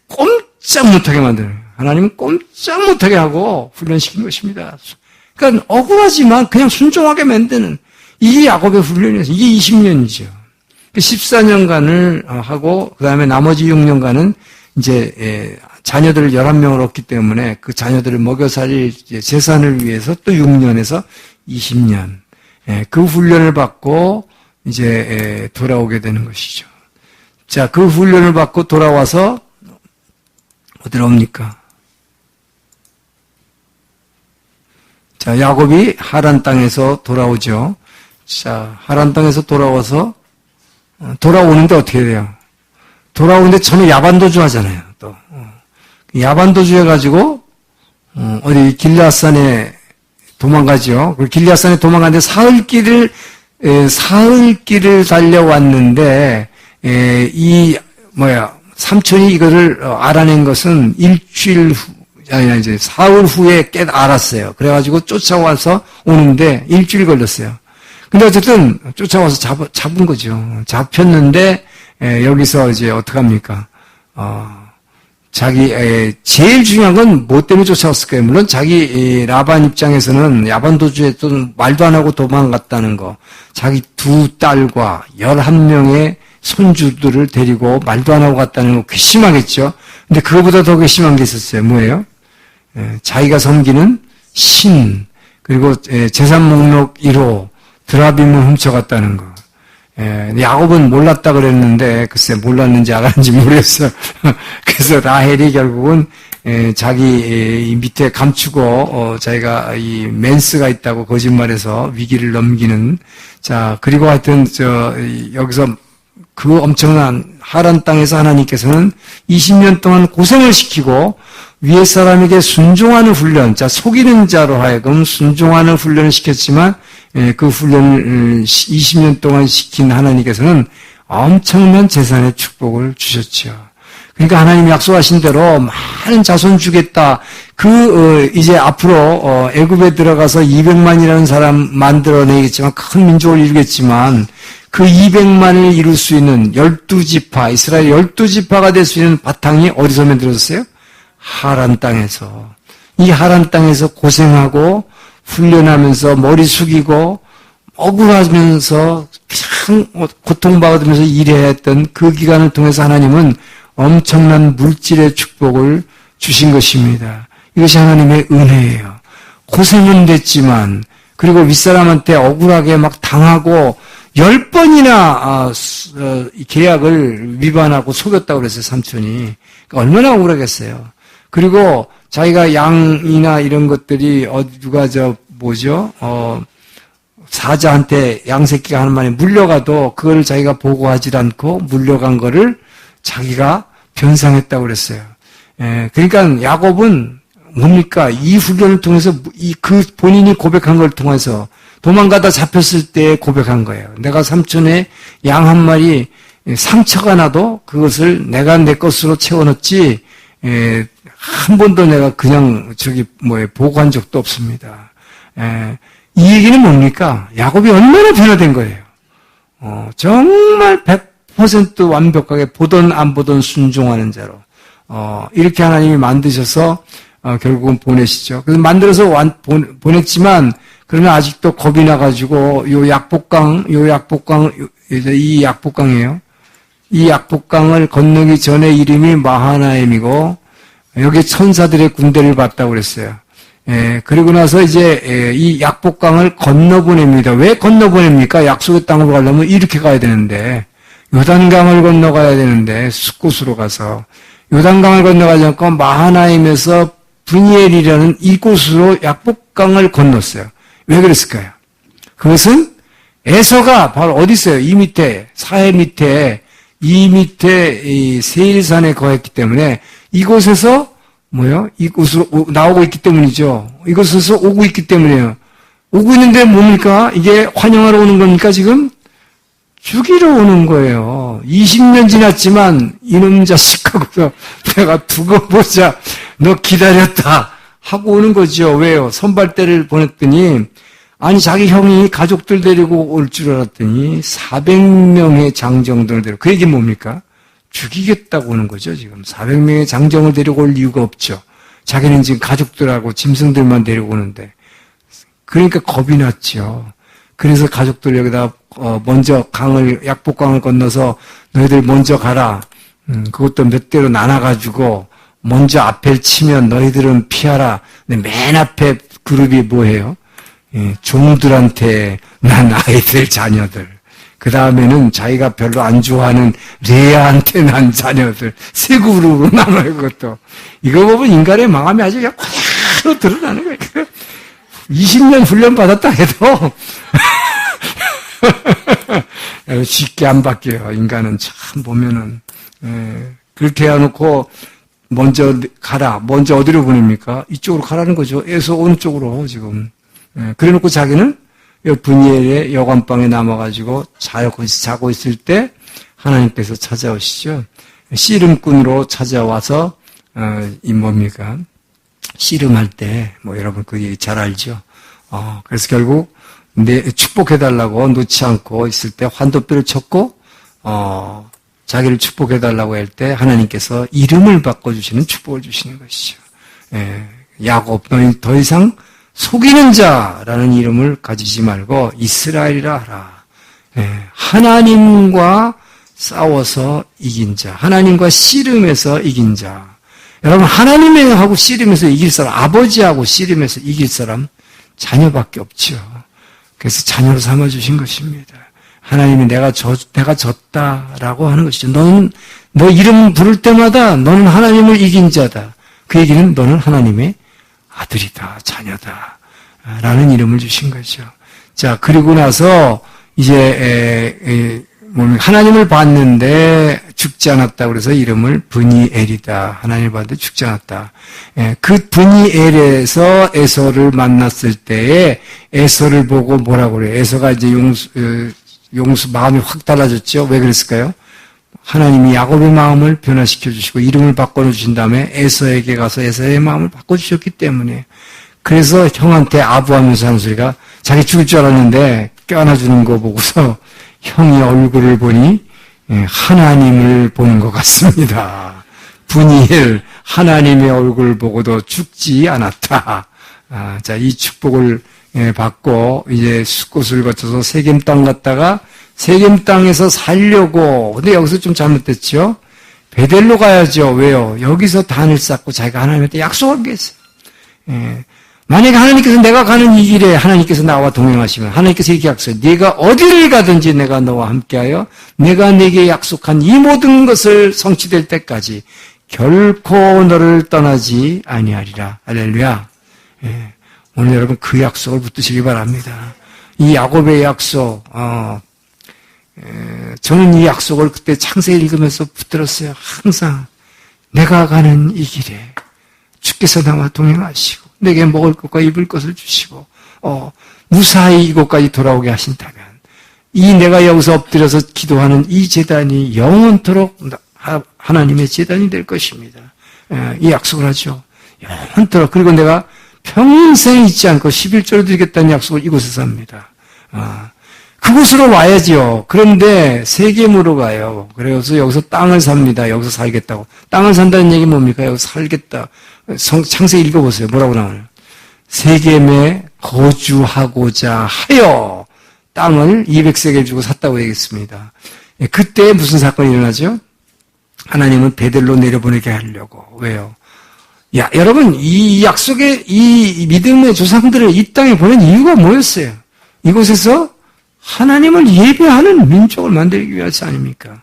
꼼짝 못하게 만드는 거예요. 하나님은 꼼짝 못하게 하고 훈련시킨 것입니다. 그러니까 억울하지만 그냥 순종하게 만드는 이게 야곱의 훈련이었어요. 이게 20년이죠. 14년간을 하고 그 다음에 나머지 6년간은 이제 자녀들을 11명을 얻기 때문에 그 자녀들을 먹여 살릴 재산을 위해서 또 6년에서 20년 그 훈련을 받고 이제 돌아오게 되는 것이죠. 자, 그 훈련을 받고 돌아와서 어디로 옵니까? 자, 야곱이 하란 땅에서 돌아오죠. 자, 하란 땅에서 돌아와서 돌아오는데 어떻게 돼요? 돌아오는데 처음에 야반도주 하잖아요. 또 야반도주 해가지고 어디 길앗산에 도망가죠. 그 길앗산에 도망가는데 사흘길을 달려왔는데 삼촌이 이거를 알아낸 것은 이제 사흘 후에 알았어요. 그래가지고 쫓아와서 오는데 일주일 걸렸어요. 근데 어쨌든 쫓아와서 잡은 거죠. 잡혔는데 여기서 이제 어떡합니까? 제일 중요한 건 뭐 때문에 쫓아왔을까요? 물론 자기 라반 입장에서는 야반도주에 또 말도 안 하고 도망갔다는 거, 자기 두 딸과 11명의 손주들을 데리고 말도 안 하고 갔다는 거 괘씸하겠죠. 근데 그거보다 더 괘씸한 게 있었어요. 뭐예요? 자기가 섬기는 신, 그리고 재산 목록 1호 드라빔을 훔쳐갔다는 거. 야곱은 몰랐다 그랬는데 글쎄 몰랐는지 알았는지 모르겠어요. 그래서 라헬이 결국은 자기 밑에 감추고 자기가 이 맨스가 있다고 거짓말해서 위기를 넘기는. 자, 그리고 하여튼 여기서 그 엄청난 하란 땅에서 하나님께서는 20년 동안 고생을 시키고 위에 사람에게 순종하는 훈련, 자, 속이는 자로 하여금 순종하는 훈련을 시켰지만 그 훈련을 20년 동안 시킨 하나님께서는 엄청난 재산의 축복을 주셨죠. 그러니까 하나님이 약속하신 대로 많은 자손 주겠다. 이제 앞으로 애굽에 들어가서 200만이라는 사람 만들어내겠지만 큰 민족을 이루겠지만 그 200만을 이룰 수 있는 12지파, 이스라엘 12지파가 될 수 있는 바탕이 어디서 만들어졌어요? 하란 땅에서. 이 하란 땅에서 고생하고 훈련하면서 머리 숙이고 억울하면서 참 고통받으면서 일해야 했던 그 기간을 통해서 하나님은 엄청난 물질의 축복을 주신 것입니다. 이것이 하나님의 은혜예요. 고생은 됐지만 그리고 윗사람한테 억울하게 막 당하고 10번이나 계약을 위반하고 속였다고 그랬어요. 삼촌이. 얼마나 억울하겠어요. 그리고 자기가 양이나 이런 것들이 누가 사자한테 양새끼가 하는 말에 물려가도 그걸 자기가 보고하지 않고 물려간 거를 자기가 변상했다고 그랬어요. 그러니까 야곱은 뭡니까? 이 훈련을 통해서 본인이 고백한 걸 통해서 도망가다 잡혔을 때 고백한 거예요. 내가 삼촌의 양 한 마리 상처가 나도 그것을 내가 내 것으로 채워넣지, 한 번도 내가 그냥 보고한 적도 없습니다. 이 얘기는 뭡니까? 야곱이 얼마나 변화된 거예요. 정말 100% 완벽하게 보던 안 보던 순종하는 자로. 이렇게 하나님이 만드셔서, 결국은 보내시죠. 그래서 만들어서 보냈지만, 그러나 아직도 겁이 나가지고, 이 약복강이에요. 이 약복강을 건너기 전에 이름이 마하나임이고, 여기 천사들의 군대를 봤다고 그랬어요. 그리고 나서 이제, 이 약복강을 건너보냅니다. 왜 건너보냅니까? 약속의 땅으로 가려면 이렇게 가야 되는데, 요단강을 건너가야 되는데, 숫곳으로 가서, 요단강을 건너가지 않고 마하나임에서 브니엘이라는 이곳으로 약복강을 건넜어요. 왜 그랬을까요? 그것은 에서가 바로 어디 있어요? 이 밑에, 사해 밑에, 이 세일산에 거했기 때문에 이곳에서 이곳으로 나오고 있기 때문이죠. 이곳에서 오고 있기 때문이에요. 오고 있는데 뭡니까? 이게 환영하러 오는 겁니까, 지금? 죽이러 오는 거예요. 20년 지났지만 이놈 자식하고서 내가 두고 보자. 너 기다렸다. 하고 오는 거죠. 왜요? 선발대를 보냈더니 아니 자기 형이 가족들 데리고 올 줄 알았더니 400명의 장정들을 데리고 그 얘기 뭡니까? 죽이겠다고 오는 거죠. 지금 400명의 장정을 데리고 올 이유가 없죠. 자기는 지금 가족들하고 짐승들만 데리고 오는데 그러니까 겁이 났죠. 그래서 가족들 여기다 먼저 약복강을 건너서 너희들 먼저 가라. 그것도 몇 대로 나눠가지고 먼저 앞을 치면 너희들은 피하라. 근데 맨 앞에 그룹이 뭐예요? 종들한테 난 아이들, 자녀들. 그 다음에는 자기가 별로 안 좋아하는 레아한테 난 자녀들. 세 그룹으로 나눠요, 그것도. 이거 보면 인간의 마음이 아주 그냥 그대로 드러나는 거예요. 20년 훈련 받았다 해도 쉽게 안 바뀌어요. 인간은 참 보면은. 그렇게 해놓고 먼저 가라. 먼저 어디로 보냅니까? 이쪽으로 가라는 거죠. 에서 오른쪽으로 지금. 그래 놓고 자기는 브니엘의 여관방에 남아가지고 자고 있을 때 하나님께서 찾아오시죠. 씨름꾼으로 찾아와서, 뭡니까? 씨름할 때, 여러분 그 얘기 잘 알죠? 그래서 결국 축복해달라고 놓지 않고 있을 때 환도뼈를 쳤고, 자기를 축복해달라고 할 때 하나님께서 이름을 바꿔주시는 축복을 주시는 것이죠. 야곱, 너희 더 이상 속이는 자라는 이름을 가지지 말고 이스라엘이라 하라. 하나님과 싸워서 이긴 자, 하나님과 씨름해서 이긴 자. 여러분 하나님하고 씨름해서 이길 사람, 아버지하고 씨름해서 이길 사람 자녀밖에 없죠. 그래서 자녀로 삼아주신 것입니다. 하나님이 내가 졌다라고 하는 것이죠. 너 이름 부를 때마다 너는 하나님을 이긴 자다. 그 얘기는 너는 하나님의 아들이다, 자녀다. 라는 이름을 주신 거죠. 자, 그리고 나서 이제 하나님을 봤는데 죽지 않았다. 그래서 이름을 브니엘이다. 하나님을 봤는데 죽지 않았다. 그 브니엘에서 에서를 만났을 때에 에서를 보고 뭐라고 그래요? 에서가 이제 용수 마음이 확 달라졌죠. 왜 그랬을까요? 하나님이 야곱의 마음을 변화시켜 주시고 이름을 바꿔주신 다음에 에서에게 가서 에서의 마음을 바꿔주셨기 때문에 그래서 형한테 아부하면서 하는 소리가 자기 죽을 줄 알았는데 껴안아주는 거 보고서 형이 얼굴을 보니 하나님을 보는 것 같습니다. 분이엘 하나님의 얼굴을 보고도 죽지 않았다. 자, 이 축복을 받고 이제 숫곳을 거쳐서 세겜 땅 갔다가 세겜 땅에서 살려고 근데 여기서 좀 잘못됐죠. 베델로 가야죠. 왜요? 여기서 단을 쌓고 자기가 하나님한테 약속한 게 있어요. 만약에 하나님께서 내가 가는 이 길에 하나님께서 나와 동행하시면 하나님께서 이렇게 약속해요. 네가 어디를 가든지 내가 너와 함께하여 내가 네게 약속한 이 모든 것을 성취될 때까지 결코 너를 떠나지 아니하리라. 할렐루야. 예. 오늘 여러분 그 약속을 붙드시기 바랍니다. 이 야곱의 약속, 저는 이 약속을 그때 창세기 읽으면서 붙들었어요. 항상 내가 가는 이 길에 주께서 나와 동행하시고 내게 먹을 것과 입을 것을 주시고 무사히 이곳까지 돌아오게 하신다면 이 내가 여기서 엎드려서 기도하는 이 제단이 영원토록 하나님의 제단이 될 것입니다. 이 약속을 하죠. 영원토록. 그리고 내가 평생 잊지 않고 11조를 드리겠다는 약속을 이곳에서 합니다. 그곳으로 와야지요. 그런데 세겜으로 가요. 그래서 여기서 땅을 삽니다. 여기서 살겠다고. 땅을 산다는 얘기 뭡니까? 여기서 살겠다. 창세기 읽어보세요. 뭐라고 나오나요? 세겜에 거주하고자 하여 땅을 200세겔 주고 샀다고 얘기했습니다. 그때 무슨 사건이 일어나죠? 하나님은 베델로 내려보내게 하려고. 왜요? 여러분, 이 약속의 이 믿음의 조상들을 이 땅에 보낸 이유가 뭐였어요? 이곳에서 하나님을 예배하는 민족을 만들기 위해서 아닙니까?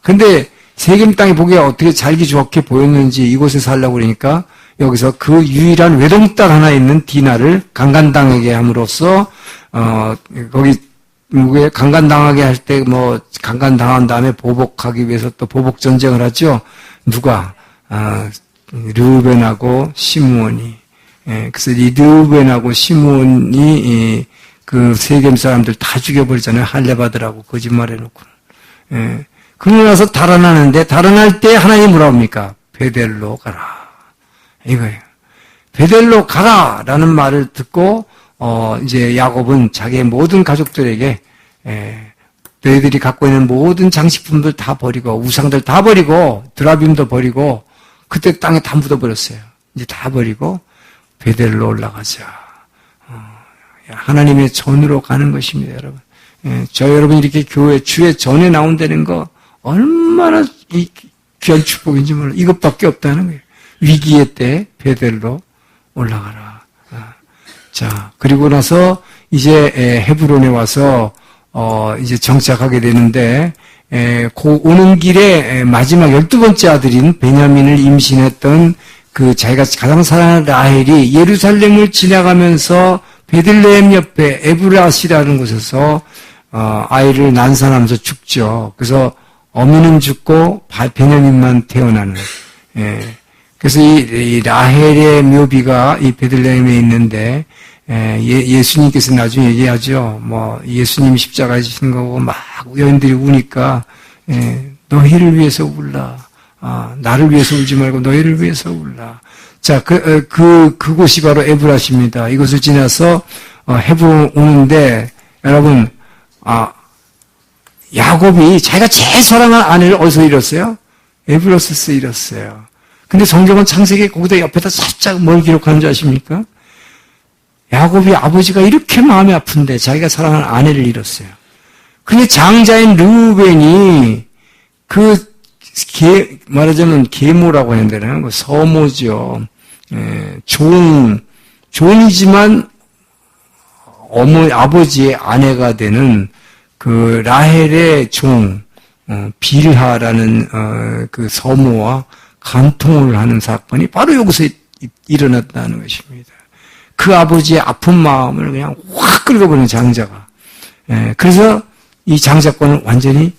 근데 세겜 땅이 보기에 어떻게 살기 좋게 보였는지 이곳에 살려고 그러니까 여기서 그 유일한 외동딸 하나 있는 디나를 강간당하게 함으로써, 거기, 강간당하게 할 때 강간당한 다음에 보복하기 위해서 또 보복전쟁을 하죠. 누가? 르우벤하고 시므온이. 그래서 이 르우벤하고 시므온이 그 세겜 사람들 다 죽여버리잖아요. 할례받으라고 거짓말해놓고. 그러고 나서 달아나는데 달아날 때 하나님 뭐라 합니까? 베델로 가라. 이거예요. 베델로 가라라는 말을 듣고 이제 야곱은 자기의 모든 가족들에게 너희들이 갖고 있는 모든 장식품들 다 버리고 우상들 다 버리고 드라빔도 버리고 그때 땅에 다 묻어버렸어요. 이제 다 버리고 베델로 올라가자. 하나님의 전으로 가는 것입니다, 여러분. 저 여러분 이렇게 교회 주의 전에 나온다는 거 얼마나 귀한 축복인지 몰라요. 이것밖에 없다는 거예요. 위기의 때 베델로 올라가라. 자, 그리고 나서 이제 헤브론에 와서 이제 정착하게 되는데 오는 길에 마지막 12번째 아들인 베냐민을 임신했던 그 자기가 가장 사랑하는 라헬이 예루살렘을 지나가면서 베들레헴 옆에 에브라시라는 곳에서 아이를 난산하면서 죽죠. 그래서 어미는 죽고 베냐민만 태어나는. 그래서 이 라헬의 묘비가 이 베들레헴에 있는데 예수님께서 나중에 얘기하죠. 예수님 십자가에 지신 거고 막 여인들이 우니까 너희를 위해서 울라. 나를 위해서 울지 말고 너희를 위해서 울라. 자, 그곳이 바로 에브라시입니다. 이곳을 지나서 헤브론 오는데 여러분, 야곱이 자기가 제일 사랑하는 아내를 어디서 잃었어요? 에브라스에서 잃었어요. 근데 성경은 창세기 거기다 옆에다 살짝 뭘 기록하는 줄 아십니까? 야곱이 아버지가 이렇게 마음이 아픈데 자기가 사랑하는 아내를 잃었어요. 근데 장자인 르우벤이 말하자면 계모라고 해야 되나요? 서모죠. 종이지만 아버지의 아내가 되는 그 라헬의 종, 빌하라는 그 서모와 간통을 하는 사건이 바로 여기서 일어났다는 것입니다. 그 아버지의 아픈 마음을 그냥 확 긁어버리는 장자가. 그래서 이 장자권을 완전히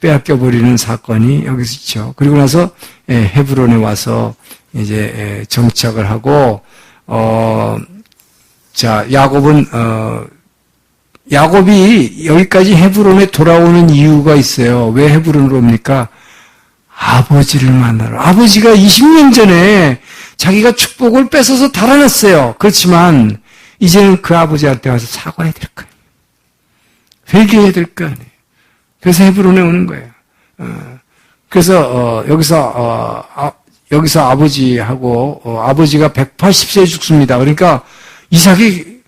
빼앗겨버리는 사건이 여기서 있죠. 그리고 나서 헤브론에 와서 이제 정착을 하고, 자, 야곱이 여기까지 헤브론에 돌아오는 이유가 있어요. 왜 헤브론으로 옵니까? 아버지를 만나러. 아버지가 20년 전에 자기가 축복을 뺏어서 달아났어요. 그렇지만 이제는 그 아버지한테 와서 사과해야 될 거예요. 회개해야 될 거 아니에요. 그래서 헤브론에 오는 거예요. 그래서 여기서 아버지하고 아버지가 180세에 죽습니다. 그러니까 이삭이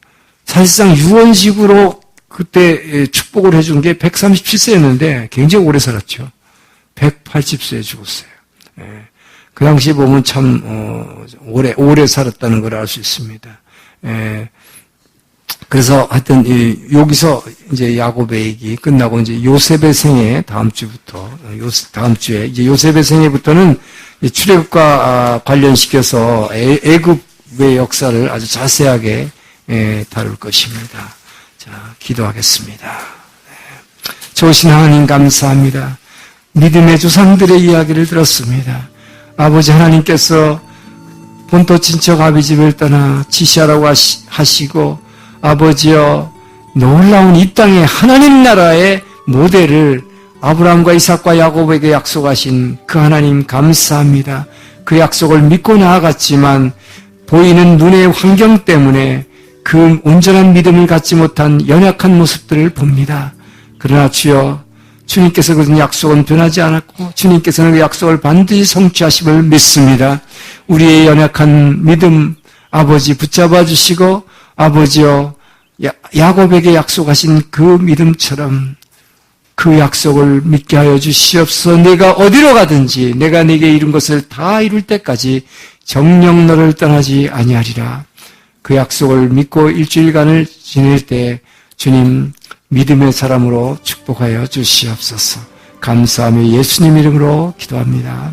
사실상 유언식으로 그때 축복을 해준 게 137세였는데 굉장히 오래 살았죠. 180세에 죽었어요. 그 당시에 보면 참 오래 살았다는 걸 알 수 있습니다. 그래서 하여튼 여기서 이제 야곱의 얘기 끝나고 이제 요셉의 생애 다음 주에 이제 요셉의 생애부터는 출애굽과 관련시켜서 애굽의 역사를 아주 자세하게 다룰 것입니다. 자, 기도하겠습니다. 좋으신 하나님 감사합니다. 믿음의 조상들의 이야기를 들었습니다. 아버지 하나님께서 본토 친척 아비집을 떠나 지시하라고 하시고 아버지여 놀라운 이 땅의 하나님 나라의 모델을 아브라함과 이삭과 야곱에게 약속하신 그 하나님 감사합니다. 그 약속을 믿고 나아갔지만 보이는 눈의 환경 때문에 그 온전한 믿음을 갖지 못한 연약한 모습들을 봅니다. 그러나 주여 주님께서 그 약속은 변하지 않았고 주님께서는 그 약속을 반드시 성취하심을 믿습니다. 우리의 연약한 믿음 아버지 붙잡아 주시고 아버지여 야곱에게 약속하신 그 믿음처럼 그 약속을 믿게 하여 주시옵소서. 내가 어디로 가든지 내가 네게 이룬 것을 다 이룰 때까지 정녕 너를 떠나지 아니하리라. 그 약속을 믿고 일주일간을 지낼 때 주님 믿음의 사람으로 축복하여 주시옵소서. 감사하며 예수님 이름으로 기도합니다.